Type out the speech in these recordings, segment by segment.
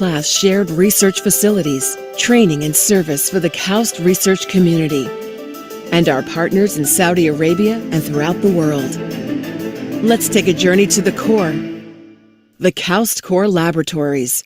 world-class shared research facilities, training and service for the KAUST research community, and our partners in Saudi Arabia and throughout the world. Let's take a journey to the core, the KAUST Core Laboratories.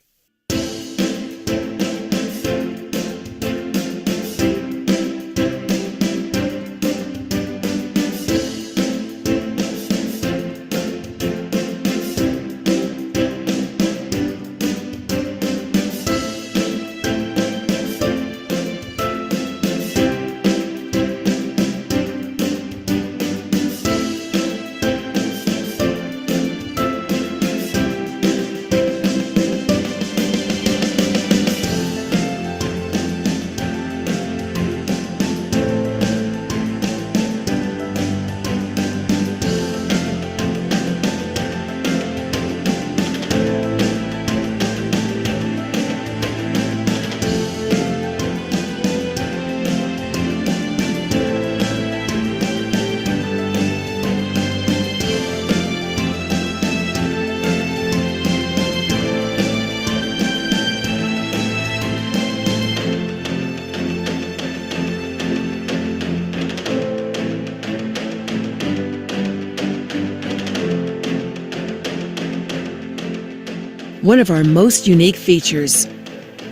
One of our most unique features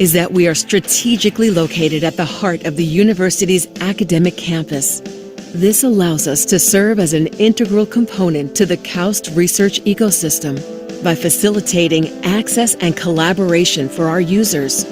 is that we are strategically located at the heart of the university's academic campus. This allows us to serve as an integral component to the KAUST research ecosystem by facilitating access and collaboration for our users.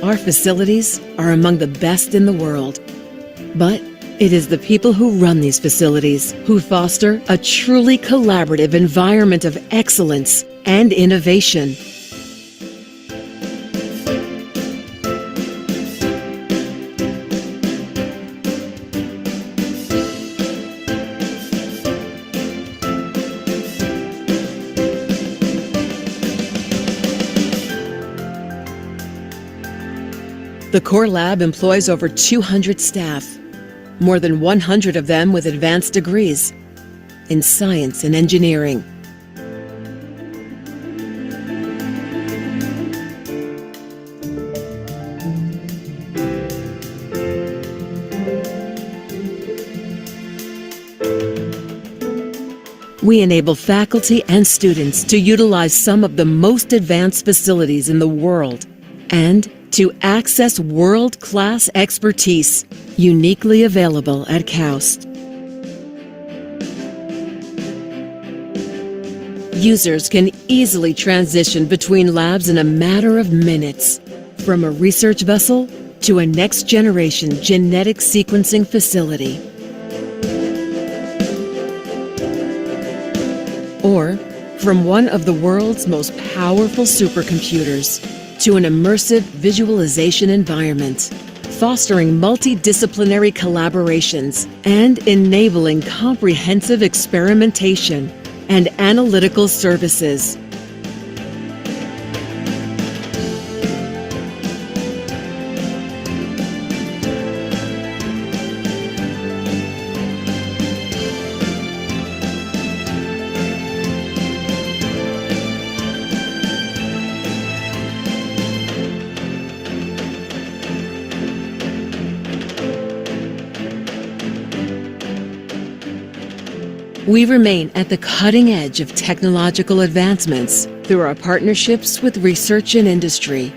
Our facilities are among the best in the world, but it is the people who run these facilities who foster a truly collaborative environment of excellence and innovation. The Core Lab employs over 200 staff, more than 100 of them with advanced degrees in science and engineering. We enable faculty and students to utilize some of the most advanced facilities in the world and to access world-class expertise uniquely available at KAUST. Users can easily transition between labs in a matter of minutes, from a research vessel to a next-generation genetic sequencing facility. Or from one of the world's most powerful supercomputers to an immersive visualization environment, fostering multidisciplinary collaborations and enabling comprehensive experimentation and analytical services. We remain at the cutting edge of technological advancements through our partnerships with research and industry.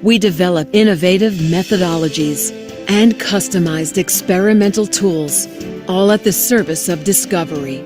We develop innovative methodologies and customized experimental tools, all at the service of discovery.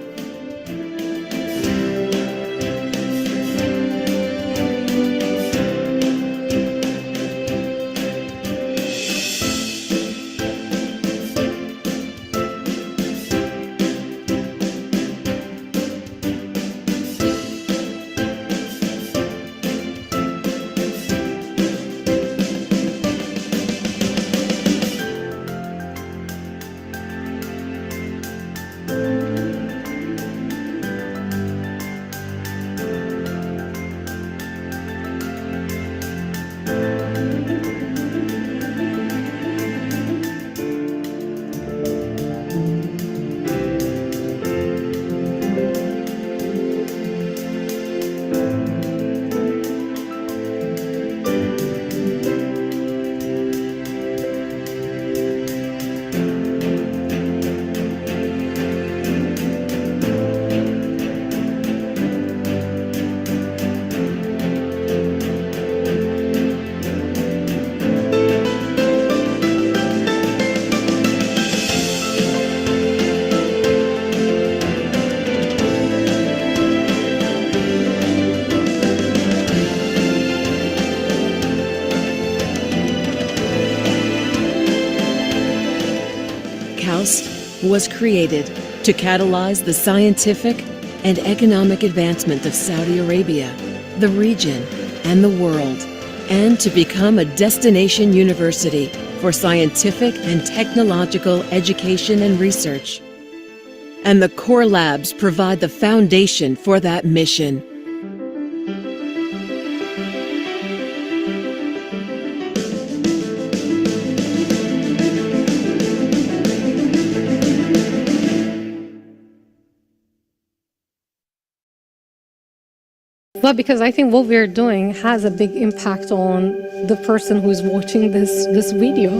was created to catalyze the scientific and economic advancement of Saudi Arabia, the region, and the world, and to become a destination university for scientific and technological education and research. And the core labs provide the foundation for that mission. Well, because I think what we're doing has a big impact on the person who's watching this video.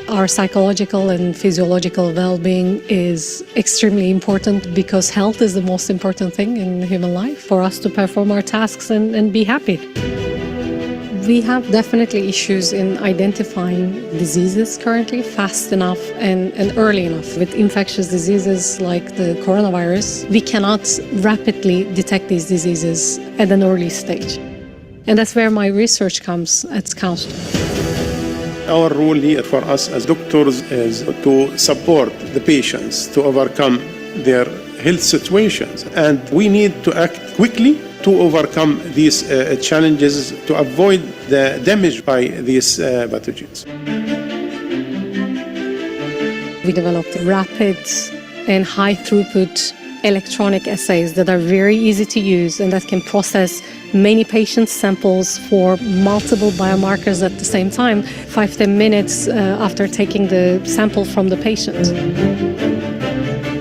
Our psychological and physiological well-being is extremely important because health is the most important thing in human life for us to perform our tasks and be happy. We have definitely issues in identifying diseases currently fast enough and early enough. With infectious diseases like the coronavirus, we cannot rapidly detect these diseases at an early stage. And that's where my research comes at KAUST. Our role here for us as doctors is to support the patients to overcome their health situations. And we need to act quickly to overcome these challenges, to avoid the damage by these pathogens. We developed rapid and high throughput electronic assays that are very easy to use and that can process many patient samples for multiple biomarkers at the same time, 5-10 minutes after taking the sample from the patient.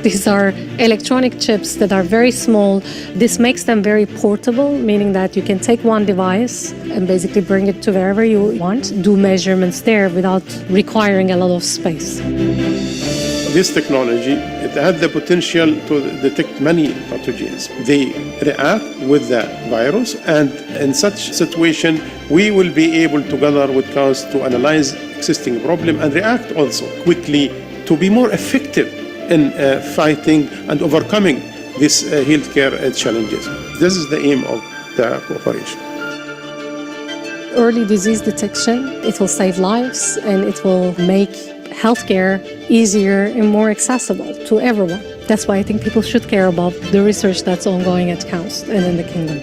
These are electronic chips that are very small. This makes them very portable, meaning that you can take one device and basically bring it to wherever you want, do measurements there without requiring a lot of space. This technology, it had the potential to detect many pathogens. They react with the virus, and in such situation, we will be able together with KAUST to analyze existing problem and react also quickly to be more effective in fighting and overcoming these healthcare challenges. This is the aim of the cooperation. Early disease detection, it will save lives and it will make healthcare easier and more accessible to everyone. That's why I think people should care about the research that's ongoing at KAUST and in the kingdom.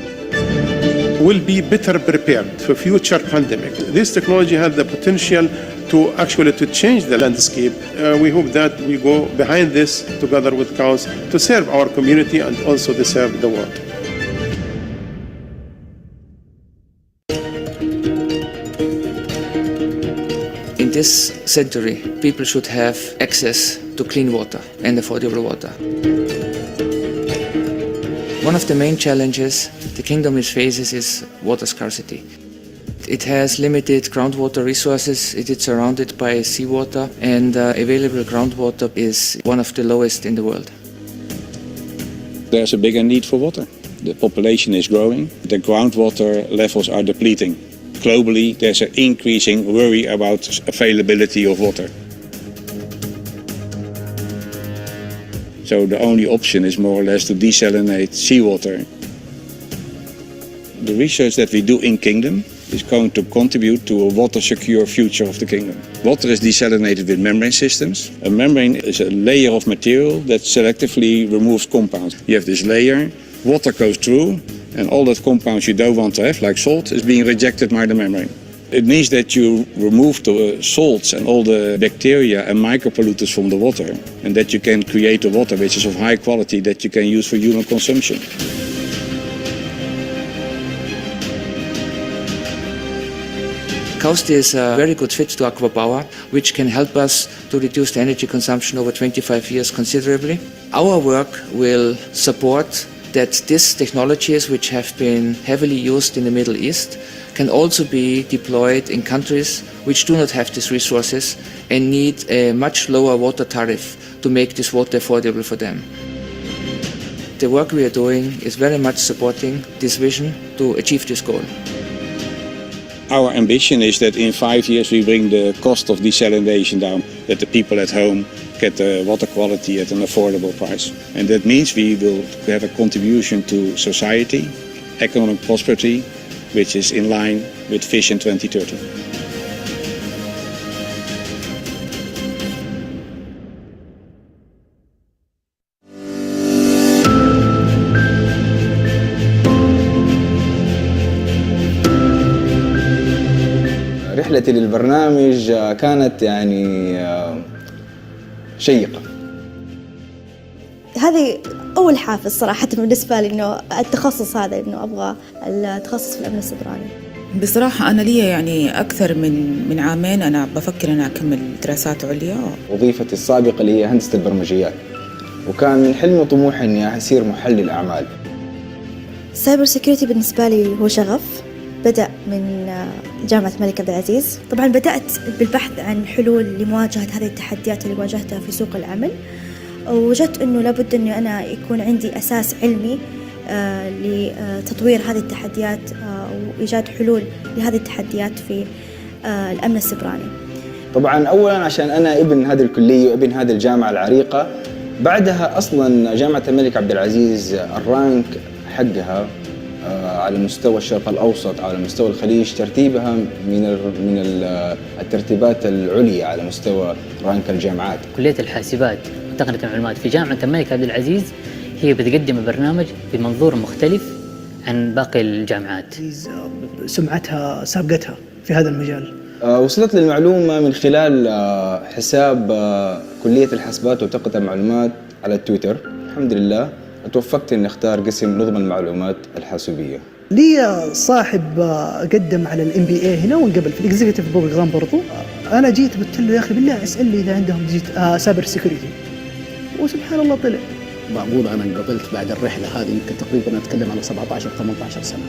Will be better prepared for future pandemic. This technology has the potential to change the landscape. We hope that we go behind this together with KAUST to serve our community and also to serve the world. In this century, people should have access to clean water and affordable water. One of the main challenges the kingdom faces is water scarcity. It has limited groundwater resources, it is surrounded by seawater, and available groundwater is one of the lowest in the world. There's a bigger need for water. The population is growing, the groundwater levels are depleting. Globally, there's an increasing worry about availability of water. So the only option is more or less to desalinate seawater. The research that we do in Kingdom is going to contribute to a water-secure future of the kingdom. Water is desalinated with membrane systems. A membrane is a layer of material that selectively removes compounds. You have this layer, water goes through, and all that compounds you don't want to have, like salt, is being rejected by the membrane. It means that you remove the salts and all the bacteria and micropollutants from the water, and that you can create a water which is of high quality that you can use for human consumption. KAUST is a very good fit to ACWA Power, which can help us to reduce the energy consumption over 25 years considerably. Our work will support that these technologies, which have been heavily used in the Middle East, can also be deployed in countries which do not have these resources and need a much lower water tariff to make this water affordable for them. The work we are doing is very much supporting this vision to achieve this goal. Our ambition is that in 5 years we bring the cost of desalination down, that the people at home get the water quality at an affordable price. And that means we will have a contribution to society, economic prosperity, which is in line with Vision 2030. رحلتي للبرنامج كانت يعني شيقة. هذه أول حافز صراحة بالنسبة لي إنه التخصص هذا، إنه أبغى التخصص في الأمن السيبراني. بصراحة أنا لي يعني أكثر من عامين أنا بفكر أن أكمل دراسات عليا. وظيفتي السابقة اللي هي هندسة البرمجيات، وكان من حلمي وطموحي إني أصير محلل أعمال. السايبر سيكيورتي بالنسبة لي هو شغف بدأ من جامعة الملك عبد العزيز. طبعا بدأت بالبحث عن حلول لمواجهة هذه التحديات اللي واجهتها في سوق العمل، ووجدت أنه لابد أنه أنا يكون عندي أساس علمي لتطوير هذه التحديات وإيجاد حلول لهذه التحديات في الأمن السيبراني. طبعا أولا عشان أنا ابن هذه الكلية وابن هذه الجامعة العريقة، بعدها أصلا جامعة الملك عبد العزيز الرانك حقها على مستوى الشرق الأوسط، على مستوى الخليج، ترتيبها من الترتيبات العليا على مستوى رانك الجامعات. كلية الحاسبات وتقنية المعلومات في جامعة الملك عبد العزيز هي بتقدم برنامج بمنظور مختلف عن باقي الجامعات. سمعتها سابقتها في هذا المجال. وصلت للمعلومة من خلال حساب كلية الحاسبات وتقنية المعلومات على تويتر. الحمد لله توفقت إني أختار قسم نظم المعلومات الحاسوبية. لي صاحب قدم على الMBA هنا وانقبل في الإكزيكتيف بروجرام برضو. أنا جيت قلت له يا أخي بالله اسأل لي إذا عندهم سايبر سيكوريتي، وسبحان الله طلع. بقول أنا انقبلت بعد الرحلة هذه، يمكن تقريبا أتكلم على 17-18 سنة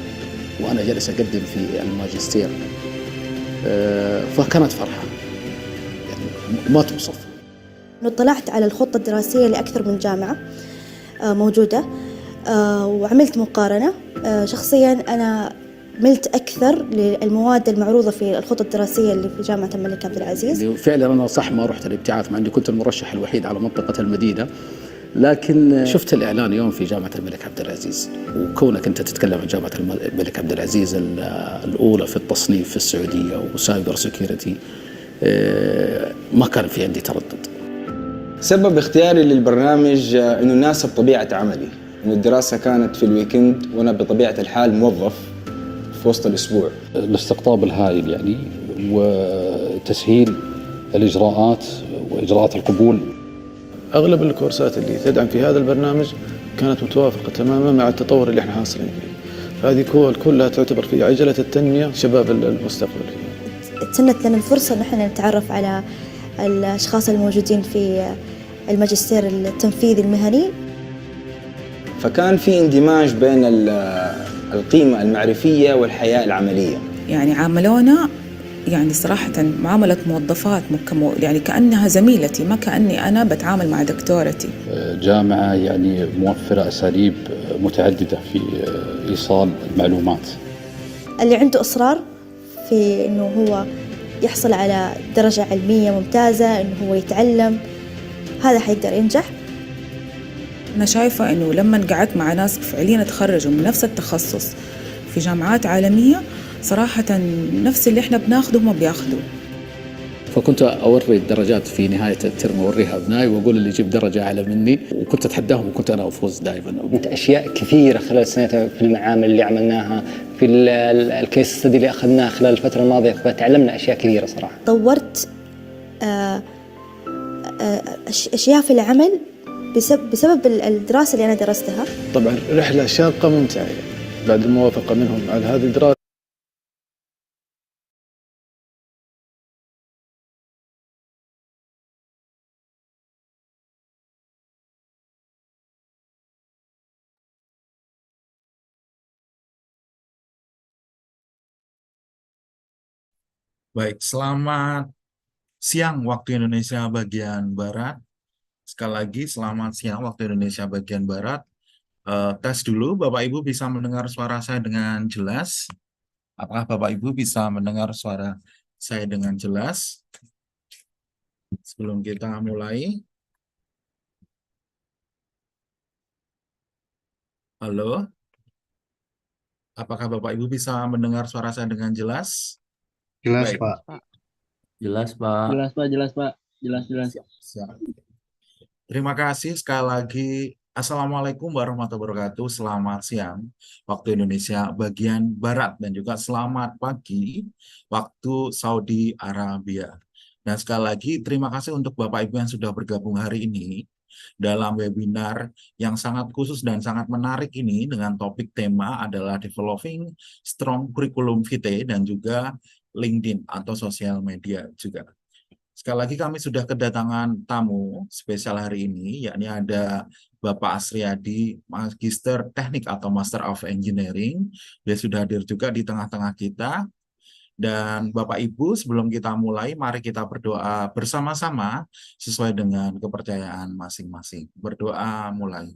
وأنا جالس أقدم في الماجستير. فكانت فرحة يعني ما توصف. طلعت على الخطة الدراسية لأكثر من جامعة موجودة، وعملت مقارنة. شخصيا أنا ملت أكثر للمواد المعروضة في الخطة الدراسية اللي في جامعة الملك عبد العزيز. فعلا أنا صح ما رحت الابتعاث، مع أني كنت المرشح الوحيد على منطقة المدينة، لكن شفت الإعلان يوم في جامعة الملك عبد العزيز، وكونك أنت تتكلم عن جامعة الملك عبد العزيز الأولى في التصنيف في السعودية وسايبر سيكيورتي، ما كان في عندي تردد. سبب اختياري للبرنامج إنه يناسب طبيعة عملي، إنه الدراسة كانت في الويكند وأنا بطبيعة الحال موظف في وسط الأسبوع. الاستقطاب الهائل يعني، وتسهيل الإجراءات وإجراءات القبول. أغلب الكورسات اللي تدعم في هذا البرنامج كانت متوافقة تماما مع التطور اللي احنا حاصلين فيه، فهذه كلها تعتبر في عجلة التنمية شباب المستقبل. تسنت لنا الفرصة أن احنا نتعرف على الأشخاص الموجودين في الماجستير التنفيذي المهني. فكان في اندماج بين القيمة المعرفية والحياة العملية. يعني عاملونا يعني صراحة معاملة موظفات يعني كأنها زميلتي، ما كأني أنا بتعامل مع دكتورتي. جامعة يعني موفرة أساليب متعددة في إيصال المعلومات. اللي عنده إصرار في إنه هو يحصل على درجة علمية ممتازة، إنه هو يتعلم، هذا حيقدر ينجح. أنا شايفة إنه لما قعدت مع ناس فعليا تخرجوا من نفس التخصص في جامعات عالمية، صراحة نفس اللي إحنا بناخده ما بياخدوا. فكنت أوري الدرجات في نهاية الترم، أوريها أبنائي وأقول اللي يجيب درجة أعلى مني، وكنت أتحداهم وكنت أنا أفوز دائما. أشياء كثيرة خلال سنتين في المعامل اللي عملناها، في الكيس ستدي اللي أخذناه خلال الفترة الماضية، فتعلمنا أشياء كثيرة صراحة. طورت أشياء في العمل بسبب الدراسة اللي أنا درستها. طبعا رحلة شاقة ممتعة بعد الموافقة منهم على هذه الدراسة. Baik, selamat siang waktu Indonesia bagian Barat. Sekali lagi, selamat siang waktu Indonesia bagian Barat. Tes dulu, Bapak Ibu bisa mendengar suara saya dengan jelas? Apakah Bapak Ibu bisa mendengar suara saya dengan jelas? Sebelum kita mulai. Halo? Apakah Bapak Ibu bisa mendengar suara saya dengan jelas? Jelas, Baik. Pak. Jelas, Pak. Jelas, Pak. Jelas, Pak. Jelas. Siap. Terima kasih sekali lagi Assalamualaikum warahmatullahi wabarakatuh. Selamat siang waktu Indonesia bagian Barat dan juga selamat pagi waktu Saudi Arabia. Dan sekali lagi terima kasih untuk Bapak Ibu yang sudah bergabung hari ini dalam webinar yang sangat khusus dan sangat menarik ini dengan topik tema adalah Developing Strong Curriculum Vitae dan juga LinkedIn atau sosial media juga. Sekali lagi kami sudah kedatangan tamu spesial hari ini, yakni ada Bapak Asriyadi, Magister Teknik atau Master of Engineering. Dia sudah hadir juga di tengah-tengah kita. Dan Bapak Ibu, sebelum kita mulai, mari kita berdoa bersama-sama sesuai dengan kepercayaan masing-masing. Berdoa mulai.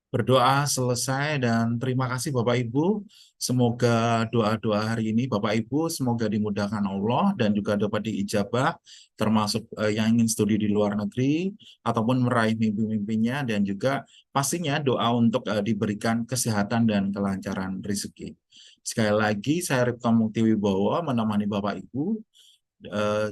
Berdoa selesai dan terima kasih Bapak Ibu. Semoga doa-doa hari ini Bapak Ibu semoga dimudahkan Allah dan juga dapat diijabah termasuk yang ingin studi di luar negeri ataupun meraih mimpi-mimpinya dan juga pastinya doa untuk diberikan kesehatan dan kelancaran rezeki. Sekali lagi saya Ripto Mukti Wibowo menemani Bapak Ibu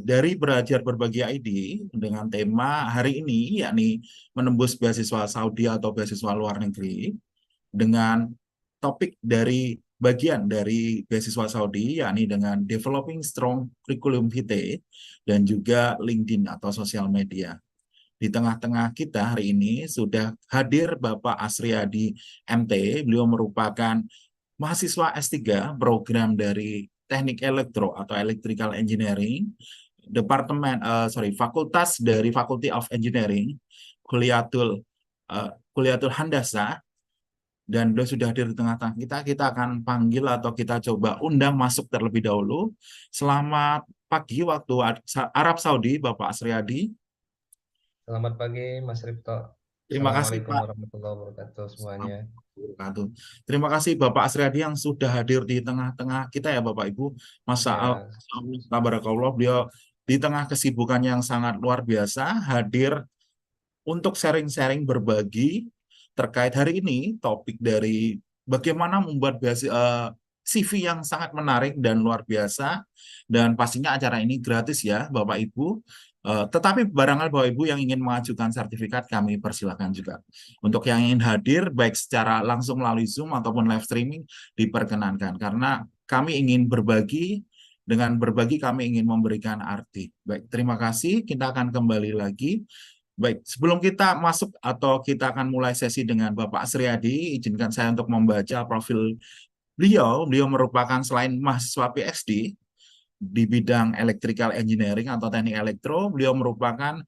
dari Belajar Berbagi ID dengan tema hari ini yakni menembus beasiswa Saudi atau beasiswa luar negeri dengan topik dari bagian dari beasiswa Saudi yakni dengan Developing Strong Curriculum Vitae dan juga LinkedIn atau sosial media. Di tengah-tengah kita hari ini sudah hadir Bapak Asriyadi MT, beliau merupakan mahasiswa S3 program dari Teknik Elektro atau Electrical Engineering, Fakultas dari Faculty of Engineering, Kuliatul Handasa, dan beliau sudah hadir di tengah-tengah kita. Kita akan panggil atau kita coba undang masuk terlebih dahulu. Selamat pagi waktu Arab Saudi, Bapak Asriyadi. Selamat pagi, Mas Ripto. Terima kasih, Assalamualaikum Pak. warahmatullahi wabarakatuh semuanya. Terima kasih Bapak Asriyadi yang sudah hadir di tengah-tengah kita ya Bapak Ibu. Masya Allah, tabarakallah, beliau di tengah kesibukan yang sangat luar biasa hadir untuk sharing-sharing berbagi terkait hari ini topik dari bagaimana membuat CV yang sangat menarik dan luar biasa, dan pastinya acara ini gratis ya Bapak Ibu. Tetapi barangkali Bapak Ibu yang ingin mengajukan sertifikat kami persilakan juga. Untuk yang ingin hadir baik secara langsung melalui Zoom ataupun live streaming diperkenankan karena kami ingin berbagi, dengan berbagi kami ingin memberikan arti. Baik, terima kasih. Kita akan kembali lagi. Baik, sebelum kita masuk atau kita akan mulai sesi dengan Bapak Asriyadi, izinkan saya untuk membaca profil beliau. Beliau merupakan selain mahasiswa PhD di bidang Electrical Engineering atau Teknik Elektro, beliau merupakan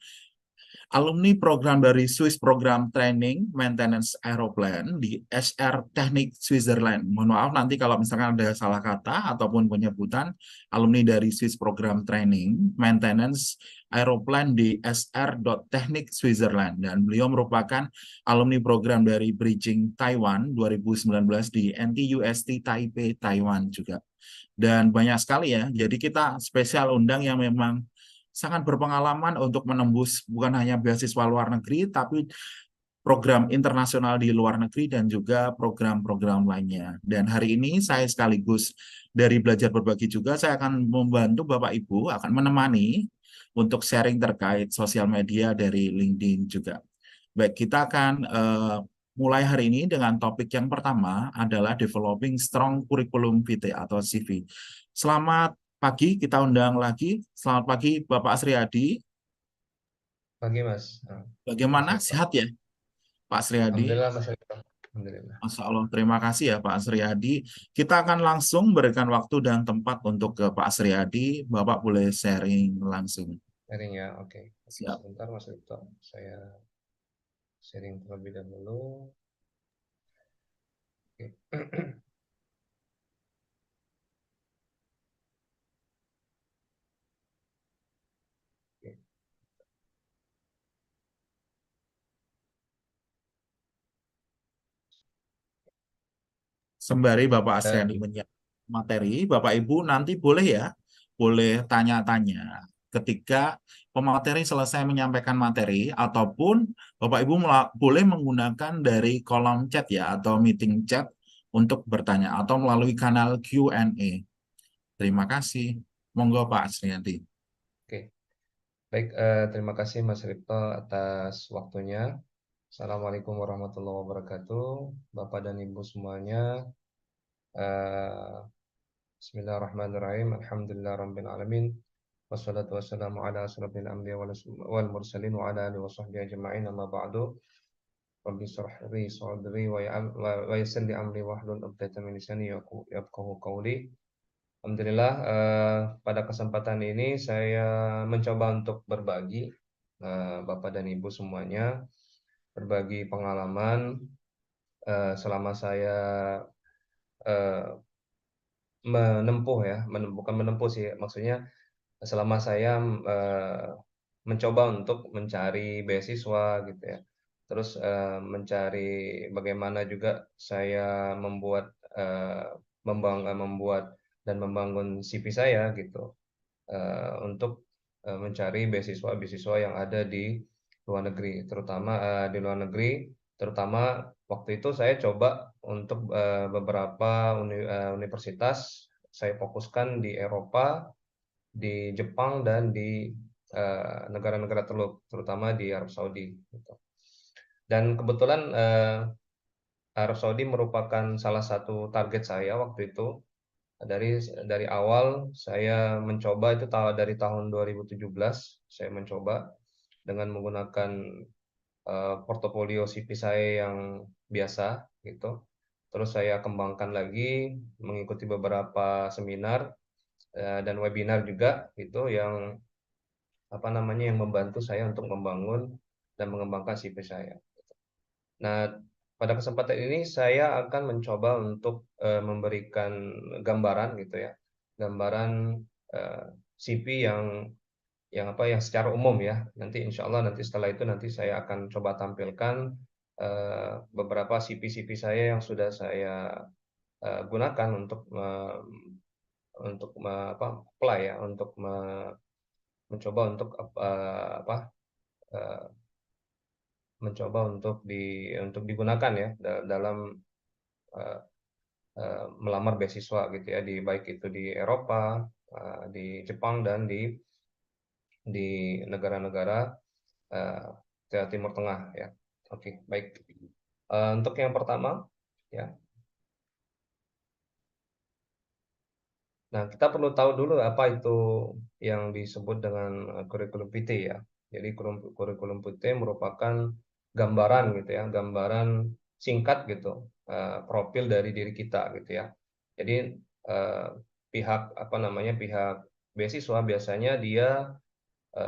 alumni program dari Swiss Program Training Maintenance Aeroplane di SR Technik Switzerland. Mohon maaf nanti kalau misalkan ada salah kata ataupun penyebutan, alumni dari Swiss Program Training Maintenance Aeroplane di SR Technik Switzerland, dan beliau merupakan alumni program dari Bridging Taiwan 2019 di NTUST Taipei Taiwan juga. Dan banyak sekali ya, jadi kita spesial undang yang memang sangat berpengalaman untuk menembus bukan hanya beasiswa luar negeri, tapi program internasional di luar negeri dan juga program-program lainnya. Dan hari ini saya sekaligus dari Belajar Berbagi juga, saya akan membantu Bapak Ibu, akan menemani untuk sharing terkait sosial media dari LinkedIn juga. Baik, kita akan mulai hari ini dengan topik yang pertama adalah Developing Strong Curriculum Vitae atau CV. Selamat pagi, kita undang lagi. Selamat pagi Bapak Asriyadi. Pagi Mas. Bagaimana? Sehat ya Pak Asriyadi? Alhamdulillah Mas Ripto. Alhamdulillah. Masya Allah, terima kasih ya Pak Asriyadi. Kita akan langsung berikan waktu dan tempat untuk ke Pak Asriyadi. Bapak boleh sharing langsung. Sharing ya, oke. Siap. Sebentar Mas Ripto, saya sharing terlebih dahulu. Oke. Sembari Bapak Asriyadi menyiapkan materi, Bapak Ibu nanti boleh ya, boleh tanya-tanya ketika pemateri selesai menyampaikan materi, ataupun Bapak Ibu boleh menggunakan dari kolom chat ya, atau meeting chat untuk bertanya, atau melalui kanal Q&A. Terima kasih. Monggo Pak Asrianti. Oke, baik, terima kasih Mas Ripto atas waktunya. Assalamualaikum warahmatullahi wabarakatuh, Bapak dan Ibu semuanya. Bismillahirrahmanirrahim. Alhamdulillahirrabbilalamin. Wassalatu wassalamu ala asrofil anbiya wal mursalin wa ala alihi wa sahbihi ajma'in, amma ba'du. Rabbi shrah li sadri wa yassir li amri wahlul 'uqdatam min lisani yafqahu qawli. Alhamdulillah, pada kesempatan ini saya mencoba untuk berbagi, Bapak dan Ibu semuanya, berbagi pengalaman selama saya bukan menempuh sih, maksudnya selama saya mencoba untuk mencari beasiswa gitu ya. Terus mencari bagaimana juga saya membuat dan membangun CV saya gitu, untuk mencari beasiswa-beasiswa yang ada di luar negeri, terutama waktu itu saya coba untuk beberapa universitas, saya fokuskan di Eropa, di Jepang, dan di negara-negara Teluk, terutama di Arab Saudi gitu. Dan kebetulan Arab Saudi merupakan salah satu target saya waktu itu. Dari awal saya mencoba itu dari tahun 2017 saya mencoba dengan menggunakan portofolio CV saya yang biasa gitu. Terus saya kembangkan lagi mengikuti beberapa seminar dan webinar juga gitu yang yang membantu saya untuk membangun dan mengembangkan CV saya. Nah, pada kesempatan ini saya akan mencoba untuk memberikan gambaran gitu ya, gambaran CV yang secara umum ya. Nanti insya Allah setelah itu saya akan coba tampilkan beberapa CV saya yang sudah saya gunakan untuk apply ya, untuk mencoba untuk mencoba untuk digunakan ya dalam melamar beasiswa gitu ya, baik itu di Eropa, di Jepang, dan di negara-negara Timur Tengah ya. Oke, baik. Untuk yang pertama ya. Nah, kita perlu tahu dulu apa itu yang disebut dengan kurikulum vitae ya. Jadi kurikulum vitae merupakan gambaran gitu ya, gambaran singkat gitu, profil dari diri kita gitu ya. Jadi pihak beasiswa biasanya dia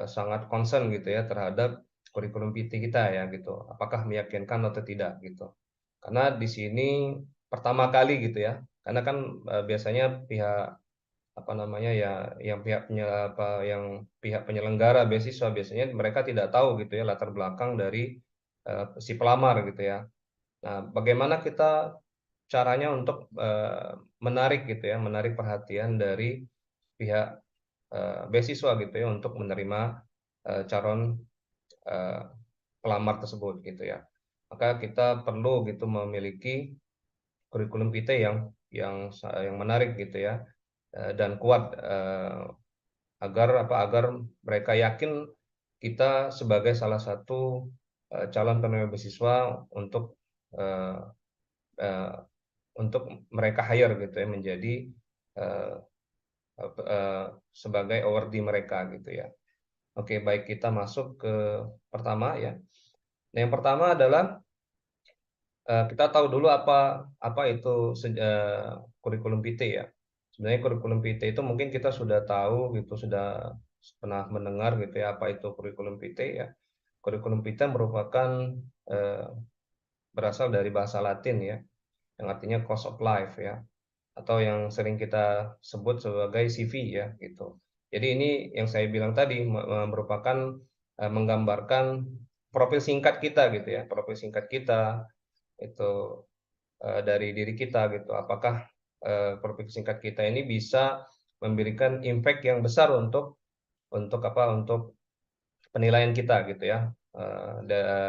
sangat concern gitu ya terhadap kurikulum vitae kita ya gitu. Apakah meyakinkan atau tidak gitu. Karena di sini pertama kali gitu ya. Karena kan biasanya pihak pihak penyelenggara beasiswa biasanya mereka tidak tahu gitu ya latar belakang dari si pelamar gitu ya. Nah, bagaimana kita caranya untuk menarik gitu ya, menarik perhatian dari pihak beasiswa gitu ya untuk menerima calon pelamar tersebut gitu ya. Maka kita perlu gitu memiliki kurikulum vitae yang menarik gitu ya, dan kuat agar mereka yakin kita sebagai salah satu calon penerima beasiswa untuk mereka hire gitu ya, menjadi sebagai awardee mereka gitu ya. Oke, baik, kita masuk ke pertama ya. Nah, yang pertama adalah kita tahu dulu apa itu kurikulum vitae ya. Sebenarnya kurikulum vitae itu mungkin kita sudah tahu gitu, sudah pernah mendengar gitu ya apa itu kurikulum vitae ya. Kurikulum vitae merupakan berasal dari bahasa Latin ya, yang artinya course of life ya, atau yang sering kita sebut sebagai CV ya gitu. Jadi ini yang saya bilang tadi merupakan menggambarkan profil singkat kita gitu ya, profil singkat kita itu dari diri kita gitu. Apakah profil singkat kita ini bisa memberikan impact yang besar untuk untuk penilaian kita gitu ya,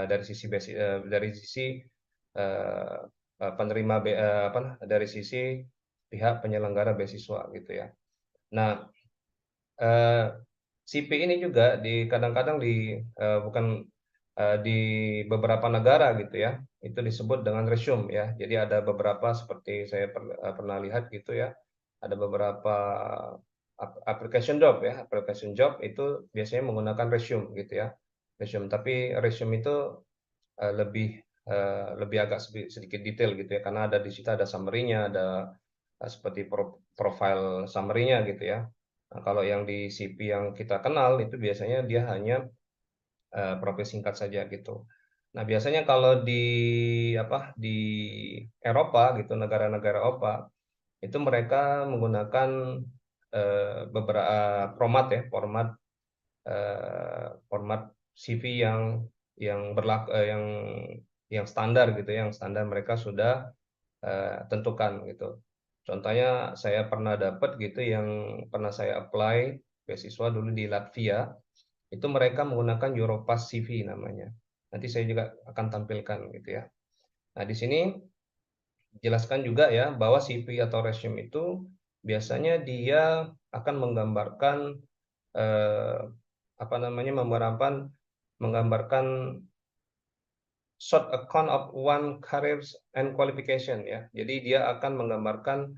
dari sisi penerima dari sisi pihak penyelenggara beasiswa gitu ya. Nah, CP ini juga kadang-kadang di beberapa negara gitu ya, itu disebut dengan resume ya. Jadi ada beberapa seperti saya pernah lihat gitu ya, ada beberapa application job itu biasanya menggunakan resume gitu ya. Resume, tapi resume itu lebih agak sedikit detail gitu ya, karena di situ ada summary-nya, ada seperti profile summary-nya gitu ya. Nah, kalau yang di CP yang kita kenal itu biasanya dia hanya profil singkat saja gitu. Nah, biasanya kalau di Eropa gitu, negara-negara Eropa itu mereka menggunakan beberapa format CV yang standar gitu, yang standar mereka sudah tentukan gitu. Contohnya saya pernah dapat gitu, yang pernah saya apply beasiswa dulu di Latvia, itu mereka menggunakan Europass CV namanya. Nanti saya juga akan tampilkan gitu ya. Nah, di sini jelaskan juga ya bahwa CV atau resume itu biasanya dia akan menggambarkan menggambarkan short account of one careers and qualification ya. Jadi dia akan menggambarkan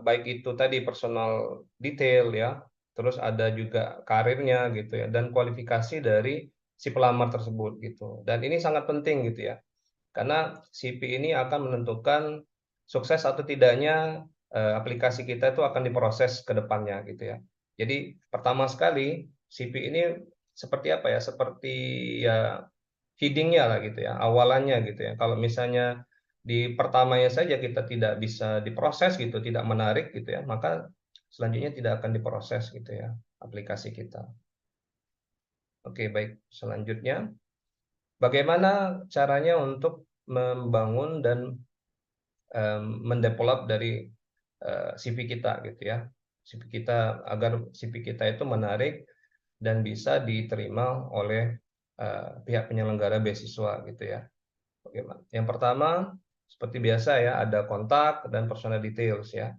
baik itu tadi personal detail ya, terus ada juga karirnya gitu ya, dan kualifikasi dari si pelamar tersebut gitu. Dan ini sangat penting gitu ya, karena CV ini akan menentukan sukses atau tidaknya aplikasi kita itu akan diproses ke depannya gitu ya. Jadi pertama sekali CV ini seperti apa ya? Seperti ya feedingnya lah gitu ya, awalannya gitu ya. Kalau misalnya di pertamanya saja kita tidak bisa diproses gitu, tidak menarik gitu ya, maka selanjutnya tidak akan diproses gitu ya aplikasi kita. Oke, baik. Selanjutnya, bagaimana caranya untuk membangun dan mendevelop dari CV kita gitu ya. CV kita, agar CV kita itu menarik dan bisa diterima oleh pihak penyelenggara beasiswa gitu ya. Bagaimana? Yang pertama, seperti biasa ya, ada kontak dan personal details ya.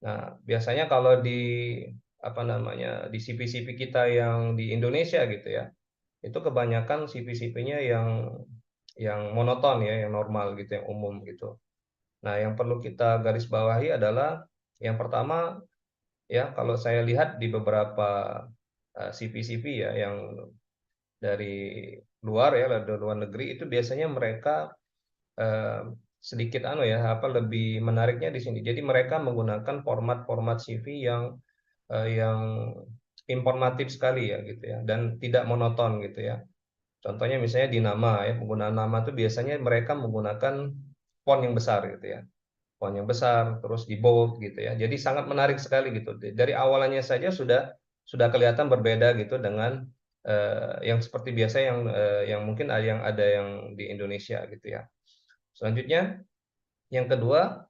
Nah, biasanya kalau di di CV-CV kita yang di Indonesia gitu ya, itu kebanyakan CV-CV-nya yang monoton ya, yang normal gitu, yang umum gitu. Nah, yang perlu kita garis bawahi adalah yang pertama ya, kalau saya lihat di beberapa CV-CV ya yang dari luar ya, dari luar negeri, itu biasanya mereka sedikit lebih menariknya di sini. Jadi mereka menggunakan format CV yang informatif sekali ya gitu ya, dan tidak monoton gitu ya. Contohnya misalnya di nama ya, penggunaan nama itu biasanya mereka menggunakan font yang besar gitu ya. Font yang besar, terus di bold gitu ya. Jadi sangat menarik sekali gitu. Dari awalannya saja sudah kelihatan berbeda gitu dengan yang seperti biasa yang mungkin ada yang di Indonesia gitu ya. Selanjutnya, yang kedua,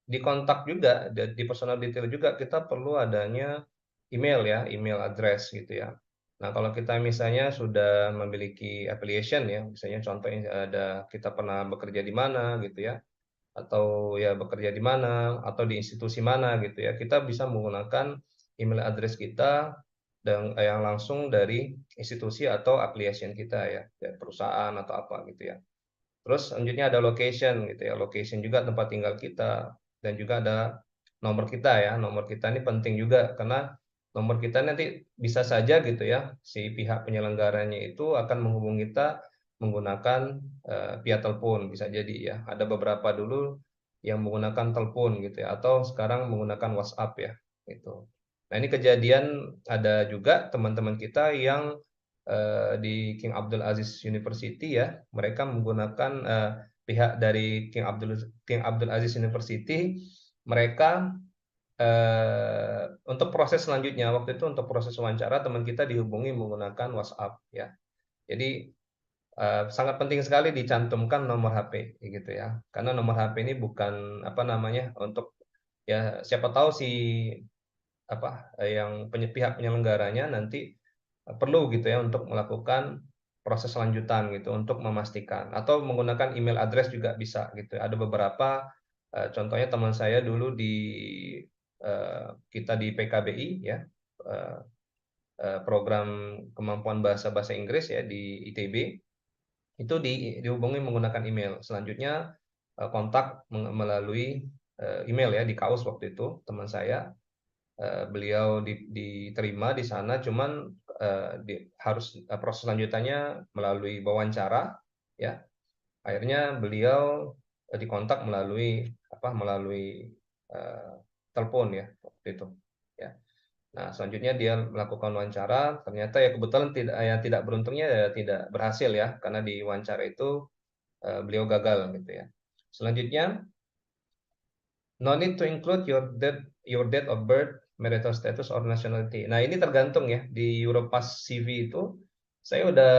di kontak juga, di personal detail juga kita perlu adanya email ya, email address gitu ya. Nah, kalau kita misalnya sudah memiliki affiliation ya, misalnya contohnya kita pernah bekerja di mana gitu ya, atau ya bekerja di mana, atau di institusi mana gitu ya, kita bisa menggunakan email address kita dan yang langsung dari institusi atau affiliation kita ya, dari perusahaan atau apa gitu ya. Terus selanjutnya ada location gitu ya, location juga tempat tinggal kita, dan juga ada nomor kita ya. Nomor kita ini penting juga, karena nomor kita nanti bisa saja gitu ya, si pihak penyelenggaranya itu akan menghubungi kita menggunakan via telepon, bisa jadi ya. Ada beberapa dulu yang menggunakan telepon gitu ya, atau sekarang menggunakan WhatsApp ya gitu. Nah, ini kejadian ada juga teman-teman kita yang di King Abdul Aziz University ya, mereka menggunakan pihak dari King Abdul Aziz University, mereka untuk proses selanjutnya, waktu itu untuk proses wawancara teman kita dihubungi menggunakan WhatsApp ya. Jadi sangat penting sekali dicantumkan nomor HP gitu ya, karena nomor HP ini bukan untuk ya, siapa tahu si pihak penyelenggaranya nanti perlu gitu ya untuk melakukan proses lanjutan gitu untuk memastikan, atau menggunakan email address juga bisa gitu. Ada beberapa contohnya teman saya dulu kita di PKBI ya, program kemampuan bahasa Inggris ya di ITB, itu dihubungi menggunakan email. Selanjutnya kontak melalui email ya di KAUS waktu itu teman saya. Beliau diterima di sana, cuman harus proses lanjutannya melalui wawancara ya. Akhirnya beliau dikontak melalui telepon ya waktu itu ya. Nah, selanjutnya dia melakukan wawancara, ternyata ya kebetulan tidak beruntungnya ya tidak berhasil ya, karena di wawancara itu beliau gagal gitu ya. Selanjutnya, no need to include your date of birth, marital status or nationality. Nah, ini tergantung ya. Di Europass CV itu saya udah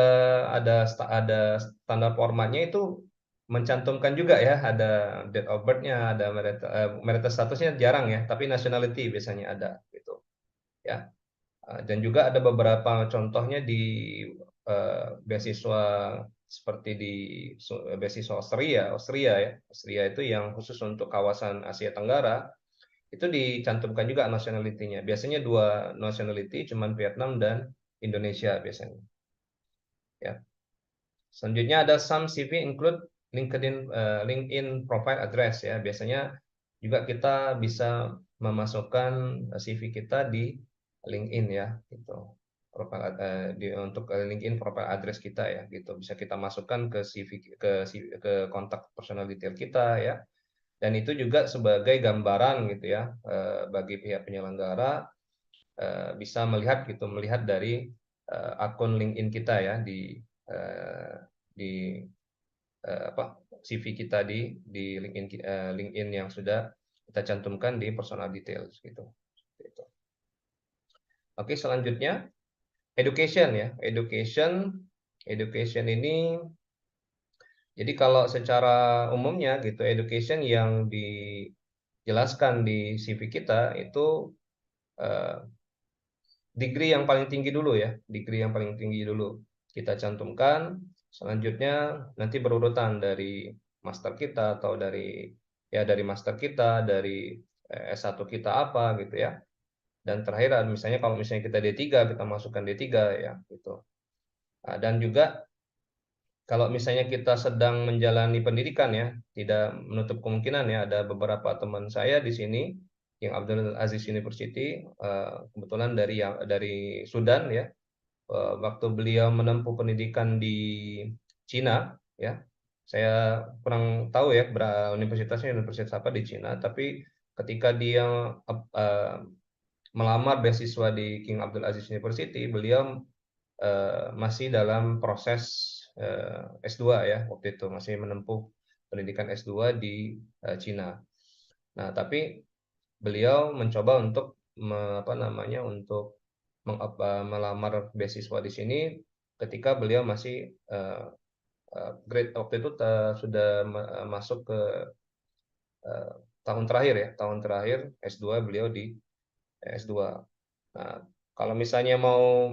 ada standar formatnya itu mencantumkan juga ya, ada date of birth-nya, ada marital statusnya jarang ya, tapi nationality biasanya ada gitu. Ya. Dan juga ada beberapa contohnya di beasiswa seperti di beasiswa Austria ya. Austria itu yang khusus untuk kawasan Asia Tenggara, itu dicantumkan juga nationality-nya. Biasanya 2 nationality, cuman Vietnam dan Indonesia biasanya. Ya. Selanjutnya ada some CV include LinkedIn profile address ya. Biasanya juga kita bisa memasukkan CV kita di LinkedIn ya gitu. Untuk LinkedIn profile address kita ya gitu, bisa kita masukkan ke CV ke kontak personal detail kita ya, dan itu juga sebagai gambaran gitu ya bagi pihak penyelenggara bisa melihat dari akun LinkedIn kita ya di CV kita di LinkedIn yang sudah kita cantumkan di personal details gitu. Oke, selanjutnya education ya. Education ini, jadi kalau secara umumnya gitu, education yang dijelaskan di CV kita itu degree yang paling tinggi dulu ya, degree yang paling tinggi dulu kita cantumkan. Selanjutnya nanti berurutan dari master kita atau dari master kita, dari S1 kita apa gitu ya. Dan terakhir misalnya kalau misalnya kita D3, kita masukkan D3 ya gitu. Nah, dan juga kalau misalnya kita sedang menjalani pendidikan ya, tidak menutup kemungkinan ya, ada beberapa teman saya di sini yang Abdul Aziz University, kebetulan dari Sudan ya, waktu beliau menempuh pendidikan di Cina ya, saya kurang tahu ya universitasnya universitas apa di Cina, tapi ketika dia melamar beasiswa di King Abdul Aziz University, beliau masih dalam proses S2 ya, waktu itu masih menempuh pendidikan S2 di Cina. Nah, tapi beliau mencoba untuk melamar beasiswa di sini ketika beliau masih grade waktu itu sudah masuk ke tahun terakhir S2 beliau di S2. Nah, kalau misalnya mau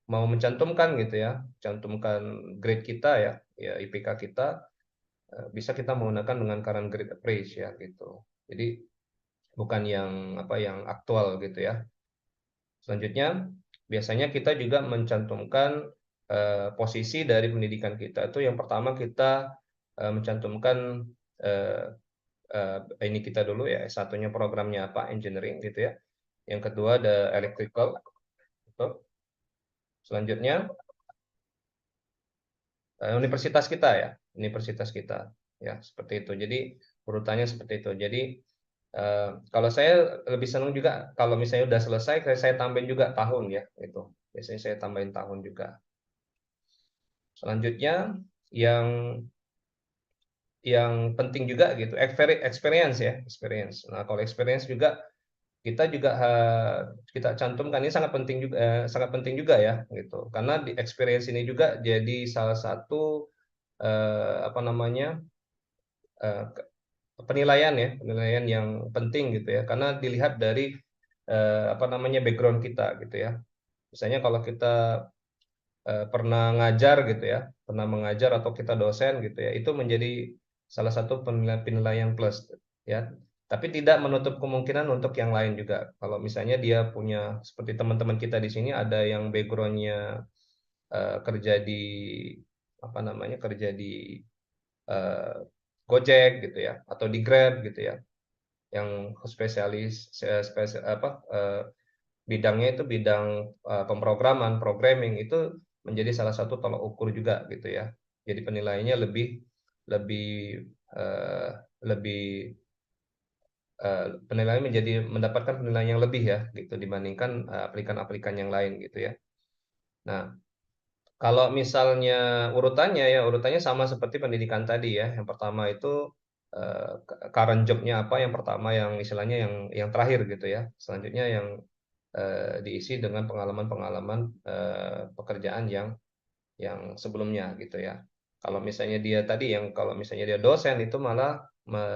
mencantumkan gitu ya, cantumkan grade kita ya IPK kita, bisa kita menggunakan dengan current grade appraise ya gitu. Jadi bukan yang aktual gitu ya. Selanjutnya biasanya kita juga mencantumkan posisi dari pendidikan kita. Itu yang pertama kita mencantumkan ini kita dulu ya, S1-nya programnya apa, engineering gitu ya. Yang kedua ada electrical. Selanjutnya universitas kita ya, seperti itu. Jadi urutannya seperti itu. Jadi kalau saya lebih senang juga kalau misalnya udah selesai saya tambahin juga tahun ya gitu. Biasanya saya tambahin tahun juga. Selanjutnya yang penting juga gitu, experience. Nah, kalau experience juga kita cantumkan, ini sangat penting juga ya gitu, karena di experience ini juga jadi salah satu penilaian yang penting gitu ya, karena dilihat dari apa namanya background kita gitu ya. Misalnya kalau kita pernah ngajar gitu ya, pernah mengajar atau kita dosen gitu ya, itu menjadi salah satu penilaian plus ya. Tapi tidak menutup kemungkinan untuk yang lain juga. Kalau misalnya dia punya seperti teman-teman kita di sini ada yang backgroundnya kerja di apa namanya kerja di eh, Gojek gitu ya, atau di Grab gitu ya, yang spesialis bidangnya itu bidang pemrograman, programming itu menjadi salah satu tolak ukur juga gitu ya. Jadi penilaiannya lebih eh, lebih penilaian mendapatkan penilaian yang lebih ya gitu dibandingkan aplikan-aplikan yang lain gitu ya. Nah, kalau misalnya urutannya sama seperti pendidikan tadi ya. Yang pertama itu current job-nya apa, yang pertama yang istilahnya yang terakhir gitu ya. Selanjutnya yang diisi dengan pengalaman-pengalaman pekerjaan yang sebelumnya gitu ya. Kalau misalnya dia dosen itu malah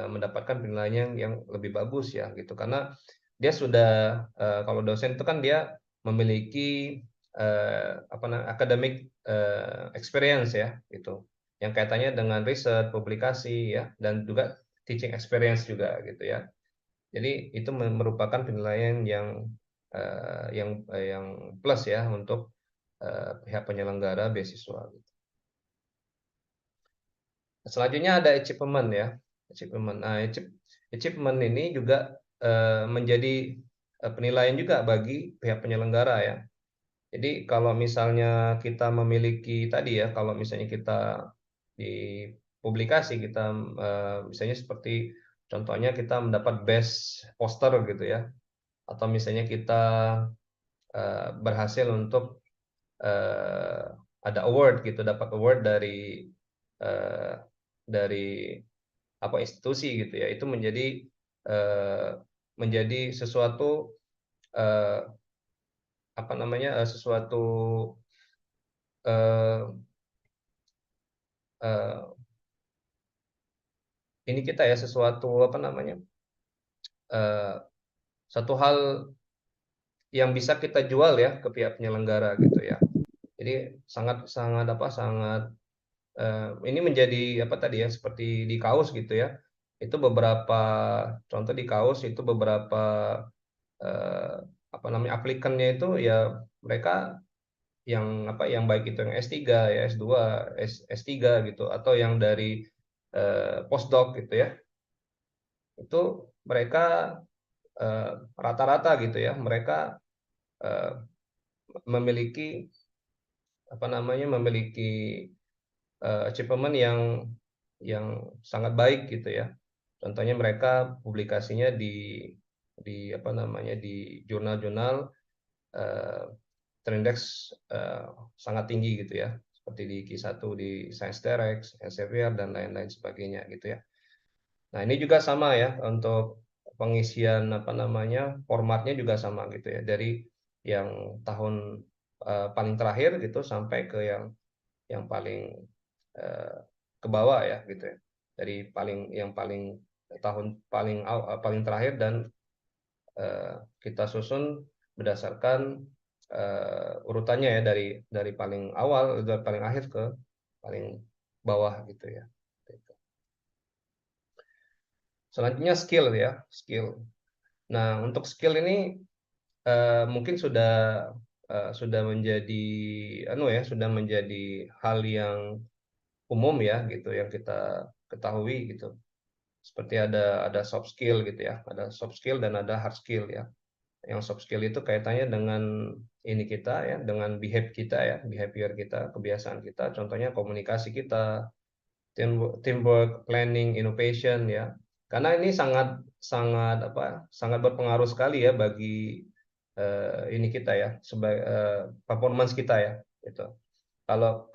mendapatkan penilaian yang lebih bagus ya gitu, karena dia sudah kalau dosen itu kan dia memiliki academic experience ya gitu, yang kaitannya dengan riset, publikasi ya, dan juga teaching experience juga gitu ya. Jadi itu merupakan penilaian yang plus ya untuk pihak penyelenggara beasiswa. Selanjutnya ada achievement ya, achievement. Nah, achievement ini juga menjadi penilaian juga bagi pihak penyelenggara ya. Jadi kalau misalnya kita memiliki tadi ya, kalau misalnya kita di publikasi kita misalnya seperti contohnya kita mendapat best poster gitu ya, atau misalnya kita berhasil untuk ada award gitu, dapat award uh, dari apa institusi gitu ya, itu menjadi sesuatu apa namanya sesuatu ini kita ya, sesuatu apa namanya satu hal yang bisa kita jual ya ke pihak penyelenggara gitu ya. Jadi sangat ini menjadi apa tadi ya, seperti di kaos gitu ya. Itu beberapa contoh di kaos itu beberapa apa namanya aplikannya itu ya mereka yang baik itu yang S3 ya, S2, S3 gitu, atau yang dari postdoc gitu ya. Itu mereka rata-rata gitu ya, mereka memiliki apa namanya achievement yang sangat baik gitu ya. Contohnya mereka publikasinya di apa namanya di jurnal-jurnal terindeks sangat tinggi gitu ya, seperti di Q1 di Science Direct, Elsevier dan lain-lain sebagainya gitu ya. Nah, ini juga sama ya untuk pengisian apa namanya formatnya juga sama gitu ya, dari yang tahun paling terakhir gitu sampai ke yang paling ke bawah ya gitu ya, dari yang paling tahun paling terakhir, dan kita susun berdasarkan urutannya ya, dari paling awal dari paling akhir ke paling bawah gitu ya. Selanjutnya skill ya, skill. Nah, untuk skill ini mungkin sudah menjadi sudah menjadi hal yang umum ya gitu, yang kita ketahui gitu. Seperti ada soft skill gitu ya, ada soft skill dan ada hard skill ya. Yang soft skill itu kaitannya dengan ini kita ya, dengan behavior kita, kebiasaan kita, contohnya komunikasi kita, teamwork, planning, innovation ya. Karena ini sangat berpengaruh sekali ya bagi ini kita ya, sebagai performance kita ya gitu. Kalau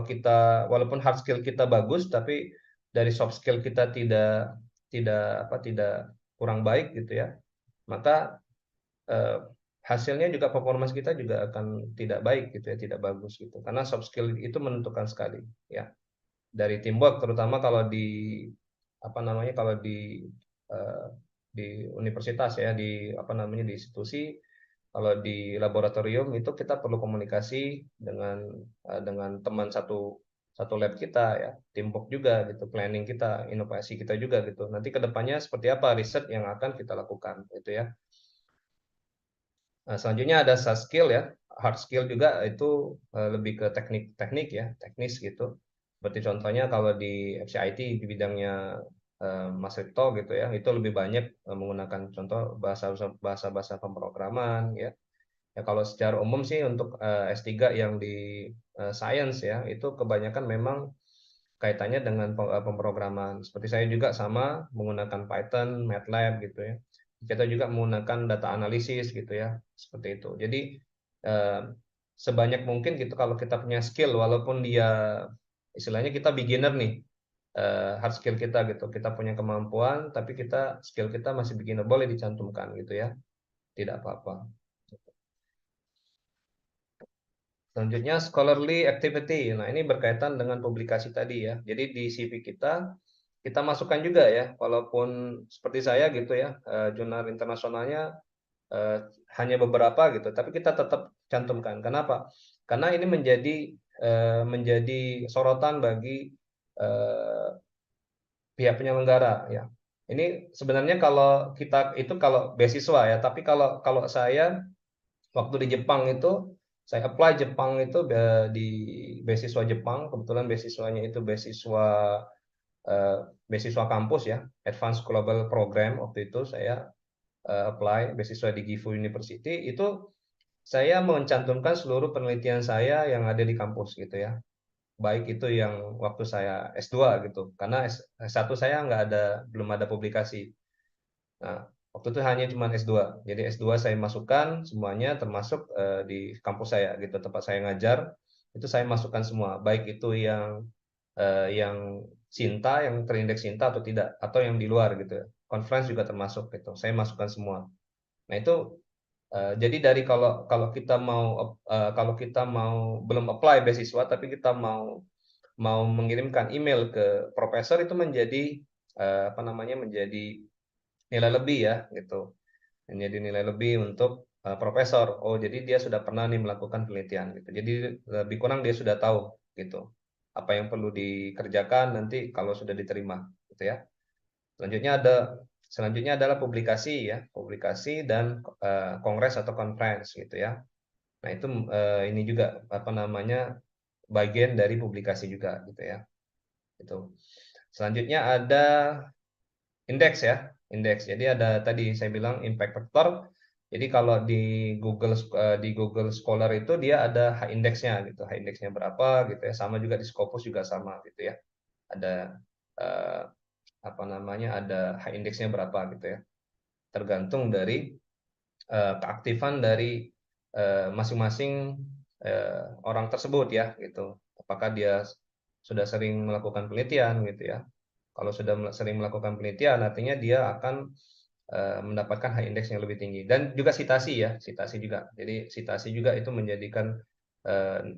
kita walaupun hard skill kita bagus, tapi dari soft skill kita tidak kurang baik gitu ya, maka hasilnya juga performance kita juga akan tidak baik gitu ya, tidak bagus gitu. Karena soft skill itu menentukan sekali ya. Dari teamwork terutama kalau di universitas ya, di apa namanya, di institusi. Kalau di laboratorium itu kita perlu komunikasi dengan teman satu lab kita ya, teamwork juga gitu, planning kita, inovasi kita juga gitu. Nanti kedepannya seperti apa riset yang akan kita lakukan gitu ya. Nah, selanjutnya ada soft skill ya, hard skill juga itu lebih ke teknik ya, teknis gitu. Seperti contohnya kalau di FCIT di bidangnya Mas Ripto gitu ya, itu lebih banyak menggunakan contoh bahasa pemrograman ya. Ya kalau secara umum sih untuk S3 yang di science ya, itu kebanyakan memang kaitannya dengan pemrograman. Seperti saya juga sama menggunakan Python, MATLAB gitu ya. Kita juga menggunakan data analisis gitu ya, seperti itu. Jadi eh, sebanyak mungkin gitu kalau kita punya skill, walaupun dia istilahnya kita beginner nih, hard skill kita gitu, kita punya kemampuan, tapi skill kita masih beginner, boleh dicantumkan gitu ya, tidak apa-apa. Selanjutnya scholarly activity. Nah, ini berkaitan dengan publikasi tadi ya. Jadi di CV kita masukkan juga ya, walaupun seperti saya gitu ya, jurnal internasionalnya hanya beberapa gitu, tapi kita tetap cantumkan. Kenapa? Karena ini menjadi sorotan bagi pihak penyelenggara ya. Ini sebenarnya kalau kita itu kalau beasiswa ya, tapi kalau saya waktu di Jepang itu saya apply Jepang itu di beasiswa Jepang, kebetulan beasiswanya itu beasiswa kampus ya, Advanced Global Program. Waktu itu saya apply beasiswa di Gifu University, itu saya mencantumkan seluruh penelitian saya yang ada di kampus gitu ya, baik itu yang waktu saya S2 gitu, karena S1 saya belum ada publikasi. Nah, waktu itu hanya cuma S2. Jadi S2 saya masukkan semuanya, termasuk di kampus saya gitu, tempat saya ngajar, itu saya masukkan semua, baik itu yang Sinta, yang terindeks Sinta atau tidak, atau yang di luar gitu. Conference juga termasuk gitu. Saya masukkan semua. Nah, itu jadi dari kalau kita mau belum apply beasiswa, tapi kita mau mengirimkan email ke profesor, itu menjadi menjadi nilai lebih ya gitu, menjadi nilai lebih untuk profesor. Oh, jadi dia sudah pernah nih melakukan penelitian gitu, jadi lebih kurang dia sudah tahu gitu apa yang perlu dikerjakan nanti kalau sudah diterima gitu ya. Selanjutnya adalah publikasi ya, publikasi dan kongres atau conference gitu ya. Nah, itu ini juga bagian dari publikasi juga gitu ya. Itu. Selanjutnya ada indeks ya, indeks. Jadi ada tadi saya bilang impact factor. Jadi kalau di Google Scholar itu dia ada H indeksnya gitu, H indeksnya berapa gitu ya. Sama juga di Scopus juga sama gitu ya. Ada ada H indeksnya berapa gitu ya. Tergantung dari keaktifan dari masing-masing orang tersebut ya gitu. Apakah dia sudah sering melakukan penelitian gitu ya. Kalau sudah sering melakukan penelitian, artinya dia akan mendapatkan H index yang lebih tinggi. Dan juga citasi ya, citasi juga. Jadi citasi juga itu menjadikan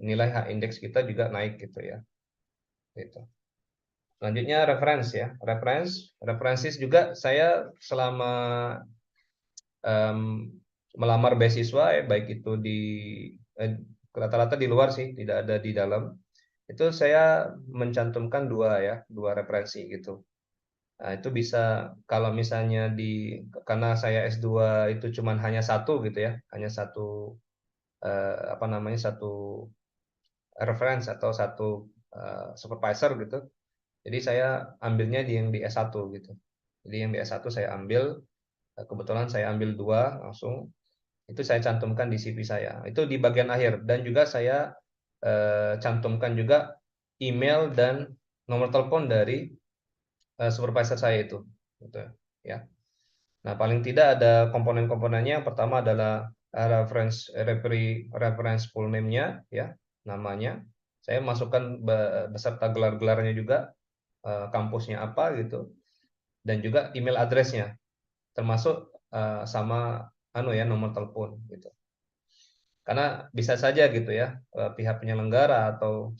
nilai H index kita juga naik gitu ya. Gitu. Selanjutnya reference ya, references juga saya selama melamar beasiswa ya, baik itu rata-rata di luar sih, tidak ada di dalam. Itu saya mencantumkan dua referensi gitu. Nah, itu bisa kalau misalnya karena saya S2 itu cuman hanya satu gitu ya, hanya satu satu reference atau satu supervisor gitu. Jadi saya ambilnya yang di S1 gitu. Jadi yang di S1 saya ambil, kebetulan saya ambil dua langsung, itu saya cantumkan di CV saya. Itu di bagian akhir, dan juga saya cantumkan juga email dan nomor telepon dari supervisor saya itu, gitu ya. Nah, paling tidak ada komponen-komponennya. Yang pertama adalah reference full name-nya ya, namanya. Saya masukkan beserta gelar-gelarnya juga, kampusnya apa gitu, dan juga email address-nya, termasuk sama nomor telepon gitu. Karena bisa saja gitu ya, pihak penyelenggara atau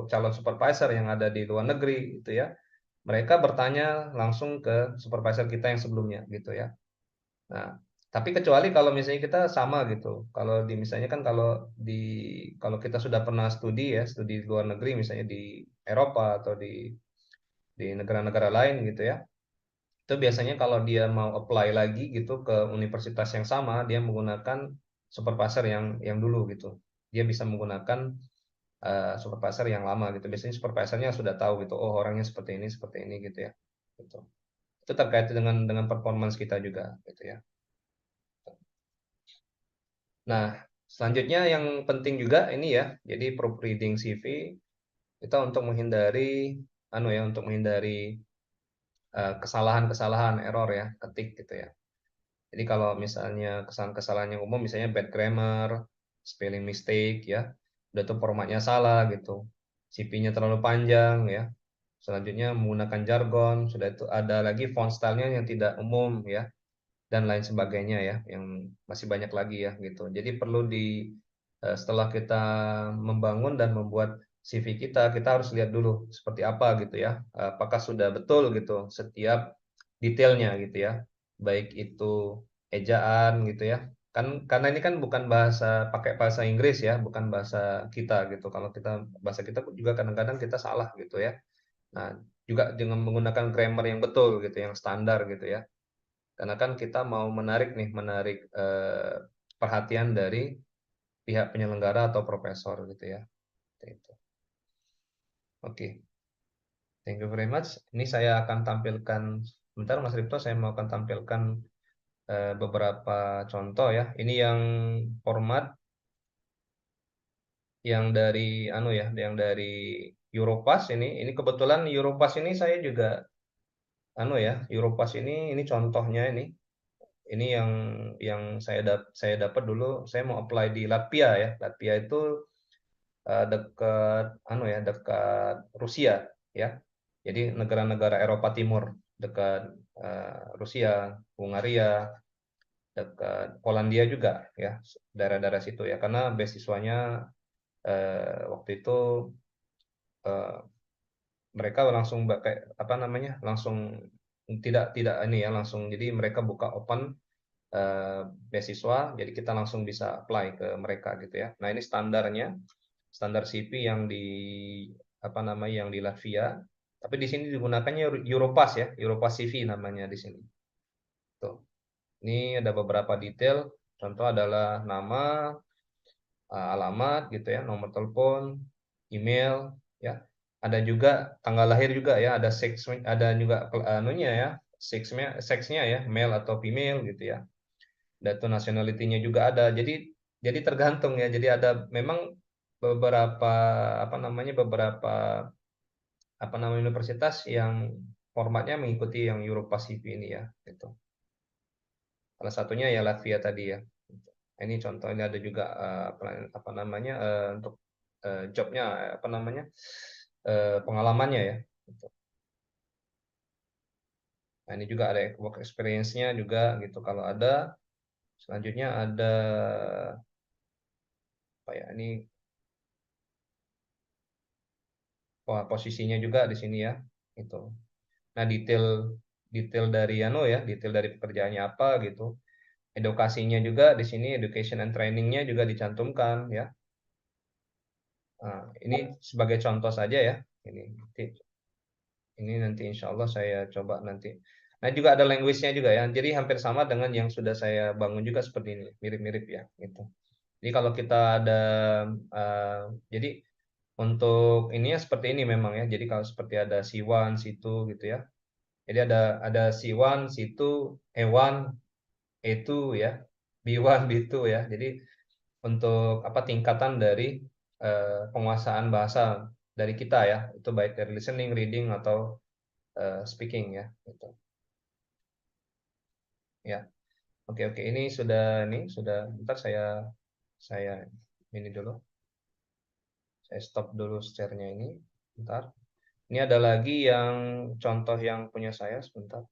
calon supervisor yang ada di luar negeri gitu ya, mereka bertanya langsung ke supervisor kita yang sebelumnya gitu ya. Nah, tapi kecuali kalau misalnya kita sama gitu. Kalau di misalnya kan kalau kita sudah pernah studi ya, studi di luar negeri misalnya di Eropa atau di negara-negara lain gitu ya. Itu biasanya kalau dia mau apply lagi gitu ke universitas yang sama, dia menggunakan supervisor yang dulu gitu. Dia bisa menggunakan supervisor yang lama gitu. Biasanya supervisornya sudah tahu gitu, oh orangnya seperti ini gitu ya. Gitu. Itu terkait dengan performance kita juga gitu ya. Nah, selanjutnya yang penting juga ini ya, jadi proofreading CV kita untuk menghindari untuk menghindari kesalahan-kesalahan error ya, ketik gitu ya. Jadi kalau misalnya kesalahan-kesalahan yang umum misalnya bad grammar, spelling mistake ya, udah tuh formatnya salah gitu. CV-nya terlalu panjang ya. Selanjutnya menggunakan jargon, sudah itu ada lagi font style-nya yang tidak umum ya, dan lain sebagainya ya, yang masih banyak lagi ya gitu. Jadi perlu setelah kita membangun dan membuat CV kita harus lihat dulu seperti apa gitu ya, apakah sudah betul gitu setiap detailnya gitu ya, baik itu ejaan gitu ya, kan karena ini kan bukan pakai bahasa Inggris ya, bukan bahasa kita gitu. Kalau kita bahasa kita juga kadang-kadang kita salah gitu ya. Nah, juga dengan menggunakan grammar yang betul gitu, yang standar gitu ya. Karena kan kita mau menarik perhatian dari pihak penyelenggara atau profesor gitu ya. Itu. Oke, thank you very much. Ini saya akan tampilkan, bentar Mas Ripto, saya mau akan tampilkan beberapa contoh ya. Ini yang format yang dari Europass ini. Ini kebetulan Europass ini saya juga Europass ini contohnya ini. Ini yang saya dapat dulu, saya mau apply di Latvia ya. Latvia itu dekat Rusia ya. Jadi negara-negara Eropa Timur, dekat Rusia, Hungaria, dekat Polandia juga ya, daerah-daerah situ ya. Karena beasiswanya waktu itu eh, mereka langsung kayak langsung tidak tidak ini ya, langsung jadi mereka buka open beasiswa, jadi kita langsung bisa apply ke mereka gitu ya. Nah ini standar CV yang di Latvia, tapi di sini digunakannya Europass ya, Europass CV namanya di sini. Tuh, ini ada beberapa detail, contoh adalah nama, alamat gitu ya, nomor telepon, email ya. Ada juga tanggal lahir juga ya, ada juga seksnya ya, male atau female gitu ya. Data nationality-nya juga ada. Jadi tergantung ya. Jadi ada memang beberapa universitas yang formatnya mengikuti yang Europass CV ini ya gitu. Salah satunya ya Latvia tadi ya. Ini contohnya ada juga untuk jobnya pengalamannya ya. Gitu. Nah, ini juga ada work experience-nya juga gitu kalau ada. Selanjutnya ada ini posisinya juga di sini ya. Gitu. Nah, detail dari pekerjaannya apa gitu. Edukasinya juga di sini, education and trainingnya juga dicantumkan ya. Nah, ini sebagai contoh saja ya. Ini nanti insya Allah saya coba nanti. Nah, juga ada language-nya juga ya. Jadi hampir sama dengan yang sudah saya bangun juga seperti ini, mirip-mirip ya gitu. Jadi kalau kita ada jadi untuk ininya seperti ini memang ya. Jadi kalau seperti ada C1, C2 gitu ya. Jadi ada C1, C2, A1, A2 ya, B1, B2 ya. Jadi untuk tingkatan dari penguasaan bahasa dari kita ya, itu baik dari listening, reading atau speaking ya. Gitu. Ya, oke. Ini sudah. Bentar saya ini dulu. Saya stop dulu share-nya ini. Bentar. Ini ada lagi yang contoh yang punya saya sebentar.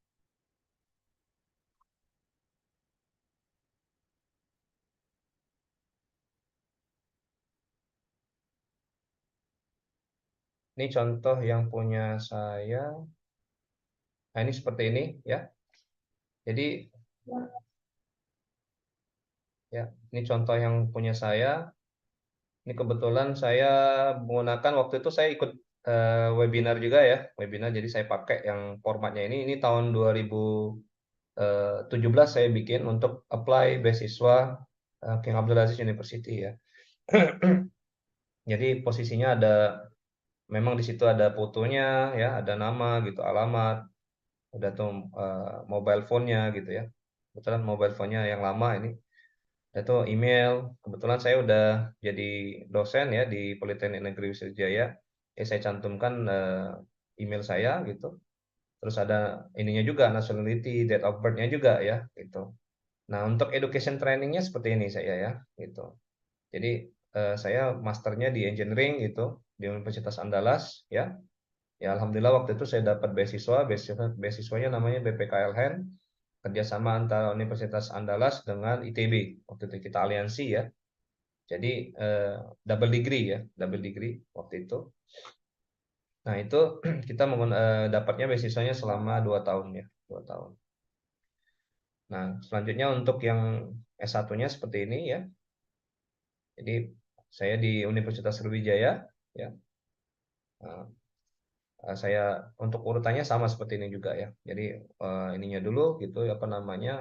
Ini contoh yang punya saya. Nah, ini seperti ini ya. Jadi ya, ini contoh yang punya saya. Ini kebetulan saya menggunakan waktu itu saya ikut webinar juga ya, webinar. Jadi saya pakai yang formatnya ini. Ini tahun 2017 saya bikin untuk apply beasiswa King Abdulaziz University ya. Jadi posisinya ada, memang di situ ada fotonya ya, ada nama gitu, alamat, ada tuh mobile phone-nya gitu ya. Kebetulan mobile phone-nya yang lama ini. Itu email. Kebetulan saya udah jadi dosen ya di Politeknik Negeri Sriwijaya. Saya cantumkan email saya gitu. Terus ada ininya juga, nationality, date of birth-nya juga ya gitu. Nah, untuk education training-nya seperti ini saya ya gitu. Jadi saya masternya di engineering gitu di Universitas Andalas ya. Ya alhamdulillah waktu itu saya dapat beasiswanya namanya BPKLN, kerjasama antara Universitas Andalas dengan ITB. Waktu itu kita aliansi ya. Jadi double degree waktu itu. Nah itu kita dapatnya beasiswanya selama 2 tahun ya, 2 tahun. Nah selanjutnya untuk yang S1-nya seperti ini ya. Jadi saya di Universitas Sriwijaya ya. Saya untuk urutannya sama seperti ini juga ya. Jadi ininya dulu gitu apa namanya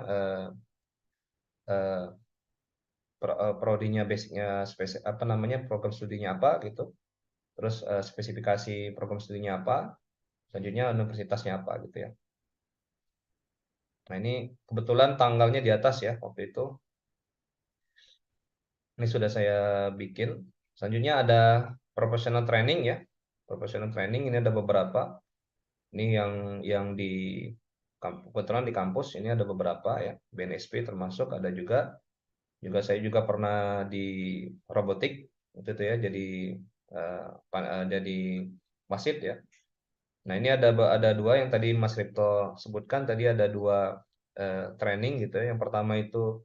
prodinya basicnya apa namanya program studinya apa gitu. Terus spesifikasi program studinya apa. Selanjutnya universitasnya apa gitu ya. Nah ini kebetulan tanggalnya di atas ya waktu itu. Ini sudah saya bikin. Selanjutnya ada professional training ya. Professional training ini ada beberapa. Ini yang di kebetulan di kampus ini ada beberapa ya. BNSP termasuk ada juga. Saya juga pernah di robotik waktu itu ya jadi wasit ya. Nah, ini ada dua yang tadi Mas Ripto sebutkan tadi ada dua training gitu ya. Yang pertama itu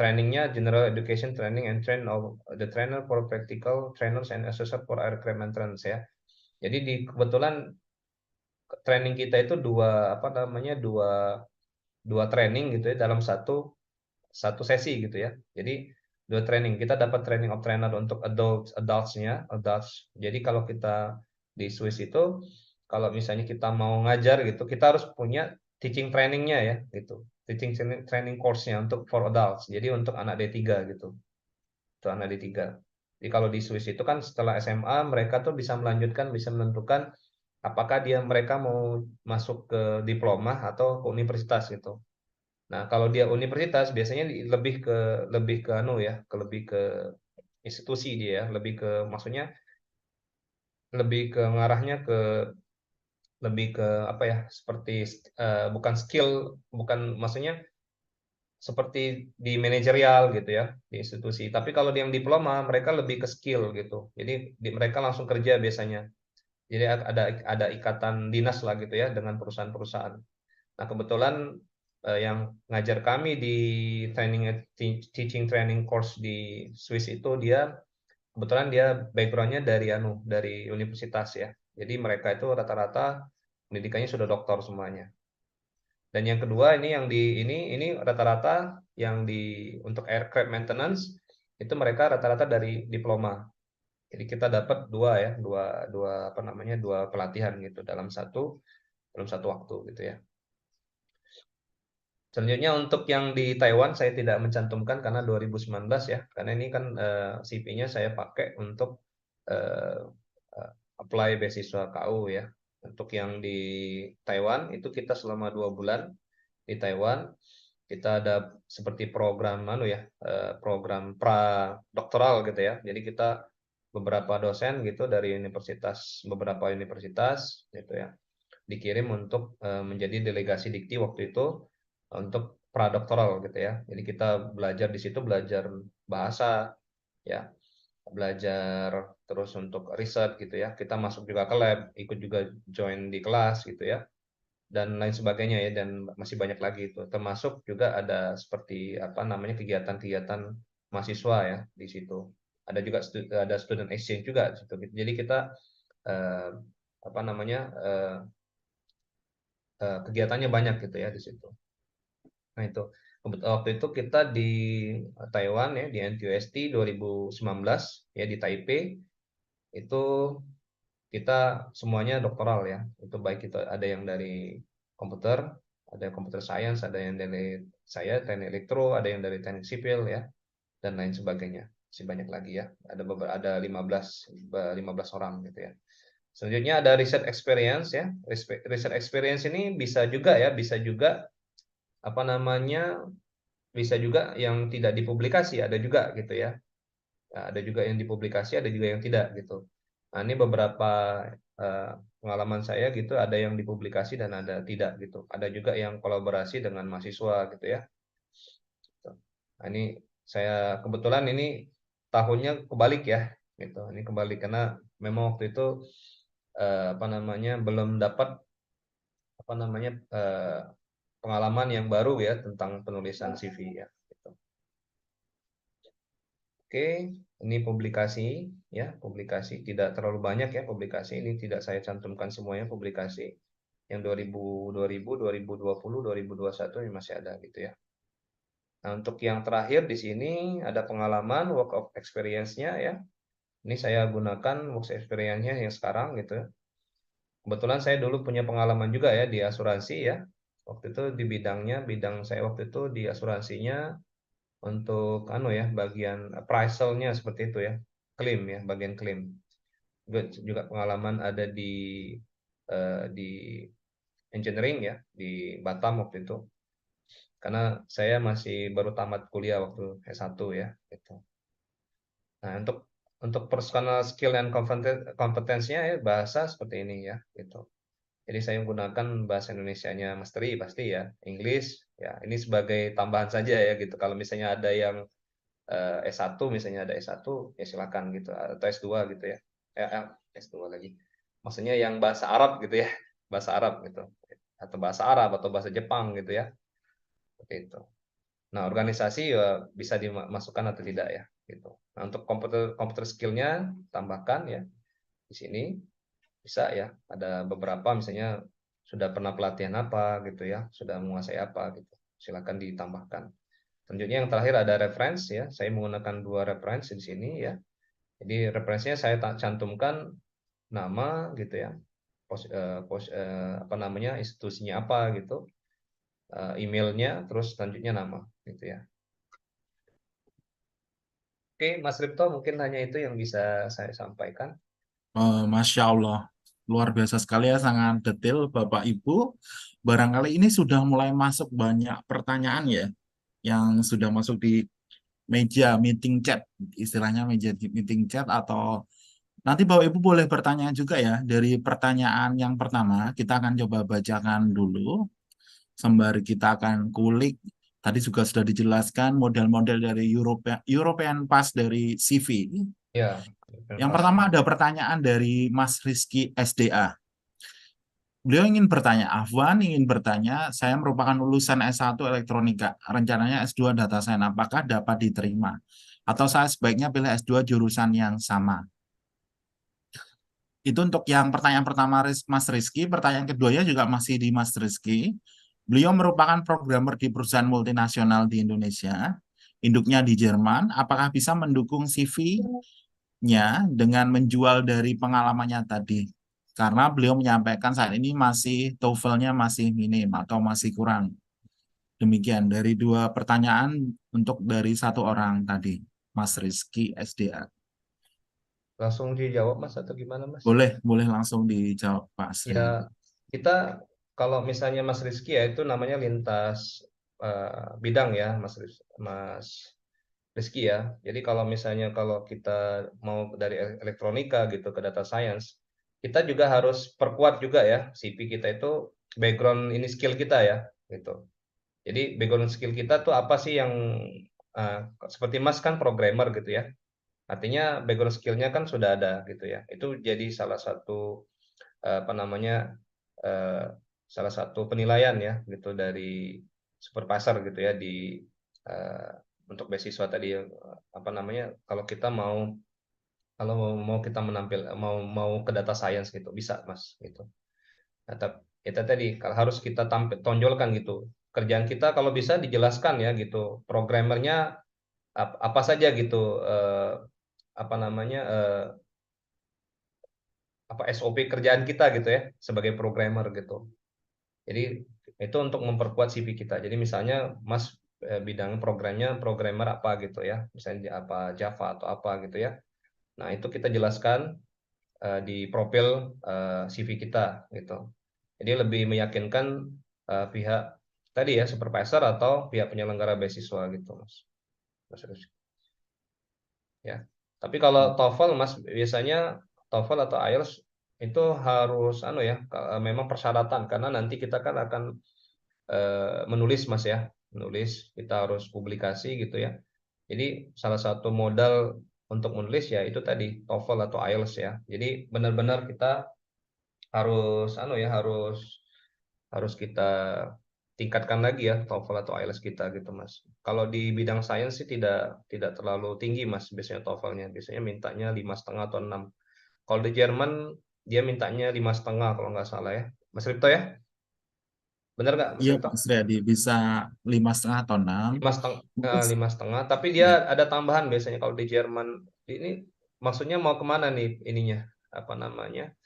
trainingnya General Education Training and Train of the Trainer for Practical Trainers and Assessor for Aircraft Maintenance ya. Jadi kebetulan training kita itu dua training gitu ya dalam satu sesi gitu ya. Jadi dua training kita dapat training of trainer untuk adults. Jadi kalau kita di Swiss itu kalau misalnya kita mau ngajar gitu kita harus punya teaching trainingnya ya gitu. Teaching training course-nya untuk for adults. Jadi untuk anak D3 gitu. Untuk anak D3. Jadi kalau di Swiss itu kan setelah SMA mereka tuh bisa melanjutkan, bisa menentukan apakah mereka mau masuk ke diploma atau ke universitas gitu. Nah, kalau dia universitas biasanya lebih ke lebih ke institusi dia ya, maksudnya lebih ke ngarahnya ke lebih ke apa ya, seperti bukan skill, bukan maksudnya seperti di manajerial gitu ya, di institusi. Tapi kalau yang diploma mereka lebih ke skill gitu. Jadi mereka langsung kerja biasanya. Jadi ada ikatan dinas lah gitu ya dengan perusahaan-perusahaan. Nah, kebetulan yang ngajar kami di teaching training course di Swiss itu kebetulan dia backgroundnya dari universitas ya. Jadi mereka itu rata-rata pendidikannya sudah doktor semuanya. Dan yang kedua ini rata-rata untuk aircraft maintenance itu mereka rata-rata dari diploma. Jadi kita dapat dua pelatihan gitu dalam satu waktu gitu ya. Selanjutnya untuk yang di Taiwan saya tidak mencantumkan karena 2019 ya, karena ini kan CV-nya saya pakai untuk apply beasiswa KU ya. Untuk yang di Taiwan itu kita selama 2 bulan di Taiwan kita ada seperti program program pra doktoral gitu ya. Jadi kita beberapa dosen gitu dari beberapa universitas gitu ya dikirim untuk menjadi delegasi dikti waktu itu untuk pradoktoral gitu ya. Jadi kita belajar di situ, belajar bahasa ya, belajar terus untuk riset gitu ya. Kita masuk juga ke lab, ikut juga join di kelas gitu ya. Dan lain sebagainya ya, dan masih banyak lagi itu. Termasuk juga ada seperti kegiatan-kegiatan mahasiswa ya di situ. Ada juga ada student exchange juga di situ. Jadi kita kegiatannya banyak gitu ya di situ. Nah itu waktu itu kita di Taiwan ya, di NTUST 2019 ya, di Taipei itu kita semuanya doktoral ya. Itu baik itu ada yang dari komputer, ada yang computer science, ada yang dari saya teknik elektro, ada yang dari teknik sipil ya, dan lain sebagainya. Masih banyak lagi ya. Ada 15 orang gitu ya. Selanjutnya ada research experience ya. Research experience ini bisa juga ya, bisa juga apa namanya, bisa juga yang tidak dipublikasi, ada juga gitu ya. Nah, ada juga yang dipublikasi, ada juga yang tidak gitu. Nah, ini beberapa pengalaman saya gitu, ada yang dipublikasi dan ada tidak gitu. Ada juga yang kolaborasi dengan mahasiswa gitu ya. Nah, ini saya kebetulan ini tahunnya kebalik ya, gitu. Ini kebalik karena memang waktu itu apa namanya, belum dapat apa namanya, pengalaman yang baru ya tentang penulisan CV ya. Gitu. Oke, ini publikasi ya, publikasi tidak terlalu banyak ya publikasi, ini tidak saya cantumkan semuanya publikasi. Yang 2020, 2021 ini masih ada gitu ya. Nah, untuk yang terakhir di sini ada pengalaman work of experience-nya ya. Ini saya gunakan work experience-nya yang sekarang gitu. Kebetulan saya dulu punya pengalaman juga ya di asuransi ya. Waktu itu di bidang saya waktu itu di asuransinya untuk ya bagian appraisalnya seperti itu ya, klaim ya, bagian klaim. Juga pengalaman ada di engineering ya di Batam waktu itu, karena saya masih baru tamat kuliah waktu S1 ya gitu. Nah, untuk personal skill dan kompetensinya ya bahasa seperti ini ya gitu. Jadi saya menggunakan bahasa Indonesianya mastery pasti ya, English ya, ini sebagai tambahan saja ya gitu. Kalau misalnya ada yang S1, misalnya ada S1 ya silakan gitu, atau S2 gitu ya. S2 lagi. Maksudnya yang bahasa Arab gitu ya, bahasa Arab gitu. Atau bahasa Arab atau bahasa Jepang gitu ya. Seperti itu. Nah, organisasi ya bisa dimasukkan atau tidak ya gitu. Nah, untuk komputer skill-nya tambahkan ya di sini bisa ya. Ada beberapa misalnya sudah pernah pelatihan apa gitu ya, sudah menguasai apa gitu. Silakan ditambahkan. Selanjutnya yang terakhir ada reference ya. Saya menggunakan 2 reference di sini ya. Jadi referensinya saya cantumkan nama gitu ya. Apa namanya, institusinya apa gitu. Emailnya, terus selanjutnya nama gitu ya. Oke, Mas Ripto, mungkin hanya itu yang bisa saya sampaikan. Masya Allah, luar biasa sekali ya, sangat detail Bapak Ibu. Barangkali ini sudah mulai masuk banyak pertanyaan ya, yang sudah masuk di meja meeting chat, istilahnya meja meeting chat, atau nanti Bapak Ibu boleh bertanya juga ya. Dari pertanyaan yang pertama, kita akan coba bacakan dulu, sembari kita akan kulik. Tadi juga sudah dijelaskan model-model dari European Pass dari CV. Ya. Yang pertama ada pertanyaan dari Mas Rizky SDA. Beliau ingin bertanya, Afwan ingin bertanya, saya merupakan lulusan S1 elektronika, rencananya S2 data science, apakah dapat diterima? Atau saya sebaiknya pilih S2 jurusan yang sama? Itu untuk yang pertanyaan pertama Mas Rizky. Pertanyaan keduanya juga masih di Mas Rizky. Beliau merupakan programmer di perusahaan multinasional di Indonesia, induknya di Jerman. Apakah bisa mendukung CV-nya dengan menjual dari pengalamannya tadi? Karena beliau menyampaikan saat ini masih TOEFL-nya masih minim atau masih kurang. Demikian dari 2 pertanyaan untuk dari 1 orang tadi, Mas Rizky SDA. Langsung dijawab Mas atau gimana Mas? Boleh langsung dijawab Pak Sri. Ya, kita kalau misalnya Mas Rizky ya itu namanya lintas bidang ya Mas Rizky ya. Jadi kalau misalnya kalau kita mau dari elektronika gitu ke data science, kita juga harus perkuat juga ya CV kita itu background ini skill kita ya gitu. Jadi background skill kita tuh apa sih yang seperti Mas kan programmer gitu ya. Artinya background skill-nya kan sudah ada gitu ya. Itu jadi salah satu apa namanya, salah satu penilaian ya gitu dari supervisor gitu ya di untuk beasiswa tadi ya, apa namanya, kalau kita mau kita mau ke data science gitu bisa Mas gitu. Nah, kita tadi harus kita tonjolkan gitu. Kerjaan kita kalau bisa dijelaskan ya gitu. Programmernya apa saja gitu, apa namanya, apa SOP kerjaan kita gitu ya sebagai programmer gitu. Jadi itu untuk memperkuat CV kita. Jadi misalnya Mas bidang programmer apa gitu ya, misalnya apa Java atau apa gitu ya. Nah itu kita jelaskan di profil CV kita gitu. Jadi lebih meyakinkan pihak tadi ya supervisor atau pihak penyelenggara beasiswa gitu Mas. Ya. Tapi kalau TOEFL Mas biasanya TOEFL atau IELTS itu harus memang persyaratan karena nanti kita kan akan menulis Mas ya, menulis kita harus publikasi gitu ya. Jadi salah satu modal untuk menulis ya itu tadi TOEFL atau IELTS ya. Jadi benar-benar kita harus harus kita tingkatkan lagi ya TOEFL atau IELTS kita gitu Mas. Kalau di bidang sains sih tidak terlalu tinggi Mas biasanya TOEFL-nya. Biasanya mintanya 5,5 atau 6. Kalau di Jerman dia mintanya 5,5 kalau nggak salah ya. Mas Ripto ya? Bener nggak Mas Iya Ripto? Pak Sriadi, bisa 5,5 atau 6. 5,5. Tapi Ya. dia ada tambahan biasanya kalau di Jerman. Ini maksudnya mau kemana nih ininya? Apa namanya?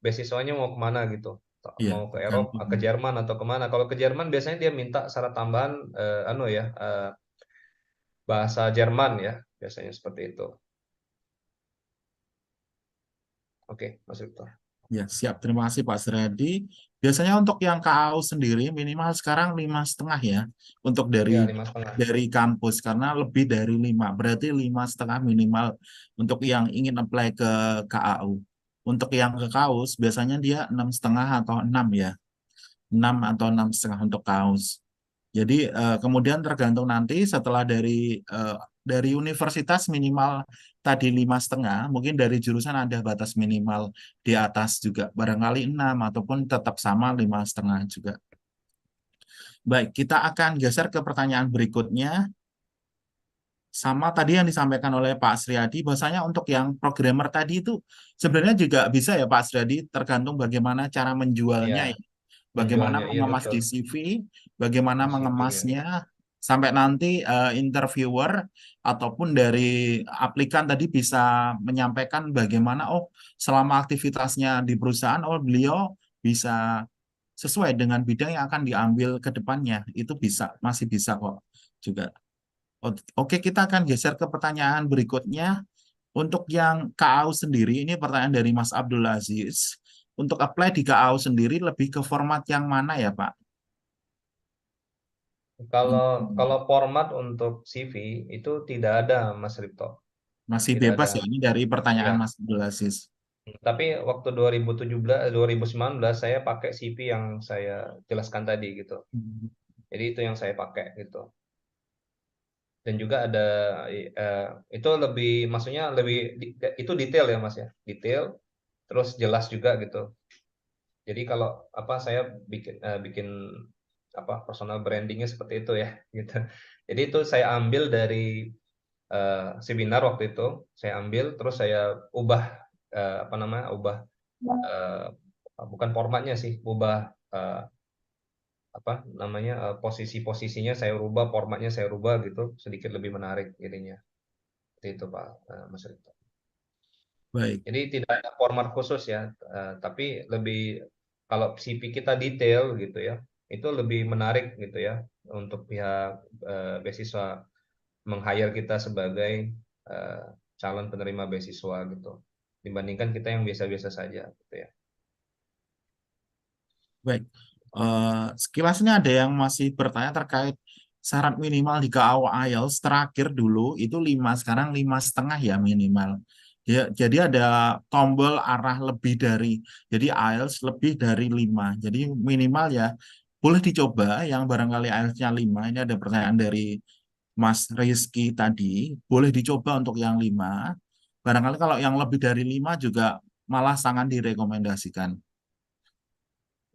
Beasiswanya mau kemana gitu? Iya, Mau ke Eropa, tergantung. ke Jerman atau kemana? Kalau ke Jerman biasanya dia minta syarat tambahan bahasa Jerman ya, biasanya seperti itu. Oke, Mas Victor. Ya, siap. Terima kasih Pak Sriadi. Biasanya untuk yang KAU sendiri minimal sekarang 5,5 ya untuk Ya, dari 5,5. kampus karena lebih dari 5 berarti 5,5 minimal untuk yang ingin apply ke KAU. Untuk yang ke KAUS biasanya dia 6,5 atau 6 ya, 6 atau 6,5 untuk KAUS. Jadi kemudian tergantung nanti setelah dari universitas minimal tadi 5,5, mungkin dari jurusan ada batas minimal di atas juga, barangkali 6 ataupun tetap sama 5,5 juga. Baik, kita akan geser ke pertanyaan berikutnya. Sama tadi yang disampaikan oleh Pak Sriadi, bahwasanya untuk yang programmer tadi itu sebenarnya juga bisa ya Pak Sriadi, tergantung bagaimana cara menjualnya Iya, ya. Bagaimana menjualnya, iya mengemas betul. di CV, bagaimana Di CV, ya. mengemasnya, sampai nanti interviewer ataupun dari aplikan tadi bisa menyampaikan bagaimana, oh selama aktivitasnya di perusahaan, oh beliau bisa sesuai dengan bidang yang akan diambil ke depannya. Itu bisa, masih bisa kok juga. Oke, kita akan geser ke pertanyaan berikutnya. Untuk yang KAU sendiri, ini pertanyaan dari Mas Abdul Aziz. Untuk apply di KAU sendiri lebih ke format yang mana ya Pak? Kalau format untuk CV itu tidak ada Mas Ripto. Masih Tidak bebas ada. ya, ini dari pertanyaan Ya. Mas Abdul Aziz. Tapi waktu 2019 saya pakai CV yang saya jelaskan tadi gitu. Jadi itu yang saya pakai gitu. Dan juga ada itu lebih maksudnya itu detail ya Mas ya. Detail terus jelas juga gitu. Jadi kalau saya bikin personal brandingnya seperti itu ya gitu. Jadi itu saya ambil dari seminar waktu itu, saya ambil terus saya ubah bukan formatnya sih, ubah posisi-posisinya saya rubah, formatnya saya rubah gitu, sedikit lebih menarik jadinya. Seperti itu Pak Mas Rito. Baik. Jadi tidak ada format khusus ya, tapi lebih kalau CV kita detail gitu ya, itu lebih menarik gitu ya untuk pihak beasiswa meng-hire kita sebagai calon penerima beasiswa gitu, dibandingkan kita yang biasa-biasa saja gitu ya. Baik, sekilasnya ada yang masih bertanya terkait syarat minimal di KAU IELTS terakhir dulu itu 5, sekarang 5,5 ya minimal. Ya, jadi ada tombol arah lebih dari, jadi IELTS lebih dari 5. Jadi minimal ya boleh dicoba yang barangkali IELTS-nya 5. Ini ada pertanyaan dari Mas Rizky tadi, boleh dicoba untuk yang 5. Barangkali kalau yang lebih dari 5 juga malah sangat direkomendasikan.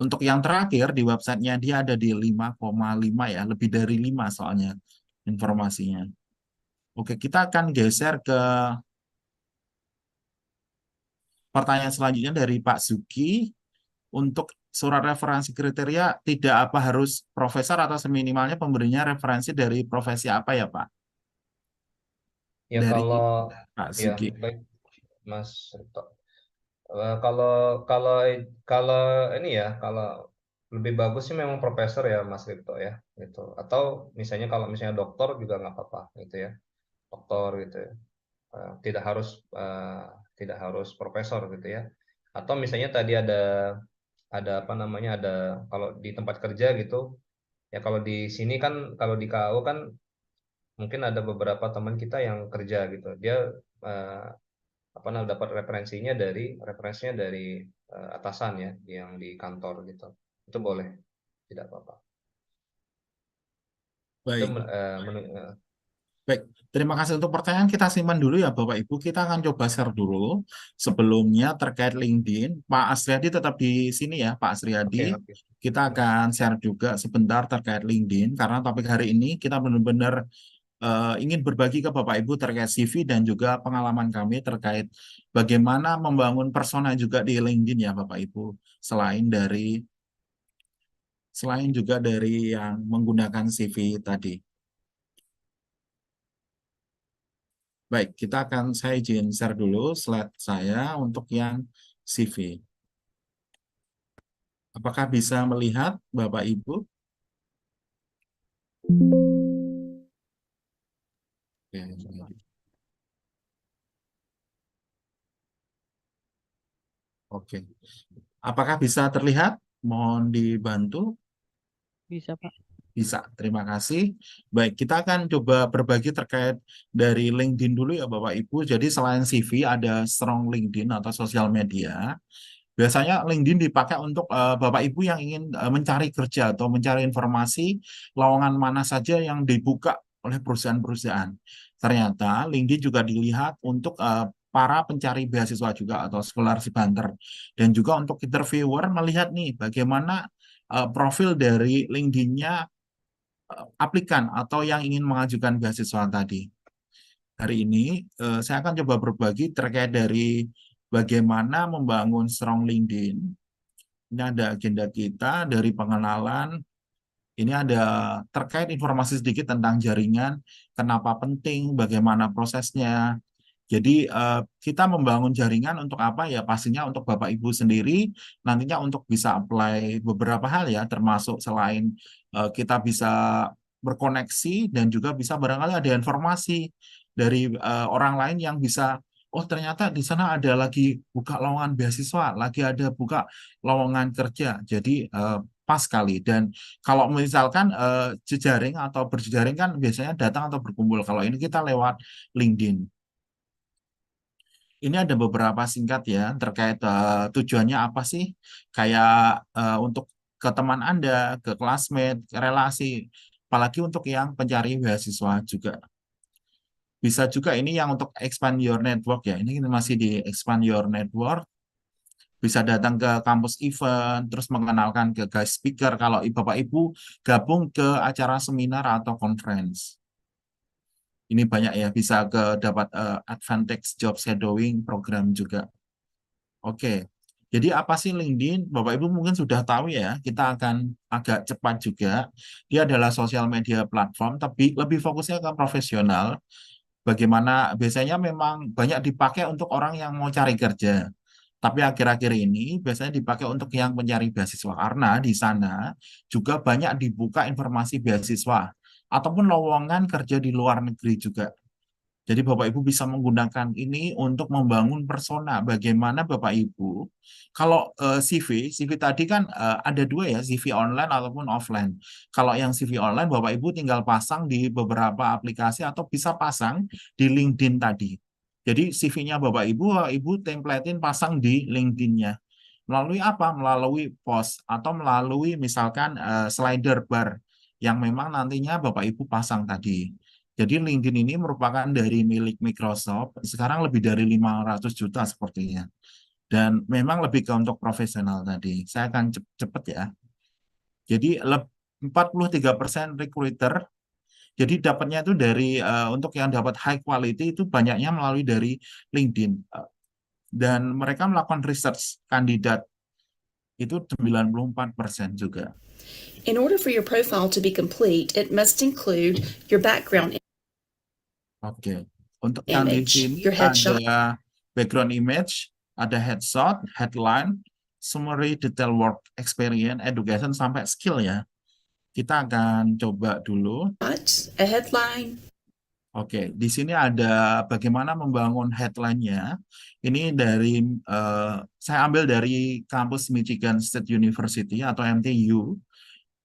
Untuk yang terakhir di websitenya dia ada di 5,5 ya, lebih dari 5 soalnya informasinya. Oke, kita akan geser ke pertanyaan selanjutnya dari Pak Zuki. untuk surat referensi kriteria tidak apa harus profesor atau seminimalnya pemberinya referensi dari profesi apa ya Pak? Ya Dari kalau Pak ya Sigi. baik Mas Rito. Kalau kalau ini ya kalau lebih bagus sih memang profesor ya Mas Rito ya gitu. Atau misalnya kalau misalnya dokter juga nggak apa-apa gitu ya. Dokter gitu ya. Tidak harus tidak harus profesor gitu ya. Atau misalnya tadi ada apa namanya ada kalau di tempat kerja gitu ya kalau di sini kan kalau di KU kan mungkin ada beberapa teman kita yang kerja gitu dia eh, apa namanya dapat referensinya dari atasan ya yang di kantor gitu itu boleh tidak apa-apa itu Baik. Baik, terima kasih untuk pertanyaan. Kita simpan dulu ya Bapak Ibu. Kita akan coba share dulu sebelumnya terkait LinkedIn. Pak Asriyadi tetap di sini ya, Pak Asriyadi. Oke. Kita akan share juga sebentar terkait LinkedIn karena topik hari ini kita benar-benar ingin berbagi ke Bapak Ibu terkait CV dan juga pengalaman kami terkait bagaimana membangun persona juga di LinkedIn ya Bapak Ibu. Selain juga dari yang menggunakan CV tadi. Baik, saya izin share dulu slide saya untuk yang CV. Apakah bisa melihat Bapak Ibu? Oke. Apakah bisa terlihat? Mohon dibantu. Bisa, Pak. Bisa, terima kasih. Baik, kita akan coba berbagi terkait dari LinkedIn dulu ya Bapak Ibu. Jadi selain CV ada strong LinkedIn atau sosial media. Biasanya LinkedIn dipakai untuk Bapak Ibu yang ingin mencari kerja atau mencari informasi lowongan mana saja yang dibuka oleh perusahaan-perusahaan. Ternyata LinkedIn juga dilihat untuk para pencari beasiswa juga atau scholarship hunter. Dan juga untuk interviewer melihat nih bagaimana profil dari LinkedIn-nya aplikan atau yang ingin mengajukan beasiswa tadi. Hari ini saya akan coba berbagi terkait dari bagaimana membangun strong LinkedIn. Ini ada agenda kita dari pengenalan. Ini ada terkait informasi sedikit tentang jaringan, kenapa penting, bagaimana prosesnya. Jadi kita membangun jaringan untuk apa ya? Pastinya untuk Bapak Ibu sendiri, nantinya untuk bisa apply beberapa hal ya, termasuk selain kita bisa berkoneksi dan juga bisa barangkali ada informasi dari orang lain yang bisa, oh ternyata di sana ada lagi buka lowongan beasiswa, lagi ada buka lowongan kerja. Jadi pas sekali. Dan kalau misalkan jejaring atau berjejaring kan biasanya datang atau berkumpul. Kalau ini kita lewat LinkedIn. Ini ada beberapa singkat ya terkait tujuannya apa sih? Kayak untuk ke teman Anda, ke classmate, ke relasi, apalagi untuk yang pencari beasiswa juga. Bisa juga ini yang untuk expand your network ya. Ini masih di expand your network. Bisa datang ke kampus event, terus mengenalkan ke guest speaker kalau Bapak Ibu gabung ke acara seminar atau conference. Ini banyak ya, bisa dapat advantage job shadowing program juga. Oke, jadi apa sih LinkedIn? Bapak Ibu mungkin sudah tahu ya, kita akan agak cepat juga. Dia adalah sosial media platform, tapi lebih fokusnya ke profesional. Bagaimana biasanya memang banyak dipakai untuk orang yang mau cari kerja. Tapi akhir-akhir ini biasanya dipakai untuk yang mencari beasiswa. Karena di sana juga banyak dibuka informasi beasiswa ataupun lowongan kerja di luar negeri juga. Jadi Bapak Ibu bisa menggunakan ini untuk membangun persona. Bagaimana Bapak Ibu, kalau CV tadi kan ada dua ya, CV online ataupun offline. Kalau yang CV online Bapak Ibu tinggal pasang di beberapa aplikasi atau bisa pasang di LinkedIn tadi. Jadi CV-nya Bapak Ibu templatein pasang di LinkedIn-nya. Melalui apa? Melalui post atau melalui misalkan slider bar yang memang nantinya Bapak Ibu pasang tadi. Jadi LinkedIn ini merupakan dari milik Microsoft, sekarang lebih dari 500 juta sepertinya. Dan memang lebih ke untuk profesional tadi. Saya akan cepat ya. Jadi 43% recruiter, jadi dapatnya itu dari, untuk yang dapat high quality itu banyaknya melalui dari LinkedIn. Dan mereka melakukan research kandidat itu 94% juga. In order for your profile to be complete, it must include your background Oke. Untuk yang di image, sini your headshot. ada background image, ada headshot, headline, summary, detail work experience, education, sampai skill ya. Kita akan coba dulu. A headline. Oke, di sini ada bagaimana membangun headline-nya. Ini dari saya ambil dari kampus Michigan State University atau MTU.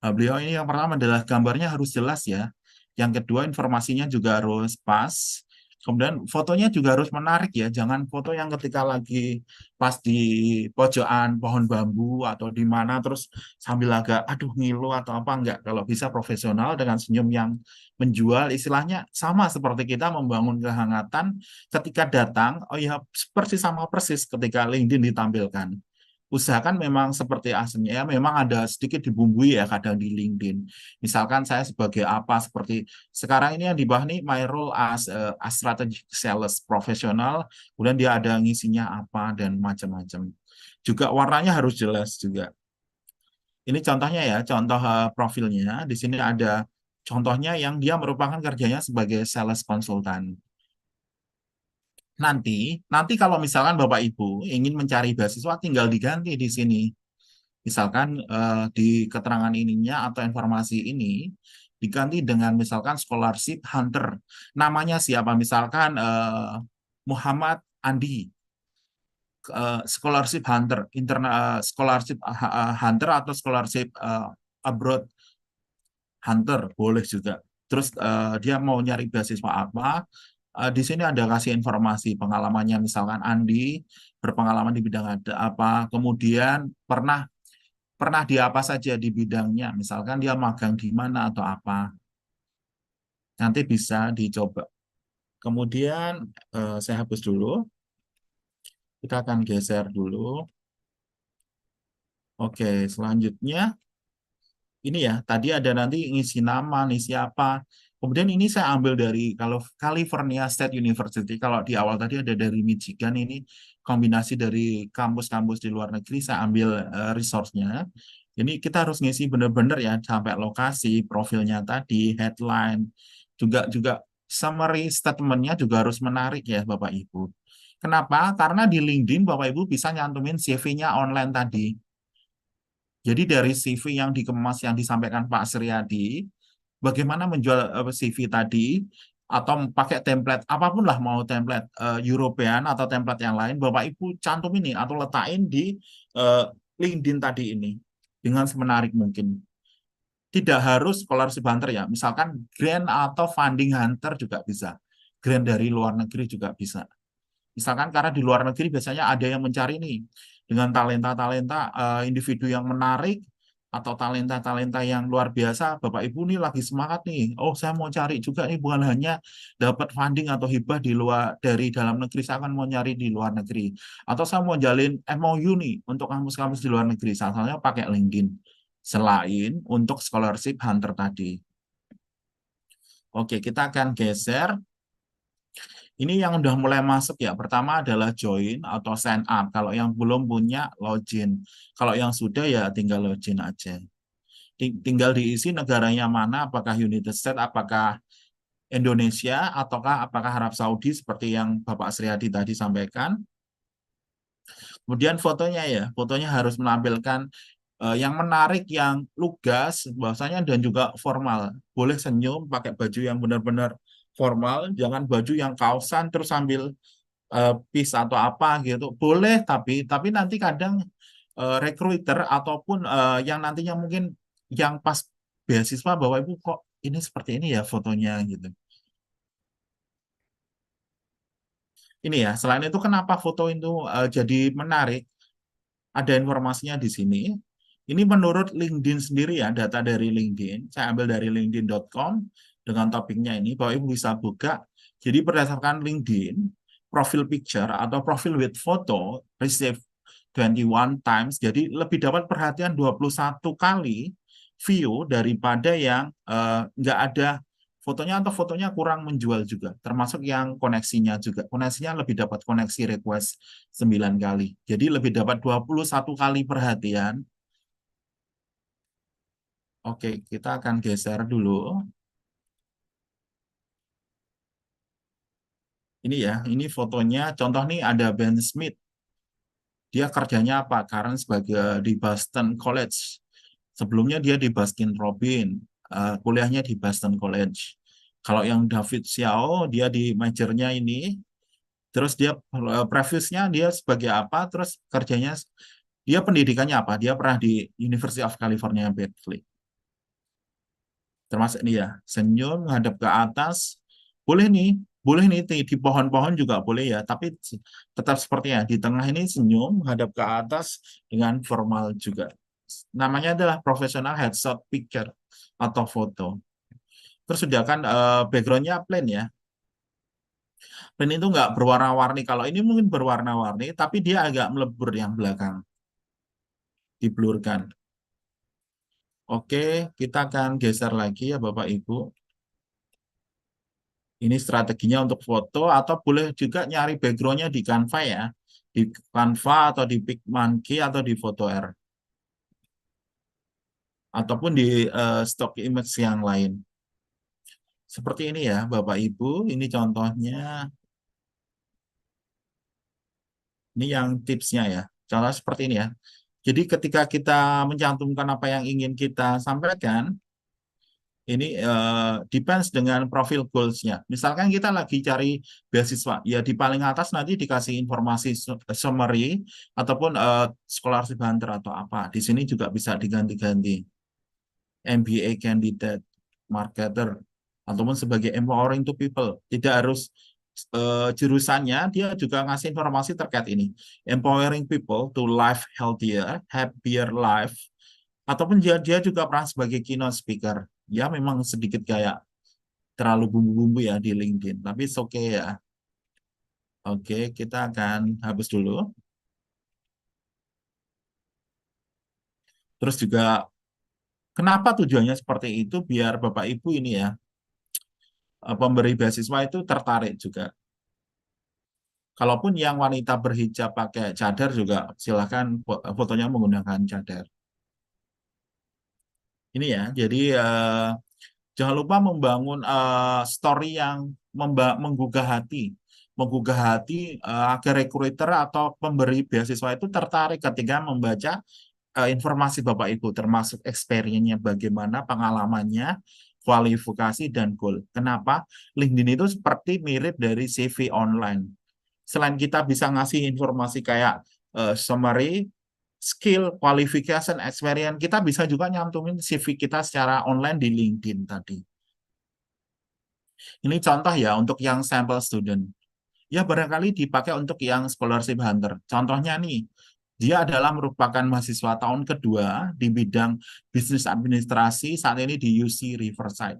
Beliau ini yang pertama adalah gambarnya harus jelas ya. Yang kedua informasinya juga harus pas. Kemudian fotonya juga harus menarik ya. Jangan foto yang ketika lagi pas di pojokan pohon bambu atau di mana terus sambil agak aduh ngilu atau apa enggak. Kalau bisa profesional dengan senyum yang menjual, istilahnya sama seperti kita membangun kehangatan ketika datang. Oh ya, persis sama persis ketika LinkedIn ditampilkan. Usahakan memang seperti aslinya ya, memang ada sedikit dibumbui ya kadang di LinkedIn. Misalkan saya sebagai apa, seperti sekarang ini yang dibahas nih my role as a strategic sales professional, kemudian dia ada ngisinya apa dan macam-macam. Juga warnanya harus jelas juga. Ini contohnya ya, contoh profilnya. Di sini ada contohnya yang dia merupakan kerjanya sebagai sales konsultan. Nanti kalau misalkan Bapak Ibu ingin mencari beasiswa, tinggal diganti di sini. Misalkan di keterangan ininya atau informasi ini diganti dengan misalkan scholarship hunter. Namanya siapa? Misalkan Muhammad Andi. Scholarship hunter, scholarship hunter atau scholarship abroad hunter boleh juga. Terus dia mau nyari beasiswa apa? Di sini ada kasih informasi pengalamannya, misalkan Andi berpengalaman di bidang apa, kemudian pernah di apa saja di bidangnya, misalkan dia magang di mana atau apa. Nanti bisa dicoba. Kemudian saya hapus dulu. Kita akan geser dulu. Oke, selanjutnya ini ya, tadi ada nanti ngisi nama, ngisi apa. Kemudian ini saya ambil dari kalau California State University, kalau di awal tadi ada dari Michigan, ini kombinasi dari kampus-kampus di luar negeri, saya ambil resource-nya. Ini kita harus ngisi benar-benar ya, sampai lokasi, profilnya tadi, headline, juga summary statement-nya juga harus menarik ya Bapak Ibu. Kenapa? Karena di LinkedIn Bapak Ibu bisa nyantumin CV-nya online tadi. Jadi dari CV yang dikemas yang disampaikan Pak Suryadi, bagaimana menjual CV tadi, atau pakai template, apapun lah, mau template European atau template yang lain, Bapak Ibu cantum ini atau letakin di LinkedIn tadi ini, dengan semenarik mungkin. Tidak harus scholarship hunter ya, misalkan grant atau funding hunter juga bisa. Grant dari luar negeri juga bisa. Misalkan karena di luar negeri biasanya ada yang mencari nih, dengan talenta-talenta individu yang menarik, atau talenta-talenta yang luar biasa, Bapak Ibu nih lagi semangat nih, oh saya mau cari juga nih, bukan hanya dapat funding atau hibah di luar dari dalam negeri, saya akan mau nyari di luar negeri, atau saya mau jalin MOU nih untuk kampus-kampus di luar negeri, salah satunya pakai LinkedIn, selain untuk scholarship hunter tadi. Oke, kita akan geser. Ini yang udah mulai masuk ya, pertama adalah join atau sign up. Kalau yang belum punya, login. Kalau yang sudah ya tinggal login aja. Tinggal diisi negaranya mana, apakah United States, apakah Indonesia, ataukah apakah Arab Saudi, seperti yang Bapak Suryadi tadi sampaikan. Kemudian fotonya ya, fotonya harus menampilkan yang menarik, yang lugas, bahwasanya, dan juga formal. Boleh senyum, pakai baju yang benar-benar formal, jangan baju yang kaosan terus sambil piece atau apa gitu. Boleh, tapi nanti kadang recruiter ataupun yang nantinya mungkin yang pas beasiswa, Bapak Ibu kok ini seperti ini ya fotonya gitu. Ini ya, selain itu kenapa foto itu jadi menarik? Ada informasinya di sini. Ini menurut LinkedIn sendiri ya, data dari LinkedIn. Saya ambil dari linkedin.com dengan topiknya ini, Bapak Ibu bisa buka. Jadi berdasarkan LinkedIn, profile picture atau profile with photo receive 21 times, jadi lebih dapat perhatian 21 kali view daripada yang nggak ada fotonya atau fotonya kurang menjual juga, termasuk yang koneksinya juga. Koneksinya lebih dapat koneksi request 9 kali. Jadi lebih dapat 21 kali perhatian. Oke, kita akan geser dulu. Ini ya, ini fotonya. Contoh nih ada Ben Smith. Dia kerjanya apa? Karena sebagai di Boston College. Sebelumnya dia di Baskin Robbins, kuliahnya di Boston College. Kalau yang David Xiao, dia di majornya ini. Terus dia previousnya dia sebagai apa? Terus kerjanya dia pendidikannya apa? Dia pernah di University of California, Berkeley. Termasuk ini ya, senyum menghadap ke atas. Boleh nih di pohon-pohon juga boleh ya, tapi tetap seperti ya, di tengah ini senyum menghadap ke atas dengan formal juga. Namanya adalah professional headshot picture atau foto. Terus sediakan backgroundnya plain ya. Plain itu nggak berwarna-warni. Kalau ini mungkin berwarna-warni, tapi dia agak melebur yang belakang. Diblurkan. Oke, kita akan geser lagi ya Bapak Ibu. Ini strateginya untuk foto, atau boleh juga nyari backgroundnya di Canva ya. Di Canva atau di PicMonkey atau di Photo R. Ataupun di stock image yang lain. Seperti ini ya Bapak Ibu, ini contohnya. Ini yang tipsnya ya. Contoh seperti ini ya. Jadi ketika kita mencantumkan apa yang ingin kita sampaikan, ini depends dengan profil goals-nya. Misalkan kita lagi cari beasiswa, ya di paling atas nanti dikasih informasi summary ataupun scholarship hunter atau apa. Di sini juga bisa diganti-ganti. MBA candidate, marketer, ataupun sebagai empowering to people. Tidak harus jurusannya, dia juga ngasih informasi terkait ini. Empowering people to live healthier, happier life. Ataupun dia juga pernah sebagai keynote speaker. Ya memang sedikit kayak terlalu bumbu-bumbu ya di LinkedIn, tapi it's okay ya. Oke, kita akan hapus dulu. Terus juga kenapa tujuannya seperti itu, biar Bapak Ibu ini ya, pemberi beasiswa itu tertarik juga. Kalaupun yang wanita berhijab pakai cadar juga silahkan fotonya menggunakan cadar. Ini ya, jadi jangan lupa membangun story yang menggugah hati. Menggugah hati agar recruiter atau pemberi beasiswa itu tertarik ketika membaca informasi Bapak Ibu, termasuk experience-nya bagaimana, pengalamannya, kualifikasi, dan goal. Kenapa? LinkedIn itu seperti mirip dari CV online. Selain kita bisa ngasih informasi kayak summary, skill, qualification, experience, kita bisa juga nyantumin CV kita secara online di LinkedIn tadi. Ini contoh ya untuk yang sampel student. Ya barangkali dipakai untuk yang scholarship hunter. Contohnya nih, dia adalah merupakan mahasiswa tahun kedua di bidang bisnis administrasi saat ini di UC Riverside,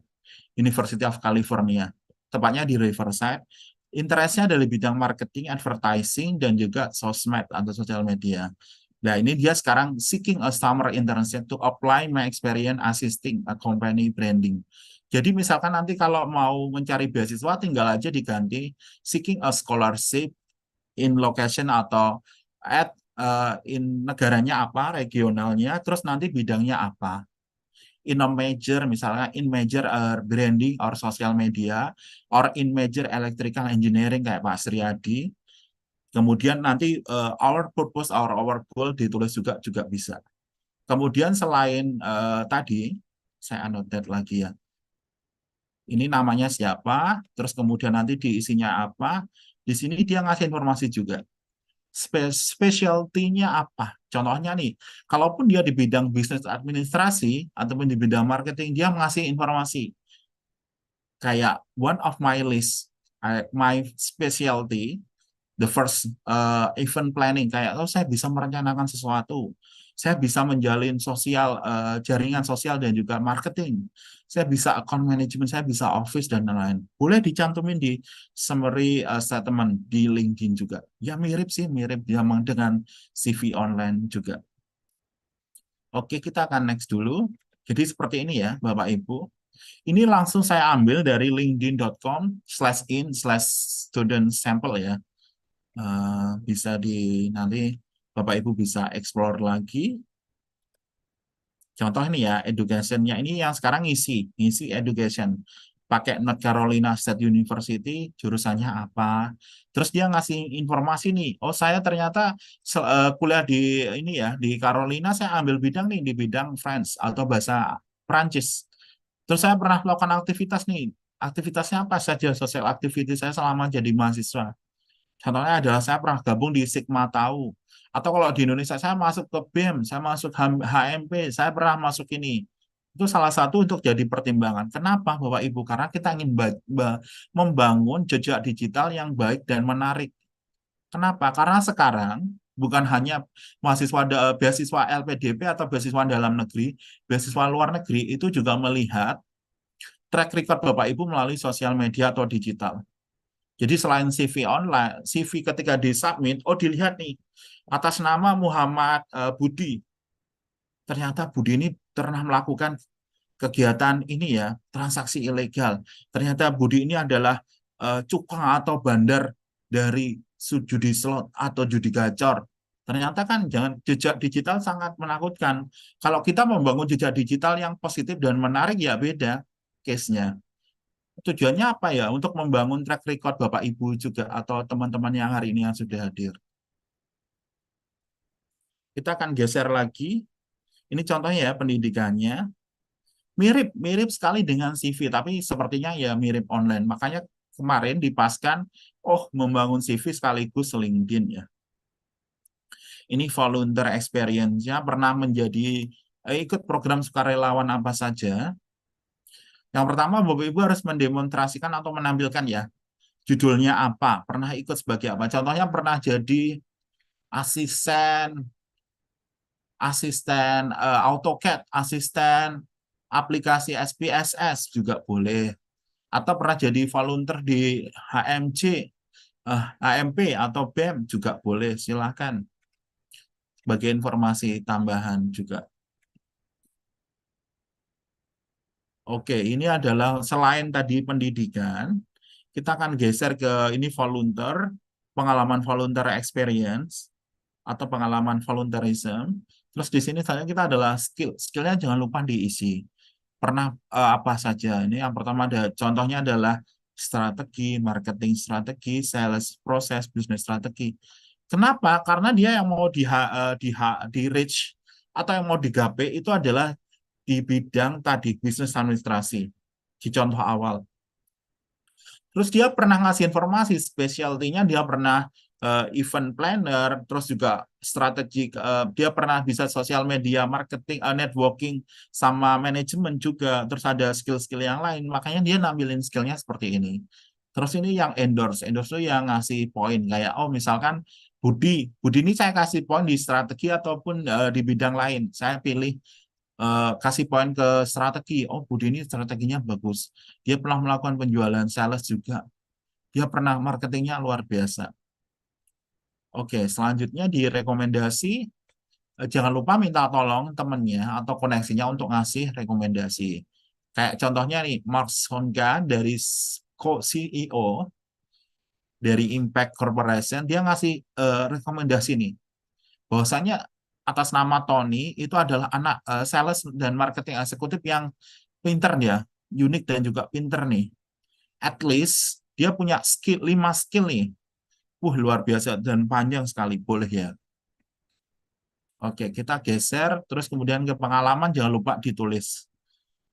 University of California. Tepatnya di Riverside. Interestnya dari bidang marketing, advertising, dan juga sosmed atau sosial media. Nah, ini dia sekarang seeking a summer internship to apply my experience assisting a company branding. Jadi misalkan nanti kalau mau mencari beasiswa tinggal aja diganti seeking a scholarship in location atau at in negaranya apa, regionalnya, terus nanti bidangnya apa. In a major, misalnya in major branding or social media, or in major electrical engineering kayak Pak Sriadi. Kemudian nanti our purpose or our goal ditulis juga bisa. Kemudian selain tadi, saya annotate lagi ya. Ini namanya siapa, terus kemudian nanti diisinya apa. Di sini dia ngasih informasi juga. Specialty-nya apa? Contohnya nih, kalaupun dia di bidang bisnis administrasi ataupun di bidang marketing, dia ngasih informasi. Kayak one of my list, my specialty, the first event planning, kayak saya bisa merencanakan sesuatu, saya bisa menjalin sosial, jaringan sosial dan juga marketing, saya bisa account management, saya bisa office dan lain-lain. Boleh dicantumin di summary statement di LinkedIn juga. Ya mirip sih, mirip memang dengan CV online juga. Oke, kita akan next dulu. Jadi seperti ini ya Bapak Ibu. Ini langsung saya ambil dari linkedin.com/in/student sample ya. Bisa nanti Bapak Ibu bisa explore lagi. Contoh ini ya, education-nya ini yang sekarang ngisi education. Pakai North Carolina State University, jurusannya apa. Terus dia ngasih informasi nih, oh saya ternyata kuliah di ini ya, di Carolina saya ambil bidang nih, di bidang French atau bahasa Prancis. Terus saya pernah melakukan aktivitas nih, aktivitasnya apa saja, sosial activity saya selama jadi mahasiswa. Contohnya adalah saya pernah gabung di Sigma Tau. Atau kalau di Indonesia saya masuk ke BEM, saya masuk HMP, saya pernah masuk ini. Itu salah satu untuk jadi pertimbangan. Kenapa Bapak Ibu? Karena kita ingin membangun jejak digital yang baik dan menarik. Kenapa? Karena sekarang bukan hanya beasiswa LPDP atau beasiswa dalam negeri, beasiswa luar negeri itu juga melihat track record Bapak Ibu melalui sosial media atau digital. Jadi selain CV online, CV ketika disubmit, oh dilihat nih, atas nama Muhammad Budi. Ternyata Budi ini pernah melakukan kegiatan ini ya, transaksi ilegal. Ternyata Budi ini adalah cukang atau bandar dari judi slot atau judi gacor. Ternyata kan jejak digital sangat menakutkan. Kalau kita membangun jejak digital yang positif dan menarik ya beda case-nya. Tujuannya apa ya? Untuk membangun track record Bapak Ibu juga atau teman-teman yang hari ini yang sudah hadir. Kita akan geser lagi. Ini contohnya ya pendidikannya. Mirip sekali dengan CV, tapi sepertinya ya mirip online. Makanya kemarin dipaskan, oh membangun CV sekaligus LinkedIn ya. Ini volunteer experience-nya pernah menjadi ikut program sukarelawan apa saja. Yang pertama, Bapak Ibu harus mendemonstrasikan atau menampilkan ya, judulnya apa, pernah ikut sebagai apa. Contohnya pernah jadi asisten AutoCAD, asisten aplikasi SPSS juga boleh. Atau pernah jadi volunteer di HMP atau BEM juga boleh, silakan. Sebagai informasi tambahan juga. Oke, ini adalah selain tadi pendidikan, kita akan geser ke ini volunteer, pengalaman volunteer experience, atau pengalaman volunteerism. Terus di sini kita adalah skillnya jangan lupa diisi. Pernah apa saja? Ini yang pertama ada contohnya adalah strategi, marketing strategi, sales proses, business strategi. Kenapa? Karena dia yang mau di reach atau yang mau digapai itu adalah di bidang tadi bisnis administrasi di contoh awal. Terus dia pernah ngasih informasi specialty-nya, dia pernah event planner, terus juga strategi, dia pernah bisa sosial media, marketing, networking, sama manajemen juga, terus ada skill-skill yang lain, makanya dia nampilin skillnya seperti ini. Terus ini yang endorse itu yang ngasih poin, kayak oh misalkan Budi ini saya kasih poin di strategi ataupun di bidang lain, saya pilih kasih poin ke strategi. Oh, Budi ini strateginya bagus. Dia pernah melakukan penjualan sales juga. Dia pernah marketingnya luar biasa. Oke, selanjutnya di rekomendasi, jangan lupa minta tolong temennya atau koneksinya untuk ngasih rekomendasi. Kayak contohnya nih, Mark Songa dari CEO dari Impact Corporation, dia ngasih rekomendasi nih. Bahwasanya atas nama Tony itu adalah anak sales dan marketing eksekutif yang pinter ya, unik dan juga pinter nih. At least dia punya 5 skill nih. Luar biasa dan panjang sekali, boleh ya. Oke, kita geser terus kemudian ke pengalaman, jangan lupa ditulis.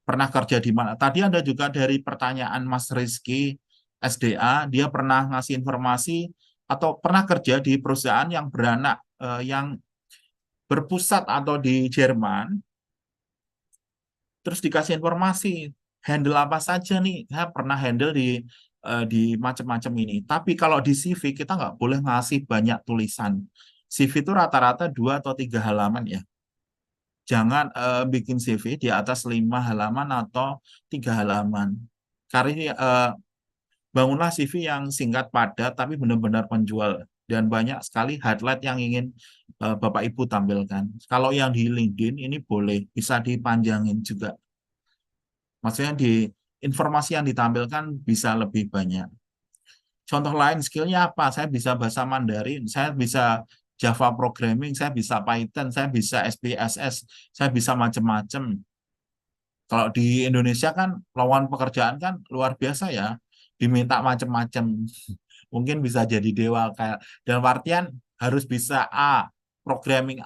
Pernah kerja di mana? Tadi ada juga dari pertanyaan Mas Rizky SDA, dia pernah ngasih informasi atau pernah kerja di perusahaan yang beranak yang berpusat atau di Jerman, terus dikasih informasi, handle apa saja nih, saya pernah handle di macam-macam ini. Tapi kalau di CV kita nggak boleh ngasih banyak tulisan. CV itu rata-rata 2 atau 3 halaman ya. Jangan bikin CV di atas 5 halaman atau 3 halaman. Karena bangunlah CV yang singkat padat tapi benar-benar penjual. Dan banyak sekali highlight yang ingin Bapak Ibu tampilkan. Kalau yang di LinkedIn ini boleh, bisa dipanjangin juga. Maksudnya informasi yang ditampilkan bisa lebih banyak. Contoh lain skillnya apa? Saya bisa bahasa Mandarin, saya bisa Java programming, saya bisa Python, saya bisa SPSS, saya bisa macam-macam. Kalau di Indonesia kan lowongan pekerjaan kan luar biasa ya, diminta macam-macam. Mungkin bisa jadi dewa kayak dalam artian harus bisa A, programming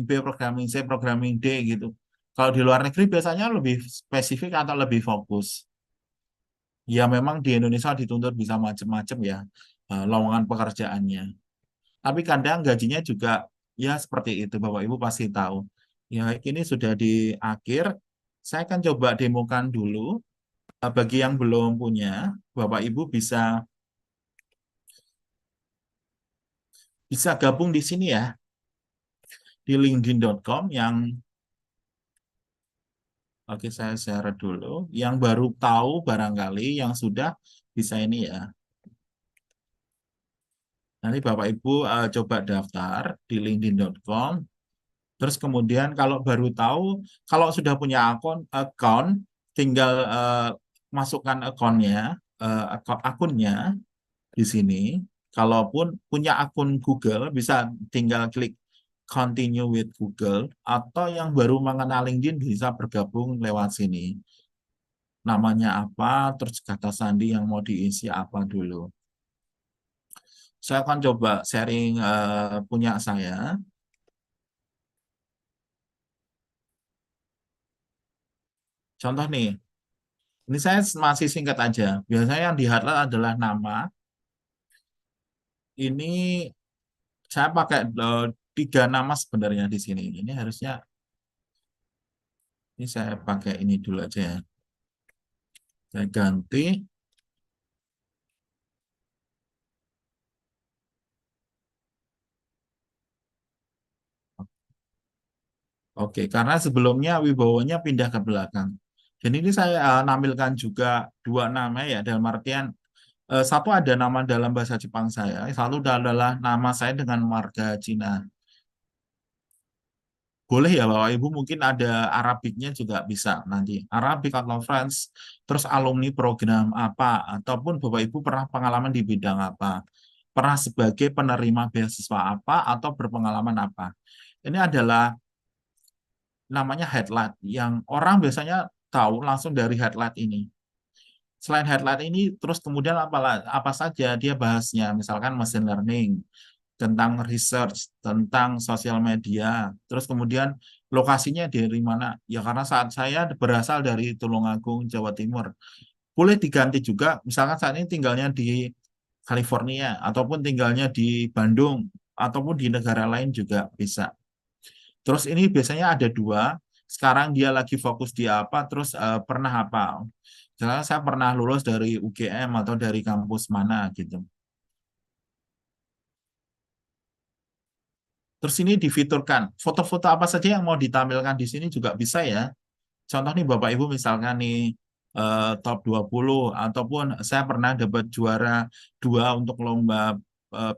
B, programming C, programming D gitu. Kalau di luar negeri biasanya lebih spesifik atau lebih fokus. Ya memang di Indonesia dituntut bisa macam-macam ya lowongan pekerjaannya. Tapi kadang gajinya juga ya seperti itu, Bapak Ibu pasti tahu. Ya ini sudah di akhir. Saya akan coba demokan dulu. Bagi yang belum punya, Bapak Ibu bisa gabung di sini ya, di linkedin.com yang oke, saya share dulu. Yang baru tahu barangkali, yang sudah bisa ini ya. Nanti Bapak Ibu coba daftar di linkedin.com. Terus kemudian kalau baru tahu, kalau sudah punya account tinggal masukkan akunnya di sini. Kalaupun punya akun Google, bisa tinggal klik continue with Google, atau yang baru mengenal LinkedIn bisa bergabung lewat sini. Namanya apa, terus kata sandi yang mau diisi apa dulu. Saya akan coba sharing punya saya. Contoh nih, ini saya masih singkat aja. Biasanya yang di highlight adalah nama. Ini saya pakai 3 nama sebenarnya di sini. Ini harusnya, ini saya pakai ini dulu aja ya. Saya ganti. Oke, karena sebelumnya wibawanya pindah ke belakang. Dan ini saya nampilkan juga 2 nama ya, dalam artian satu ada nama dalam bahasa Jepang saya, satu adalah nama saya dengan marga Cina. Boleh ya Bapak Ibu, mungkin ada Arabiknya juga bisa nanti. Arabik atau French, terus alumni program apa, ataupun Bapak Ibu pernah pengalaman di bidang apa, pernah sebagai penerima beasiswa apa, atau berpengalaman apa. Ini adalah namanya headlight, yang orang biasanya tahu langsung dari headlight ini. Selain headlight ini, terus kemudian apa saja dia bahasnya, misalkan machine learning, tentang research, tentang sosial media, terus kemudian lokasinya dari mana? Ya karena saat saya berasal dari Tulungagung, Jawa Timur. Boleh diganti juga, misalkan saat ini tinggalnya di California, ataupun tinggalnya di Bandung, ataupun di negara lain juga bisa. Terus ini biasanya ada 2, sekarang dia lagi fokus di apa, terus pernah apa. Misalnya saya pernah lulus dari UGM atau dari kampus mana gitu. Terus ini difiturkan, foto-foto apa saja yang mau ditampilkan di sini juga bisa ya. Contoh nih Bapak Ibu misalkan nih top 20, ataupun saya pernah dapat juara 2 untuk lomba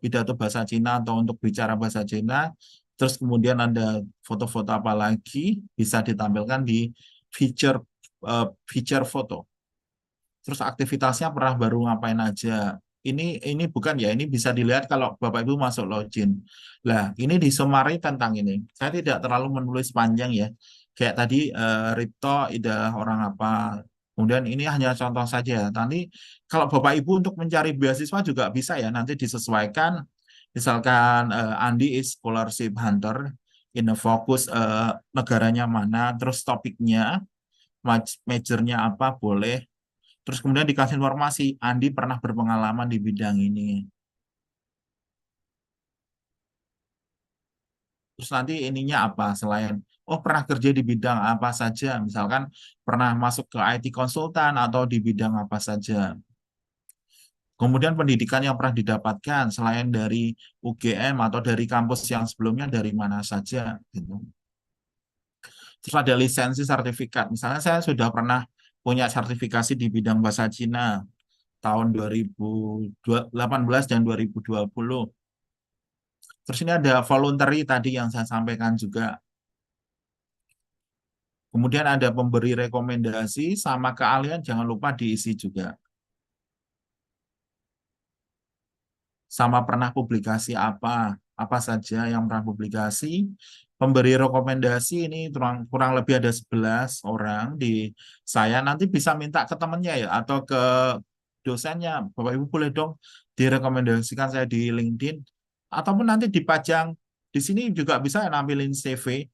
pidato bahasa Cina atau untuk bicara bahasa Cina. Terus kemudian ada foto-foto apa lagi bisa ditampilkan di feature foto. Terus aktivitasnya pernah baru ngapain aja. Ini bukan ya, ini bisa dilihat kalau Bapak Ibu masuk login. Lah, ini disumari tentang ini. Saya tidak terlalu menulis panjang ya. Kayak tadi Ripto adalah orang apa. Kemudian ini hanya contoh saja. Nanti kalau Bapak Ibu untuk mencari beasiswa juga bisa ya, nanti disesuaikan. Misalkan Andi is scholarship hunter, ini fokus negaranya mana, terus topiknya, majornya apa, boleh. Terus kemudian dikasih informasi, Andi pernah berpengalaman di bidang ini. Terus nanti ininya apa selain, oh pernah kerja di bidang apa saja, misalkan pernah masuk ke IT konsultan atau di bidang apa saja. Kemudian pendidikan yang pernah didapatkan selain dari UGM atau dari kampus yang sebelumnya dari mana saja. Gitu. Terus ada lisensi sertifikat, misalnya saya sudah pernah punya sertifikasi di bidang bahasa Cina tahun 2018 dan 2020. Terus ini ada voluntary tadi yang saya sampaikan juga. Kemudian ada pemberi rekomendasi sama keahlian, jangan lupa diisi juga. Sama pernah publikasi apa saja yang pernah publikasi. Pemberi rekomendasi ini kurang lebih ada 11 orang di saya. Nanti bisa minta ke temannya ya, atau ke dosennya. Bapak Ibu boleh dong direkomendasikan saya di LinkedIn. Ataupun nanti dipajang di sini juga bisa nampilin CV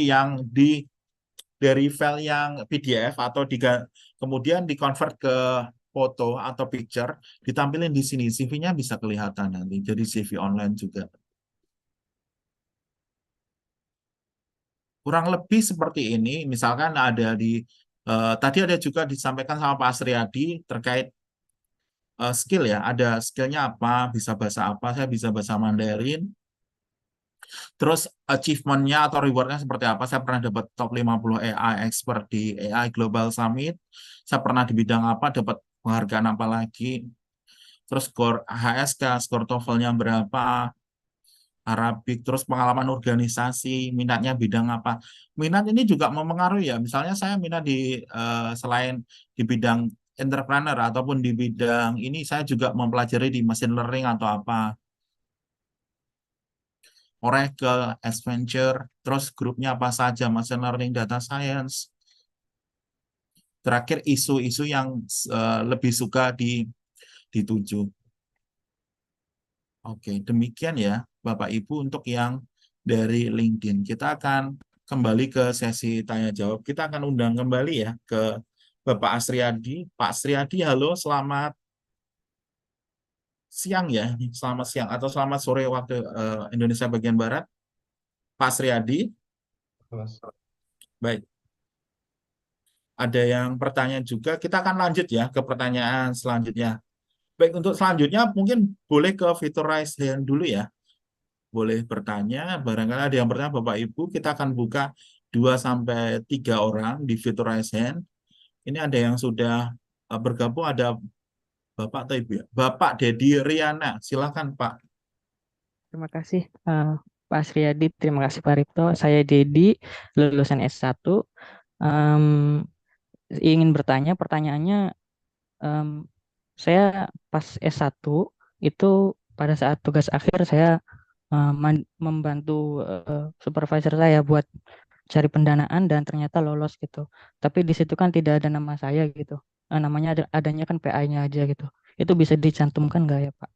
yang dari file yang PDF atau kemudian di-convert ke foto atau picture, ditampilin di sini. CV-nya bisa kelihatan nanti. Jadi CV online juga. Kurang lebih seperti ini. Misalkan ada tadi ada juga disampaikan sama Pak Asriyadi terkait skill ya. Ada skillnya apa, bisa bahasa apa, saya bisa bahasa Mandarin. Terus achievement-nya atau reward-nya seperti apa. Saya pernah dapat top 50 AI expert di AI Global Summit. Saya pernah di bidang apa, dapat penghargaan apa lagi. Terus skor HSK, skor TOEFL-nya berapa, Arabik, terus pengalaman organisasi, minatnya bidang apa. Minat ini juga mempengaruhi ya. Misalnya saya minat selain di bidang entrepreneur ataupun di bidang ini, saya juga mempelajari di machine learning atau apa. Oracle, Accenture, terus grupnya apa saja, machine learning, data science. Terakhir isu-isu yang lebih suka dituju. Oke, demikian ya Bapak Ibu untuk yang dari LinkedIn. Kita akan kembali ke sesi tanya jawab. Kita akan undang kembali ya ke Bapak Asriyadi. Pak Asriyadi, halo, selamat siang ya. Selamat siang atau selamat sore waktu Indonesia bagian Barat. Pak Asriyadi. Baik. Ada yang pertanyaan juga. Kita akan lanjut ya ke pertanyaan selanjutnya. Baik, untuk selanjutnya mungkin boleh ke fitur raise hand dulu ya. Boleh bertanya, barangkali ada yang bertanya Bapak Ibu, kita akan buka 2-3 orang di fitur raise hand. Ini ada yang sudah bergabung, ada Bapak atau Ibu ya? Bapak Dedi Riana, silakan Pak. Terima kasih Pak Asriyadi, terima kasih Pak Ripto. Saya Dedi, lulusan S1. Ingin bertanya, pertanyaannya saya pas S1 itu pada saat tugas akhir saya membantu supervisor saya buat cari pendanaan dan ternyata lolos gitu. Tapi di situ kan tidak ada nama saya gitu. Namanya adanya kan PI-nya aja gitu. Itu bisa dicantumkan nggak ya Pak?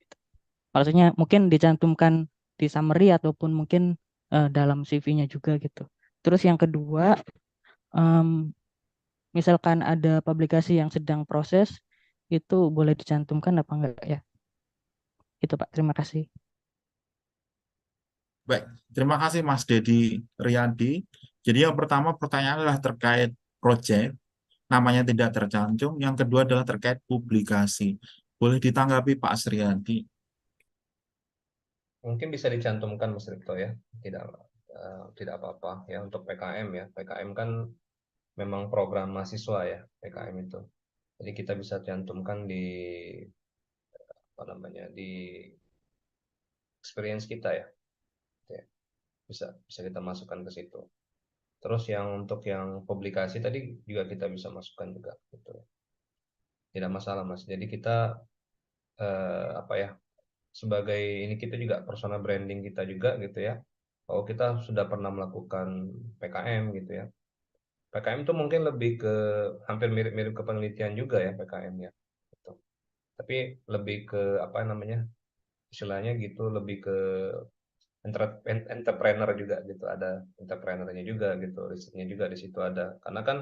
Maksudnya mungkin dicantumkan di summary ataupun mungkin dalam CV-nya juga gitu. Terus yang kedua, misalkan ada publikasi yang sedang proses, itu boleh dicantumkan apa enggak ya? Itu Pak, terima kasih. Baik, terima kasih Mas Dedi Riyadi. Jadi yang pertama pertanyaan adalah terkait project, namanya tidak tercantum. Yang kedua adalah terkait publikasi. Boleh ditanggapi Pak Asriyadi? Mungkin bisa dicantumkan Mas Ripto ya, tidak apa-apa ya untuk PKM ya. PKM kan memang program mahasiswa ya, PKM itu. Jadi kita bisa cantumkan di experience kita ya. Bisa kita masukkan ke situ. Terus untuk yang publikasi tadi juga kita bisa masukkan juga gitu. Tidak masalah Mas. Jadi kita sebagai ini kita juga personal branding kita juga gitu ya. Oh, kita sudah pernah melakukan PKM gitu ya. PKM itu mungkin lebih ke hampir mirip-mirip ke penelitian juga ya PKM ya. Gitu. Tapi lebih ke istilahnya gitu, lebih ke entrepreneur juga gitu, ada entrepreneurnya juga gitu, risetnya juga di situ ada. Karena kan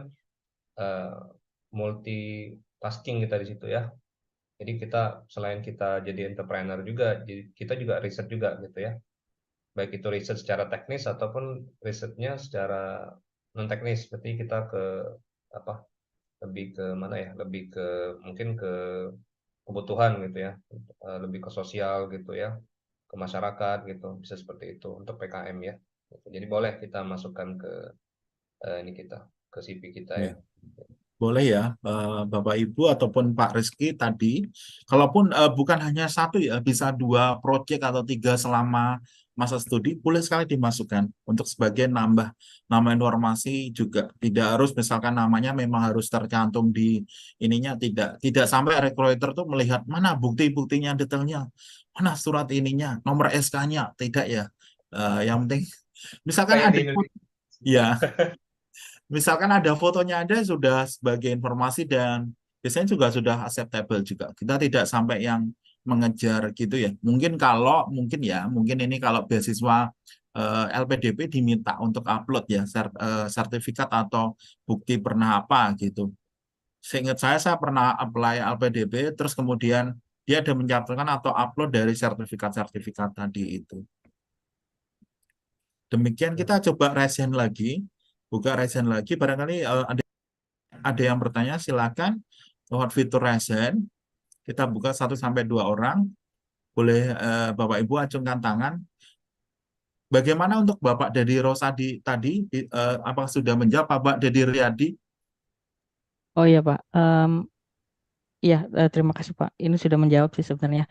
multitasking kita di situ ya. Jadi kita selain kita jadi entrepreneur juga, kita juga riset juga gitu ya. Baik itu riset secara teknis ataupun risetnya secara non teknis. Berarti kita lebih ke mana ya? Lebih ke mungkin ke kebutuhan gitu ya, lebih ke sosial gitu ya, ke masyarakat gitu, bisa seperti itu untuk PKM ya. Jadi boleh kita masukkan ke ke CV kita ya. Boleh ya Bapak Ibu ataupun Pak Rizky tadi, kalaupun bukan hanya satu ya, bisa 2 proyek atau 3 selama masa studi boleh sekali dimasukkan untuk sebagai nambah nama informasi juga. Tidak harus misalkan namanya memang harus tercantum di ininya, tidak sampai recruiter tuh melihat mana bukti-buktinya detailnya, mana surat ininya, nomor SK-nya, tidak ya. Yang penting misalkan Kayak di ada Indonesia. ya, misalkan ada fotonya ada sudah sebagai informasi dan biasanya juga sudah acceptable juga. Kita tidak sampai yang mengejar gitu ya. Mungkin ini kalau beasiswa LPDP diminta untuk upload ya sertifikat atau bukti pernah apa gitu. Seingat saya pernah apply LPDP terus kemudian dia ada mencatatkan atau upload dari sertifikat-sertifikat tadi itu. Demikian kita coba resen lagi, buka resen lagi. Barangkali ada yang bertanya, silakan lewat fitur resen. Kita buka 1 sampai 2 orang. Boleh Bapak Ibu acungkan tangan. Bagaimana untuk Bapak Dedi Rosadi tadi? Apakah sudah menjawab Bapak Dedi Riyadi? Oh iya Pak, iya terima kasih Pak. Ini sudah menjawab sih sebenarnya.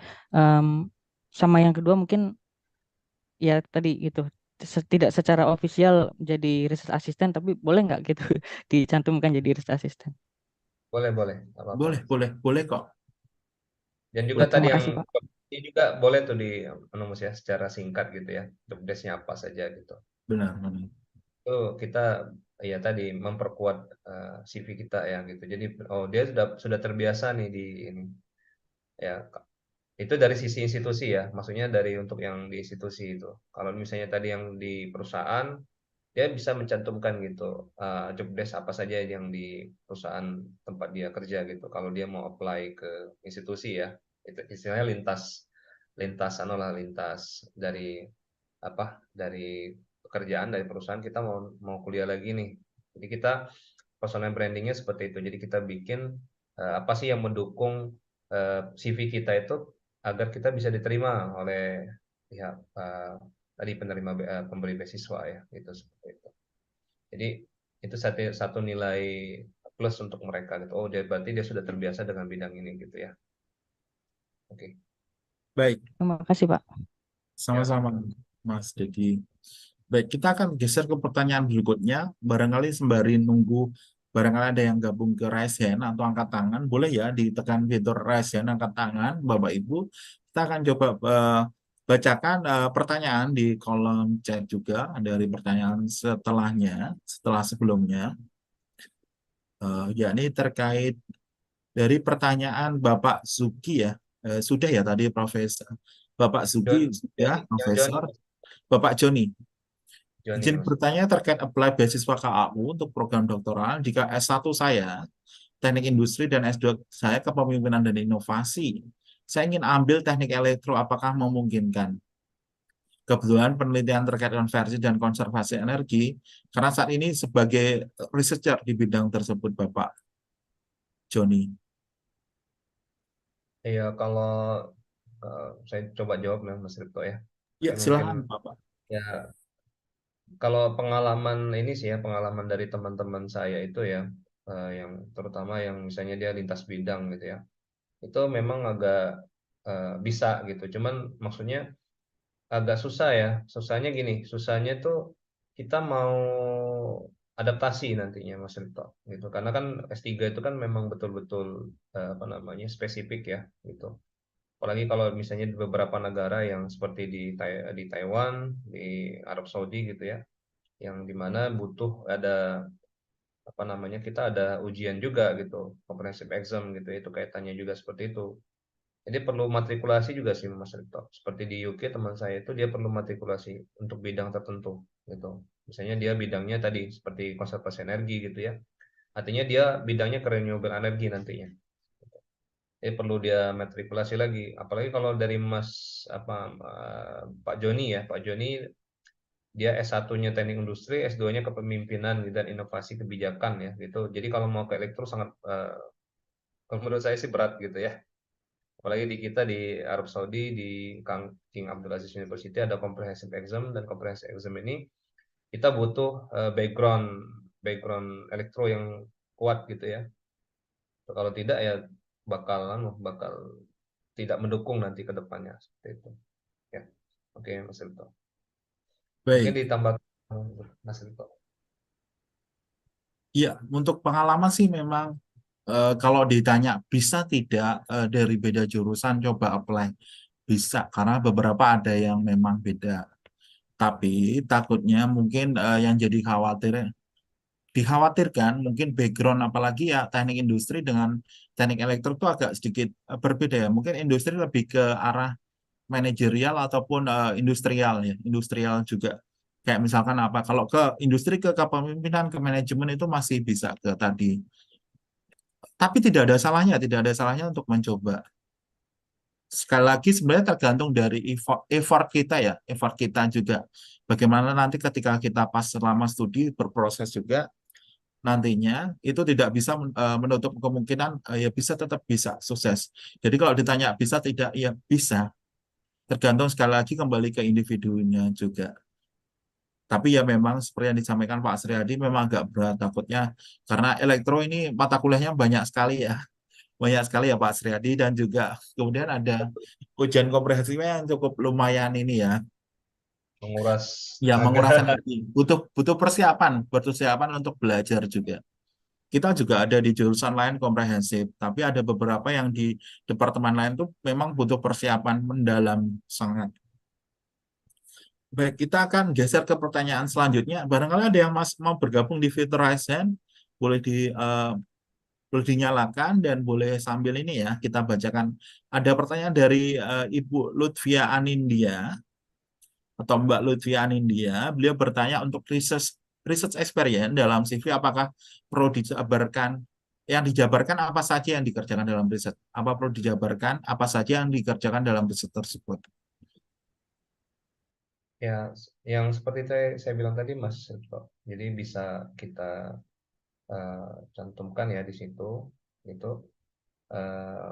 Sama yang kedua mungkin ya tadi gitu, tidak secara ofisial jadi research assistant, tapi boleh nggak gitu dicantumkan jadi research assistant? Boleh, boleh. Nggak apa-apa. Boleh kok. Dan juga tadi Terima yang kasih Pak. ini juga boleh tuh di ya secara singkat gitu ya, job desk-nya apa saja gitu. Benar. Itu kita ya tadi memperkuat CV kita ya gitu. Jadi dia sudah terbiasa nih di ini ya. Itu dari sisi institusi ya, maksudnya dari untuk yang di institusi itu. Kalau misalnya tadi yang di perusahaan, dia bisa mencantumkan gitu job desk apa saja yang di perusahaan tempat dia kerja gitu. Kalau dia mau apply ke institusi ya, itu istilahnya lintas dari dari pekerjaan dari perusahaan kita mau kuliah lagi nih. Jadi kita personal brandingnya seperti itu. Jadi kita bikin apa sih yang mendukung CV kita itu agar kita bisa diterima oleh pihak tadi penerima pemberi beasiswa ya, itu seperti itu. Jadi itu satu nilai plus untuk mereka gitu. Oh, berarti dia sudah terbiasa dengan bidang ini gitu ya. Oke. Baik. Terima kasih Pak. Sama-sama Mas Dedi. Baik, kita akan geser ke pertanyaan berikutnya. Barangkali sembari nunggu, barangkali ada yang gabung ke raise hand atau angkat tangan, boleh ya ditekan fitur raise hand, angkat tangan, Bapak Ibu. Kita akan coba bacakan pertanyaan di kolom chat juga dari pertanyaan setelah sebelumnya. Yakni terkait dari pertanyaan Bapak Zuki ya. Sudah ya tadi Profesor. Bapak Zuki ya, Profesor. Bapak Joni. Izin bertanya terkait apply beasiswa KAU untuk program doktoral. Jika S1 saya, teknik industri, dan S2 saya kepemimpinan dan inovasi, saya ingin ambil teknik elektro, apakah memungkinkan? Kebetulan penelitian terkait konversi dan konservasi energi, karena saat ini sebagai researcher di bidang tersebut, Bapak Joni. Iya, kalau saya coba jawab Mas Ripto ya. Ya, silakan Bapak. Ya, kalau pengalaman ini sih ya, pengalaman dari teman-teman saya itu ya, yang terutama yang misalnya dia lintas bidang gitu ya, itu memang agak bisa gitu. Cuman maksudnya agak susah ya. Susahnya gini, susahnya tuh kita mau adaptasi nantinya Mas Rito gitu. Karena kan S3 itu kan memang betul-betul spesifik ya gitu. Apalagi kalau misalnya di beberapa negara yang seperti di Taiwan, di Arab Saudi gitu ya, yang dimana butuh ada kita ada ujian juga gitu, comprehensive exam gitu, itu kaitannya juga seperti itu. Jadi perlu matrikulasi juga sih Mas Rito. Seperti di UK teman saya itu dia perlu matrikulasi untuk bidang tertentu gitu. Misalnya dia bidangnya tadi seperti konservasi energi gitu ya. Artinya dia bidangnya ke renewable energy nantinya. Perlu dia matrikulasi lagi. Apalagi kalau dari Pak Joni ya, Pak Joni dia S1-nya teknik industri, S2-nya kepemimpinan dan inovasi kebijakan ya gitu. Jadi kalau mau ke elektro sangat menurut saya sih berat gitu ya. Apalagi di kita di Arab Saudi di King Abdulaziz University ada comprehensive exam, dan comprehensive exam ini kita butuh background elektro yang kuat gitu ya. Kalau tidak ya bakal tidak mendukung nanti ke depannya seperti itu. Ya. Oke, Mas Rito. Baik. Mungkin ditambah Mas Rito. Iya, untuk pengalaman sih memang kalau ditanya bisa tidak dari beda jurusan coba apply, bisa karena beberapa ada yang memang beda. Tapi takutnya mungkin yang jadi dikhawatirkan mungkin background apalagi ya teknik industri dengan teknik elektro itu agak sedikit berbeda ya. Mungkin industri lebih ke arah manajerial ataupun industrial ya, industrial juga. Kayak misalkan apa, kalau ke industri ke kepemimpinan, ke manajemen itu masih bisa ke tadi. Tapi tidak ada salahnya untuk mencoba. Sekali lagi sebenarnya tergantung dari effort kita ya, effort kita juga. Bagaimana nanti ketika kita pas selama studi berproses juga, nantinya itu tidak bisa menutup kemungkinan ya bisa tetap bisa sukses. Jadi kalau ditanya bisa tidak, ya bisa. Tergantung sekali lagi kembali ke individunya juga. Tapi ya memang seperti yang disampaikan Pak Sriadi memang agak berat takutnya karena elektro ini mata kuliahnya banyak sekali ya. Banyak sekali ya Pak Sriadi dan juga kemudian ada ujian komprehensifnya yang cukup lumayan ini ya. Menguras Ya tenaga. menguras energi. Butuh persiapan untuk belajar juga. Kita juga ada di jurusan lain komprehensif, tapi ada beberapa yang di departemen lain tuh memang butuh persiapan mendalam sangat. Baik, kita akan geser ke pertanyaan selanjutnya. Barangkali ada yang mau bergabung di fitur raise hand, boleh boleh dinyalakan dan boleh sambil ini ya kita bacakan. Ada pertanyaan dari Ibu Lutfia Anindya atau Mbak Lutfia Anindya. Beliau bertanya untuk research experience dalam CV apakah perlu dijabarkan, yang dijabarkan apa saja yang dikerjakan dalam riset? Apa perlu dijabarkan apa saja yang dikerjakan dalam riset tersebut? Ya, yang seperti saya bilang tadi Mas Rito. Jadi bisa kita cantumkan ya di situ itu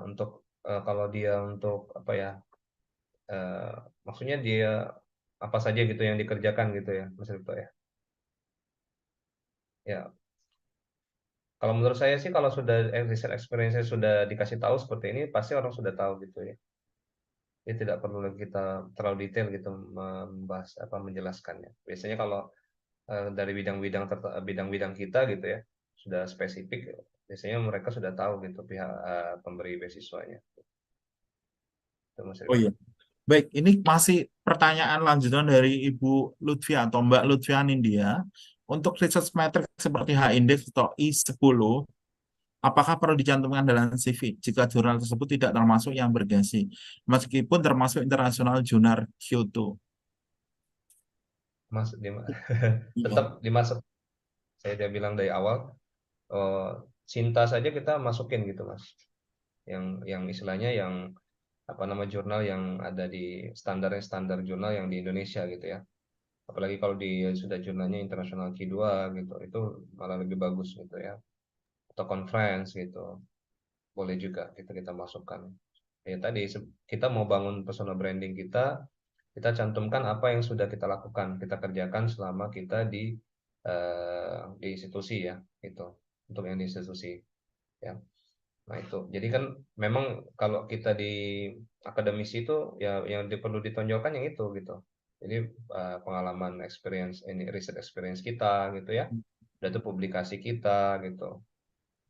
untuk kalau dia untuk apa ya maksudnya dia apa saja gitu yang dikerjakan gitu ya Mas Rito ya. Ya, kalau menurut saya sih kalau sudah research experience sudah dikasih tahu seperti ini pasti orang sudah tahu gitu ya. Jadi tidak perlu lagi kita terlalu detail gitu membahas apa menjelaskannya. Biasanya kalau dari bidang-bidang kita gitu ya sudah spesifik, biasanya mereka sudah tahu gitu pihak pemberi beasiswanya. Itu Mas Oh Rito. iya. Baik, ini masih pertanyaan lanjutan dari Ibu Lutfia atau Mbak Lutfia Nindya. Untuk research metric seperti H-index atau I10, apakah perlu dicantumkan dalam CV jika jurnal tersebut tidak termasuk yang bergengsi, meskipun termasuk internasional jurnal Kyoto? Tetap dimasuk. Saya udah bilang dari awal, cinta saja kita masukin gitu Mas. Yang istilahnya yang apa nama jurnal yang ada di standar jurnal yang di Indonesia gitu ya. Apalagi kalau sudah jurnalnya internasional Q2 gitu, itu malah lebih bagus gitu ya. Atau conference gitu, boleh juga kita masukkan. Ya tadi kita mau bangun personal branding kita cantumkan apa yang sudah kita lakukan, kita kerjakan selama kita di institusi ya, itu untuk yang di institusi ya. Nah itu, jadi kan memang kalau kita di akademisi itu ya yang perlu ditonjolkan yang itu gitu. Jadi pengalaman experience ini riset experience kita gitu ya. Ada itu publikasi kita gitu.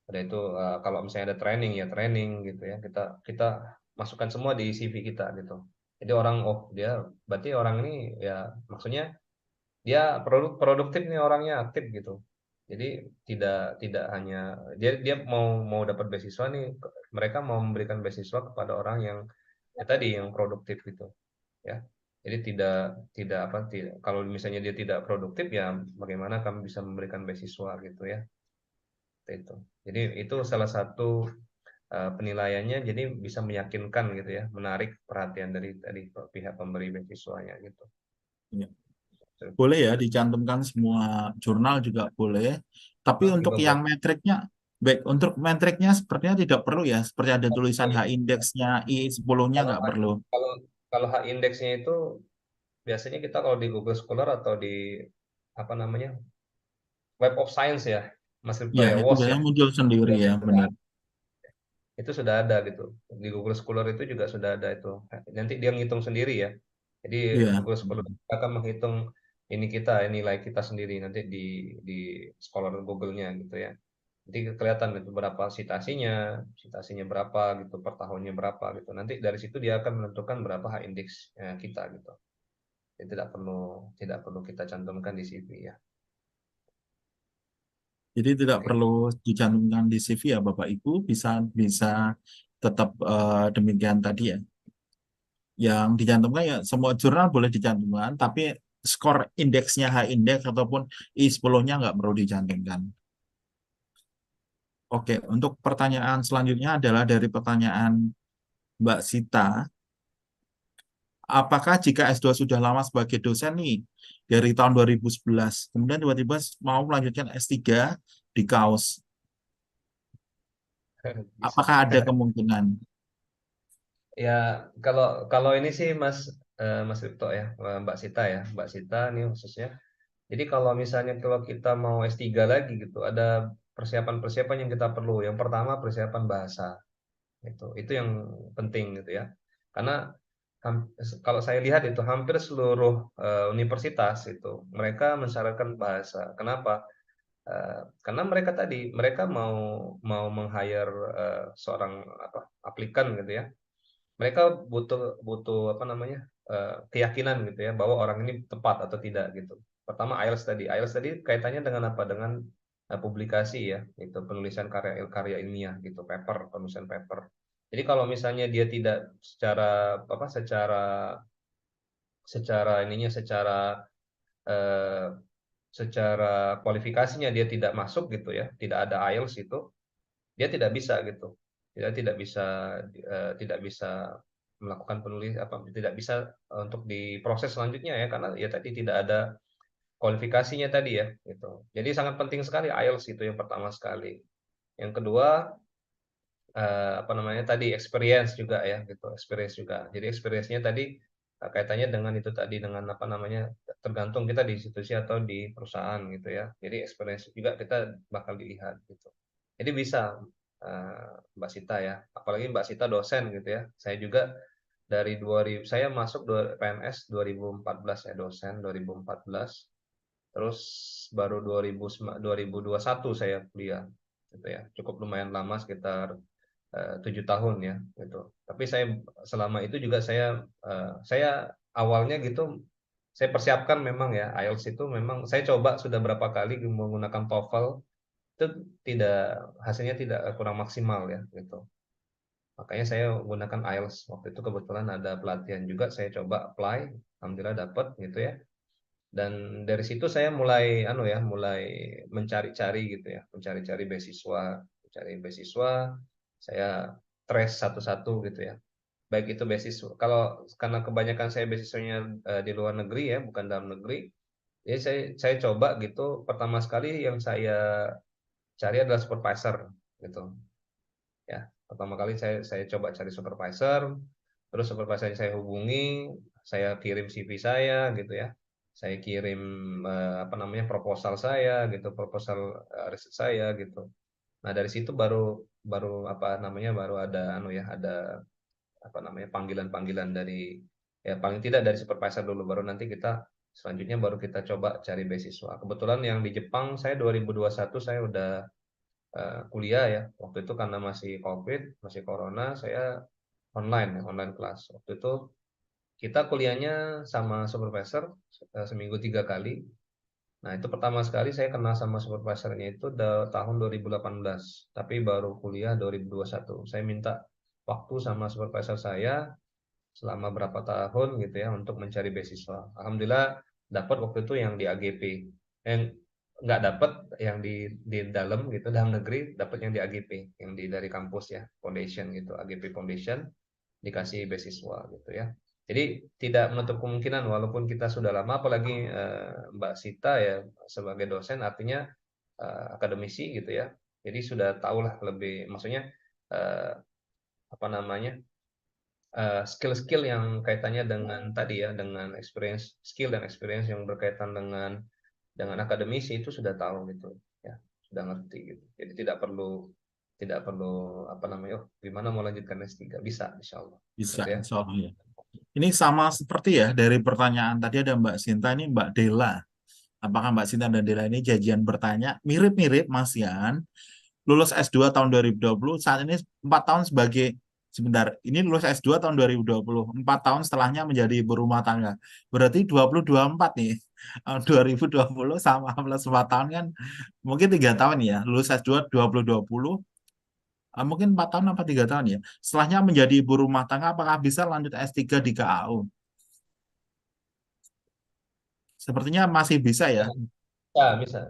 Ada itu kalau misalnya ada training ya training gitu ya. Kita masukkan semua di CV kita gitu. Jadi orang dia berarti orang ini ya maksudnya dia produktif nih orangnya aktif gitu. Jadi tidak hanya dia mau dapat beasiswa nih, mereka mau memberikan beasiswa kepada orang yang ya tadi yang produktif gitu ya. Jadi tidak apa tidak kalau misalnya dia tidak produktif ya bagaimana kami bisa memberikan beasiswa gitu ya. Itu. Jadi itu salah satu penilaiannya jadi bisa meyakinkan gitu ya, menarik perhatian dari pihak pemberi beasiswanya gitu. Ya. Boleh ya dicantumkan semua jurnal juga boleh. Tapi untuk yang metriknya, baik untuk metriknya sepertinya tidak perlu ya. Seperti ada tulisan H-indeksnya, I10-nya nggak perlu. Kalau H-indeksnya itu biasanya kita kalau di Google Scholar atau di apa namanya Web of Science ya, Mas Rifto Ya, ya, itu WOS ya. biasanya muncul sendiri ya, benar. Itu sudah ada gitu. Di Google Scholar itu juga sudah ada itu. Nanti dia ngitung sendiri ya. Jadi Iya. Google Scholar akan menghitung ini kita, nilai kita sendiri nanti di Scholar Google-nya gitu ya. Nanti kelihatan itu berapa citasinya berapa gitu, per tahunnya berapa gitu. Nanti dari situ dia akan menentukan berapa H-index kita gitu. Jadi tidak perlu kita cantumkan di CV ya. Jadi tidak perlu dicantumkan di CV ya Bapak Ibu, bisa bisa tetap demikian tadi ya. Yang dicantumkan ya semua jurnal boleh dicantumkan, tapi skor indeksnya H-index ataupun I10-nya nggak perlu dicantumkan. Oke, untuk pertanyaan selanjutnya adalah dari pertanyaan Mbak Sita. Apakah jika S2 sudah lama sebagai dosen nih, dari tahun 2011, kemudian tiba-tiba mau melanjutkan S3 di KAUS, apakah ada kemungkinan? Ya, kalau ini sih Mas Ripto ya, Mbak Sita nih khususnya. Jadi kalau misalnya kalau kita mau S3 lagi gitu, ada persiapan-persiapan yang kita perlu. Yang pertama persiapan bahasa. Itu yang penting gitu ya. Karena kalau saya lihat itu hampir seluruh universitas itu mereka mensyaratkan bahasa. Kenapa? Karena mereka mau meng-hire seorang aplikan gitu ya. Mereka butuh butuh apa namanya keyakinan gitu ya bahwa orang ini tepat atau tidak gitu. Pertama IELTS tadi kaitannya dengan apa? Dengan publikasi ya, itu penulisan karya ilmiah gitu, penulisan paper. Jadi kalau misalnya dia tidak eh, secara kualifikasinya dia tidak masuk gitu ya, tidak ada IELTS itu, dia tidak bisa gitu. Dia tidak bisa melakukan tidak bisa untuk diproses selanjutnya ya, karena ya tadi tidak ada kualifikasinya tadi ya gitu. Jadi sangat penting sekali IELTS itu yang pertama sekali. Yang kedua apa namanya tadi experience juga ya gitu, experience juga. Jadi experience-nya tadi kaitannya dengan itu tadi, dengan apa namanya, tergantung kita di institusi atau di perusahaan gitu ya. Jadi experience juga kita bakal dilihat gitu. Jadi bisa Mbak Sita ya, apalagi Mbak Sita dosen gitu ya. Saya juga dari 2000, saya masuk PNS 2014 ya, dosen 2014. Terus baru 2021 saya kuliah gitu ya. Cukup lumayan lama, sekitar 7 tahun ya gitu. Tapi saya selama itu juga saya awalnya gitu, saya persiapkan memang ya IELTS itu, memang saya coba sudah berapa kali menggunakan TOEFL, itu hasilnya tidak kurang maksimal ya gitu. Makanya saya menggunakan IELTS. Waktu itu kebetulan ada pelatihan juga, saya coba apply, alhamdulillah dapat gitu ya. Dan dari situ saya mulai mulai mencari-cari gitu ya, mencari-cari beasiswa, saya trace satu-satu gitu ya. Baik itu beasiswa, karena kebanyakan saya beasiswanya di luar negeri ya, bukan dalam negeri. Jadi saya coba gitu, pertama sekali yang saya cari adalah supervisor gitu. Ya, pertama kali saya coba cari supervisor, terus supervisor yang saya hubungi, saya kirim CV saya gitu ya, saya kirim proposal saya gitu, proposal riset saya gitu. Nah dari situ baru baru baru ada panggilan-panggilan dari, ya paling tidak dari supervisor dulu, baru nanti kita selanjutnya baru kita coba cari beasiswa. Kebetulan yang di Jepang saya 2021 saya udah kuliah ya. Waktu itu karena masih COVID, masih corona, saya online kelas. Waktu itu kita kuliahnya sama supervisor seminggu 3 kali. Nah itu pertama sekali saya kenal sama supervisornya itu tahun 2018, tapi baru kuliah 2021. Saya minta waktu sama supervisor saya selama berapa tahun gitu ya untuk mencari beasiswa. Alhamdulillah dapat waktu itu yang di AGP. Yang nggak dapat yang di dalam gitu, dalam negeri, dapat yang di AGP, yang dari kampus ya, foundation gitu, AGP Foundation, dikasih beasiswa gitu ya. Jadi tidak menutup kemungkinan walaupun kita sudah lama, apalagi Mbak Sita ya sebagai dosen, artinya akademisi gitu ya. Jadi sudah tahulah lebih, maksudnya apa namanya, skill-skill yang kaitannya dengan tadi ya, dengan skill dan experience yang berkaitan dengan akademisi itu sudah tahu gitu ya, sudah ngerti gitu. Jadi tidak perlu gimana mau lanjutkan S3, bisa insya Allah Bisa, gitu ya. insya Allah ya. Ini sama seperti ya dari pertanyaan tadi ada Mbak Sinta, ini Mbak Dela. Apakah Mbak Sinta dan Dela ini janjian bertanya? Mirip-mirip Mas Yan. Lulus S2 tahun 2020, saat ini 4 tahun sebagai, sebentar, ini lulus S2 tahun 2020, 4 tahun setelahnya menjadi ibu rumah tangga. Berarti 2024 nih. 2020 sama plus 4 tahun kan mungkin 3 tahun ya. Lulus S2 2020, mungkin 4 tahun apa 3 tahun ya. Setelahnya menjadi ibu rumah tangga, apakah bisa lanjut S3 di KAU? Sepertinya masih bisa ya. Bisa.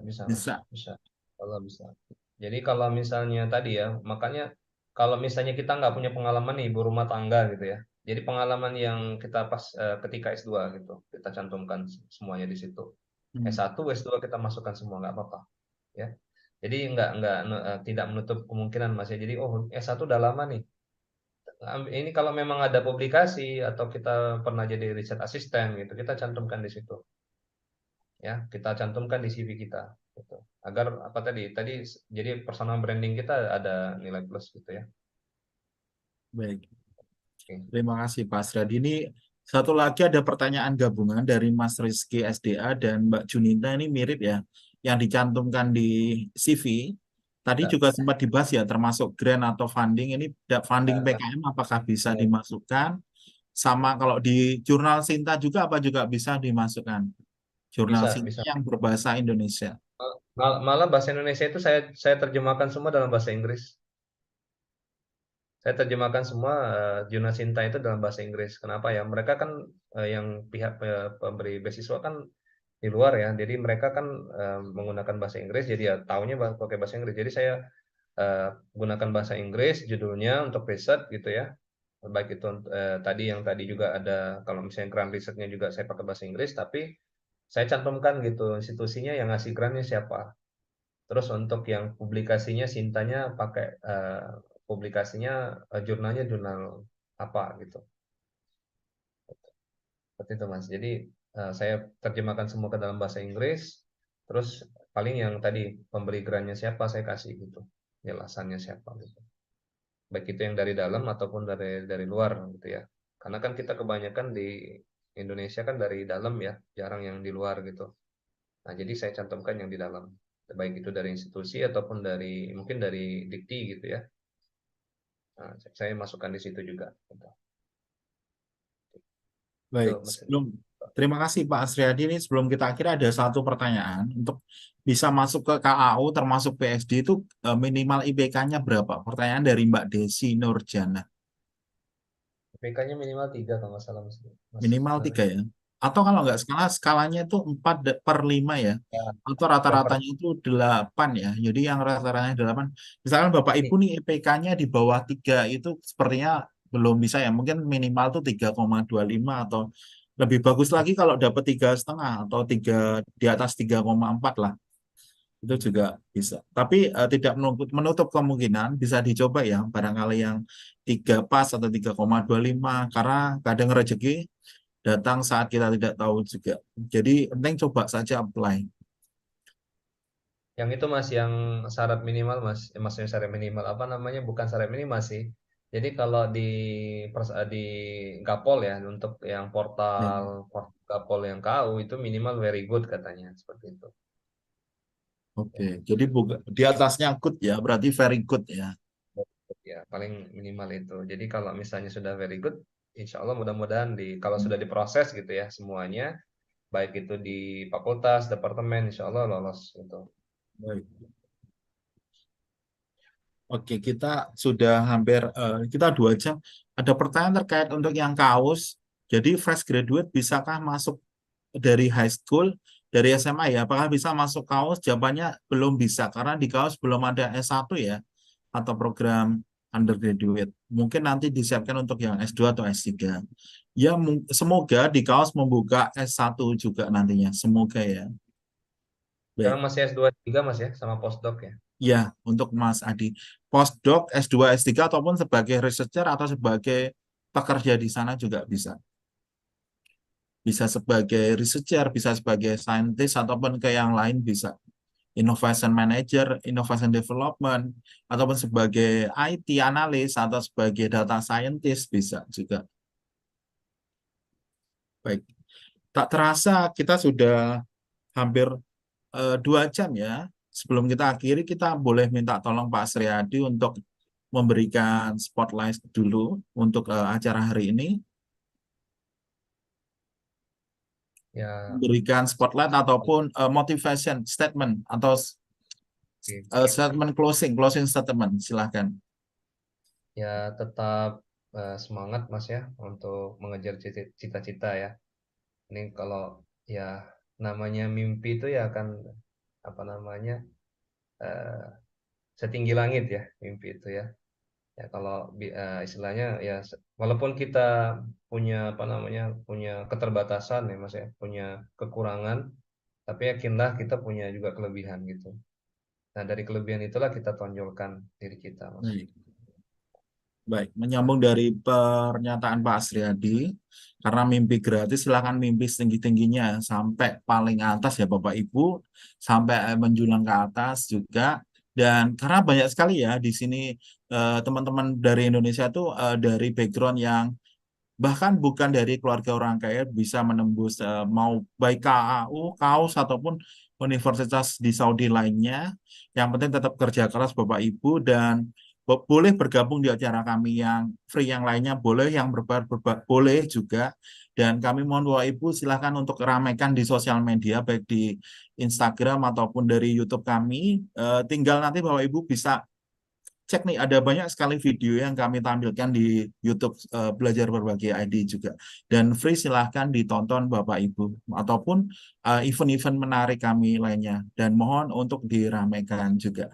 Kalau bisa. Jadi kalau misalnya tadi ya, makanya kalau misalnya kita nggak punya pengalaman nih ibu rumah tangga gitu ya. Jadi pengalaman yang kita pas ketika S2 gitu, kita cantumkan semuanya di situ. S1, S2 kita masukkan semua nggak apa-apa, ya. Jadi tidak menutup kemungkinan Mas ya. Jadi S1 udah lama nih. Ini kalau memang ada publikasi atau kita pernah jadi riset asisten gitu, kita cantumkan di situ. Ya, kita cantumkan di CV kita gitu. Agar apa tadi jadi personal branding kita ada nilai plus gitu ya. Baik. Terima kasih Pak Asradi. Ini satu lagi ada pertanyaan gabungan dari Mas Rizky SDA dan Mbak Junita, ini mirip ya, yang dicantumkan di CV. Tadi juga sempat dibahas ya, termasuk grant atau funding. Ini funding PKM apakah bisa dimasukkan? Sama kalau di jurnal Sinta juga apa juga bisa dimasukkan? Jurnal Sinta yang berbahasa Indonesia. Malah bahasa Indonesia itu saya terjemahkan semua dalam bahasa Inggris. Saya terjemahkan semua jurnal Sinta itu dalam bahasa Inggris. Kenapa ya? Mereka kan yang pihak pemberi beasiswa kan di luar ya. Jadi mereka kan menggunakan bahasa Inggris. Jadi ya taunya pakai bahasa Inggris. Jadi saya gunakan bahasa Inggris judulnya untuk riset gitu ya. Baik itu tadi juga ada, kalau misalnya grant risetnya juga saya pakai bahasa Inggris, tapi saya cantumkan gitu institusinya yang ngasih grantnya siapa. Terus untuk yang publikasinya Sintanya pakai publikasinya jurnalnya jurnal apa gitu. Seperti itu Mas. Jadi saya terjemahkan semua ke dalam bahasa Inggris. Terus paling yang tadi pemberi grantnya siapa saya kasih gitu. Jelasannya siapa gitu. Baik itu yang dari dalam ataupun dari luar gitu ya. Karena kan kita kebanyakan di Indonesia kan dari dalam ya, jarang yang di luar gitu. Nah, jadi saya cantumkan yang di dalam. Baik itu dari institusi ataupun mungkin dari dikti gitu ya. Nah, saya masukkan di situ juga. Baik, terima kasih Pak Asriyadi. Ini sebelum kita akhiri ada satu pertanyaan. Untuk bisa masuk ke KAU termasuk PSD itu minimal IPK-nya berapa? Pertanyaan dari Mbak Desi Nurjana. IPK-nya minimal 3 kalau nggak salah Mas. Minimal 3 ya? Atau kalau nggak skalanya itu 4/5 ya? Atau rata-ratanya itu 8 ya? Jadi yang rata-ratanya 8. Misalkan Bapak Ibu nih IPK-nya di bawah 3 itu sepertinya belum bisa ya. Mungkin minimal tuh 3,25 atau lebih bagus lagi kalau dapat 3,5 atau di atas 3,4 lah. Itu juga bisa. Tapi tidak menutup kemungkinan bisa dicoba ya. Barangkali yang 3 pas atau 3,25 karena kadang rezeki datang saat kita tidak tahu juga. Jadi penting coba saja apply. Yang itu Mas, yang syarat minimal Mas, maksudnya syarat minimal apa namanya? Bukan syarat minimal sih. Jadi kalau di Gapol ya, untuk yang portal Gapol yang KAU itu minimal very good katanya, seperti itu. Oke, jadi di atasnya good ya, berarti very good ya. Ya, paling minimal itu. Jadi kalau misalnya sudah very good, insya Allah mudah-mudahan kalau sudah diproses gitu ya semuanya, baik itu di fakultas, departemen, insya Allah lolos gitu. Baik. Oke, kita sudah hampir kita 2 jam. Ada pertanyaan terkait untuk yang KAUS. Jadi fresh graduate bisakah masuk dari high school, dari SMA ya? Apakah bisa masuk KAUS? Jawabannya belum bisa karena di KAUS belum ada S1 ya atau program undergraduate. Mungkin nanti disiapkan untuk yang S2 atau S3. Ya, semoga di KAUS membuka S1 juga nantinya. Semoga ya. Sekarang masih S2, S3 Mas ya, sama postdoc ya? Ya, untuk Mas Adi. Postdoc, S2, S3 ataupun sebagai researcher atau sebagai pekerja di sana juga bisa. Bisa sebagai researcher, bisa sebagai scientist ataupun ke yang lain bisa. Innovation Manager, Innovation Development, ataupun sebagai IT Analyst atau sebagai Data Scientist bisa juga. Baik, tak terasa kita sudah hampir 2 jam ya. Sebelum kita akhiri, kita boleh minta tolong Pak Sriadi untuk memberikan spotlight dulu untuk acara hari ini. Ya, Memberikan spotlight ataupun motivation statement atau statement closing statement, silahkan. ya tetap semangat Mas ya untuk mengejar cita-cita ya. Ini kalau ya namanya mimpi itu ya akan apa namanya setinggi langit ya mimpi itu ya. Ya kalau istilahnya ya walaupun kita punya apa namanya punya keterbatasan ya Mas ya, punya kekurangan, tapi yakinlah kita punya juga kelebihan gitu. Nah, dari kelebihan itulah kita tonjolkan diri kita, Mas. Baik, menyambung dari pernyataan Pak Asriadi, karena mimpi gratis silakan mimpi setinggi-tingginya sampai paling atas ya Bapak Ibu, sampai menjulang ke atas juga. Dan karena banyak sekali ya di sini teman-teman dari Indonesia itu dari background yang bahkan bukan dari keluarga orang kaya bisa menembus mau baik KAU, KAUS ataupun universitas di Saudi lainnya. Yang penting tetap kerja keras Bapak Ibu dan boleh bergabung di acara kami yang free yang lainnya, boleh yang berbayar boleh juga. Dan kami mohon Bapak Ibu silakan untuk ramaikan di sosial media baik di Instagram ataupun dari YouTube kami. Tinggal nanti Bapak Ibu bisa cek nih, ada banyak sekali video yang kami tampilkan di YouTube Belajar Berbagai ID juga. Dan free silahkan ditonton Bapak Ibu. Ataupun event-event menarik kami lainnya. Dan mohon untuk diramaikan juga.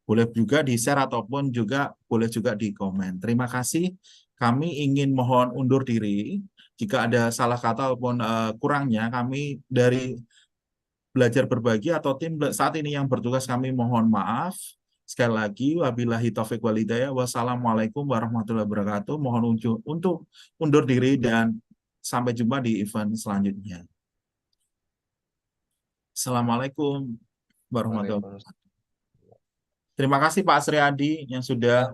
Boleh juga di-share ataupun juga boleh juga di komen. Terima kasih. Kami ingin mohon undur diri. Jika ada salah kata ataupun kurangnya, kami dari Belajar Berbagi atau tim saat ini yang bertugas kami mohon maaf. Sekali lagi, wabillahi taufiq wal hidayah. Wassalamualaikum warahmatullahi wabarakatuh. Mohon untuk undur diri dan sampai jumpa di event selanjutnya. Assalamualaikum warahmatullahi wabarakatuh. Terima kasih Pak Sriadi yang sudah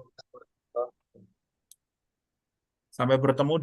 sampai bertemu.